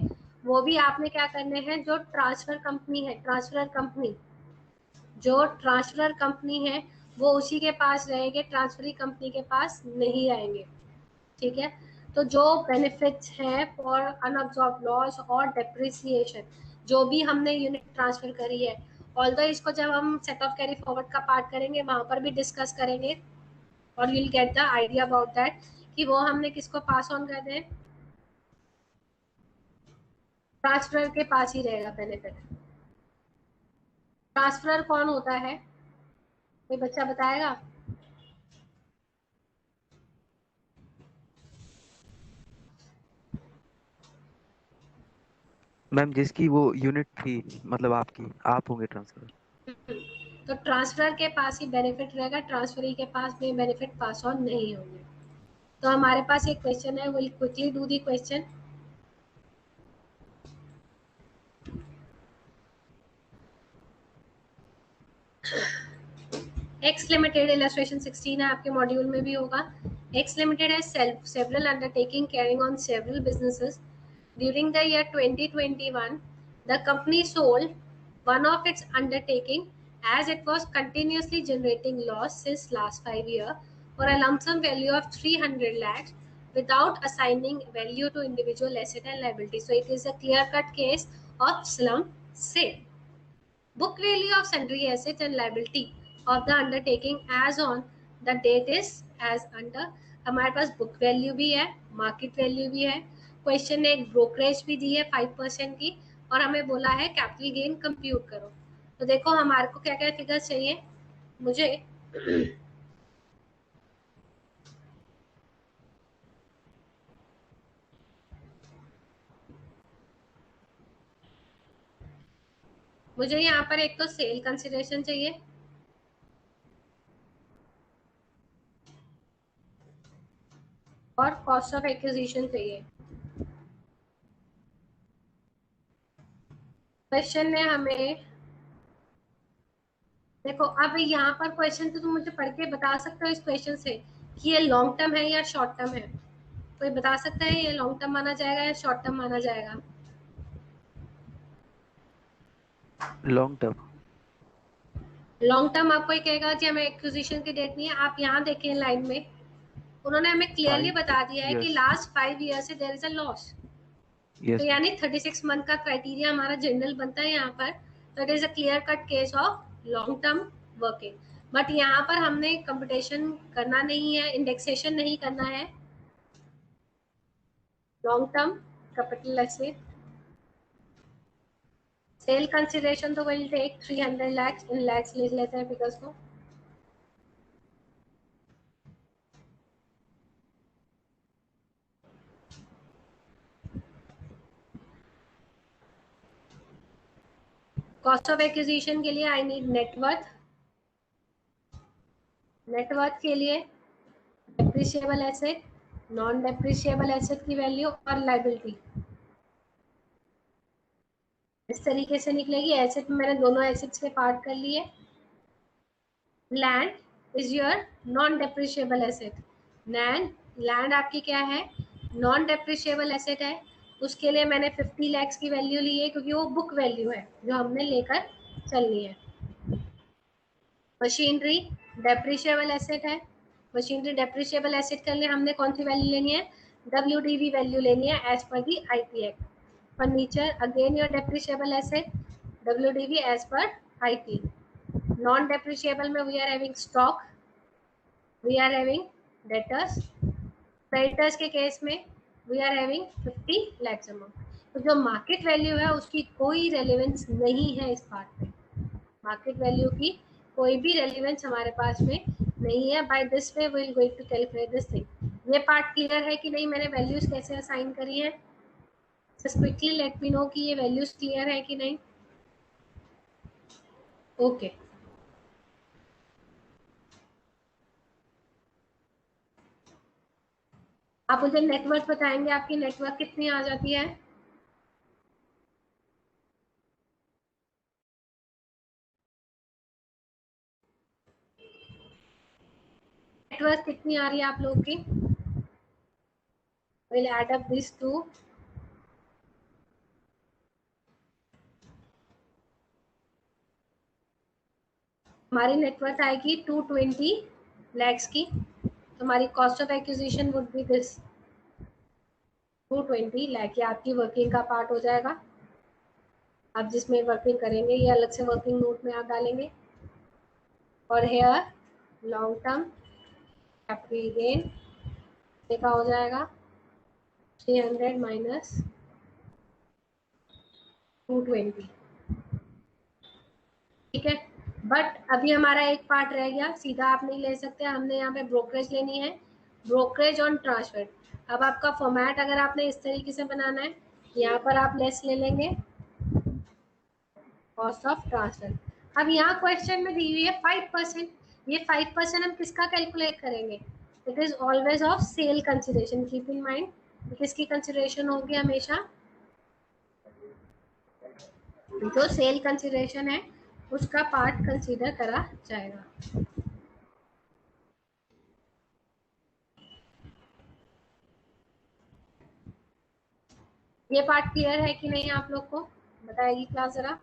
वो भी आपने क्या करने हैं? जो ट्रांसफर कंपनी है, ट्रांसफर कंपनी जो ट्रांसफर कंपनी है वो उसी के पास रहेंगे, ट्रांसफरी कंपनी के पास नहीं आएंगे, ठीक है। तो जो बेनिफिट्स हैं फॉर अनअब्सॉर्ब लॉस और डेप्रिसिएशन, जो भी हमने यूनिट ट्रांसफर करी है, ऑल्दो इसको जब हम सेट ऑफ कैरी फॉरवर्ड का पार्ट करेंगे वहां पर भी डिस्कस करेंगे और you will get the idea about that कि वो हमने किसको पास ऑन कर दें, ट्रांसफर के पास ही रहेगा बेनिफिट। ट्रांसफर कौन होता है, कोई बच्चा बताएगा? मैम जिसकी वो यूनिट थी, मतलब आपकी, आप होंगे ट्रांसफर। तो ट्रांसफर के पास ही बेनिफिट रहेगा, ट्रांसफरी के पास में बेनिफिट पास ऑन नहीं होंगे। तो हमारे पास एक क्वेश्चन है, will quickly do the question. X limited, illustration 16 है, आपके मॉड्यूल में भी होगा। एक्स लिमिटेड है several undertaking carrying on several businesses during the year 2021। The company sold one of its undertaking as it was continuously generating loss since last 5 years for a lump sum value of 300 lakhs without assigning value to individual asset and liability. So it is a clear cut case of slump sale. Book value of sundry assets and liability of the undertaking as on the date is as under। हमारे पास book value भी है, market value भी है, question ने एक brokerage भी दी है 5% की, और हमें बोला है कैपिटल गेन कंप्यूट करो। तो देखो हमारे को क्या क्या फिगर्स चाहिए, मुझे मुझे यहाँ पर एक तो सेल कंसिडरेशन चाहिए, और कॉस्ट ऑफ एक्विजिशन चाहिए। क्वेश्चन ने हमें, देखो अब यहाँ पर क्वेश्चन तो तुम मुझे पढ़ के बता सकते हो इस क्वेश्चन से कि ये लॉन्ग टर्म है या शॉर्ट टर्म है, कोई बता सकता है ये लॉन्ग टर्म माना जाएगा या शॉर्ट टर्म माना जाएगा? Long term. लॉन्ग टर्म आपको ये कहेगा कि हमें एक्विजिशन की डेट नहीं है। आप यहाँ देखें लाइन में, उन्होंने हमें क्लियरली 5 बता दिया है कि years। लास्ट 5 ईयर से देयर इज अ लॉस। तो यस मैम। यानी 36 मंथ का क्राइटेरिया हमारा जनरल बनता है यहाँ पर। तो it is a clear cut case of long term working. But यहाँ पर हमने कंपटीशन करना नहीं है, इंडेक्सेशन नहीं करना है। Long term capital asset sale consideration तो विल टेक 300 lakhs, इन लैक्स लिख लेते हैं फिगर्स को। कॉस्ट ऑफ एक्विजिशन के लिए आई नीड नेटवर्थ, नेटवर्थ के लिए depreciable asset, non depreciable asset की वैल्यू और लाइबिलिटी। इस तरीके से निकलेगी। एसेट में मैंने दोनों एसेट्स के पार्ट कर लिए। Land is your non depreciable asset. Land आपकी क्या है, नॉन डेप्रिशिएबल एसेट है। उसके लिए मैंने 50 lakhs की वैल्यू ली है क्योंकि वो बुक वैल्यू है जो हमने लेकर चलनी है। मशीनरी डेप्रिशिएबल एसेट है। मशीनरी डेप्रिशिएबल एसेट के लिए हमने कौन सी वैल्यू लेनी है, WDV वैल्यू लेनी है as per the IP act. Furniture again your depreciable asset, WDV as per IP। Non depreciable में we are having stock, we are having debtors. Creditors के केस में we are having 50 lakhs amount. तो जो market value है उसकी कोई relevance नहीं है इस पार्ट में। मार्केट वैल्यू की कोई भी रेलिवेंस हमारे पास में नहीं है। By this way we will going to calculate this thing. ये पार्ट क्लियर है कि नहीं, मैंने वैल्यूज कैसे असाइन करी है? Just quickly let me know कि ये वैल्यूज क्लियर है कि नहीं। ओके आप मुझे नेटवर्क बताएंगे, आपकी नेटवर्क कितनी आ जाती है? नेटवर्क कितनी आ रही है आप लोग की? Will add up this two. हमारी नेटवर्थ आएगी 220 lakhs की, तो हमारी cost of acquisition would be this 220 lakh. ये आपकी वर्किंग का पार्ट हो जाएगा। आप जिसमें वर्किंग करेंगे ये अलग से वर्किंग नोट में आप डालेंगे। और here long term capital gain का हो जाएगा 300 माइनस 220, ठीक है। बट अभी हमारा एक पार्ट रह गया, सीधा आप नहीं ले सकते, हमने यहाँ पे ब्रोकरेज लेनी है, ब्रोकरेज ऑन ट्रांसफर। अब आपका फॉर्मेट अगर आपने इस तरीके से बनाना है, यहाँ पर आप लेस ले लेंगे कॉस्ट ऑफ ट्रांसफर। अब यहाँ क्वेश्चन में दी हुई है 5%, ये 5% हम किसका कैलकुलेट करेंगे? It is always of sale consideration, keep in mind किसकी कंसिडरेशन होगी हमेशा, जो सेल कंसिडरेशन है उसका पार्ट कंसीडर करा जाएगा। ये पार्ट क्लियर है कि नहीं आप लोग को? बताएगी क्लास जरा।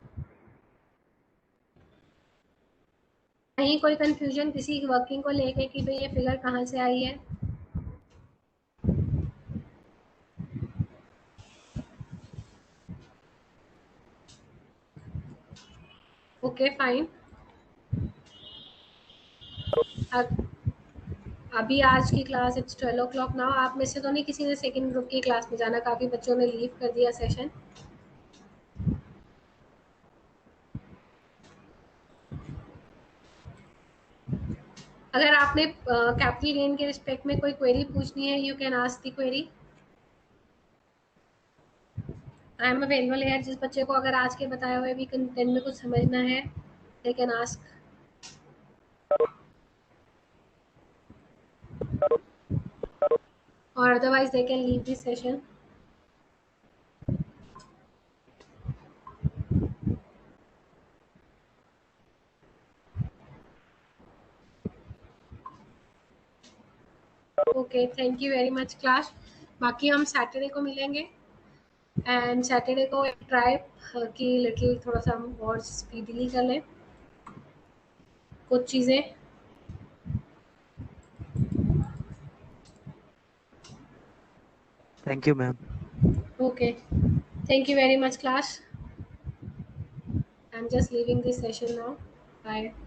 कहीं कोई कंफ्यूजन किसी वर्किंग को लेके कि भाई ये फिगर कहाँ से आई है? Okay fine. अभी आज की क्लास इट्स 12 o'clock नाउ। आप में से तो नहीं किसी ने सेकंड ग्रुप की क्लास में जाना? काफी बच्चों ने लीव कर दिया सेशन। अगर आपने कैपिटल गेन के रिस्पेक्ट में कोई क्वेरी पूछनी है, you can ask the query. I am available यार। जिस बच्चे को अगर आज के बताए हुए भी कंटेंट में कुछ समझना है, they can ask, or otherwise they can leave this session. Okay, thank you very much class। बाकी हम सैटरडे को मिलेंगे एंड सैटरडे को ट्राई कि लिटिल थोड़ा सा हम और स्पीडली कर लें कुछ चीज़ें। Thank you ma'am. Okay, thank you very much class। I'm just leaving this session now. Bye।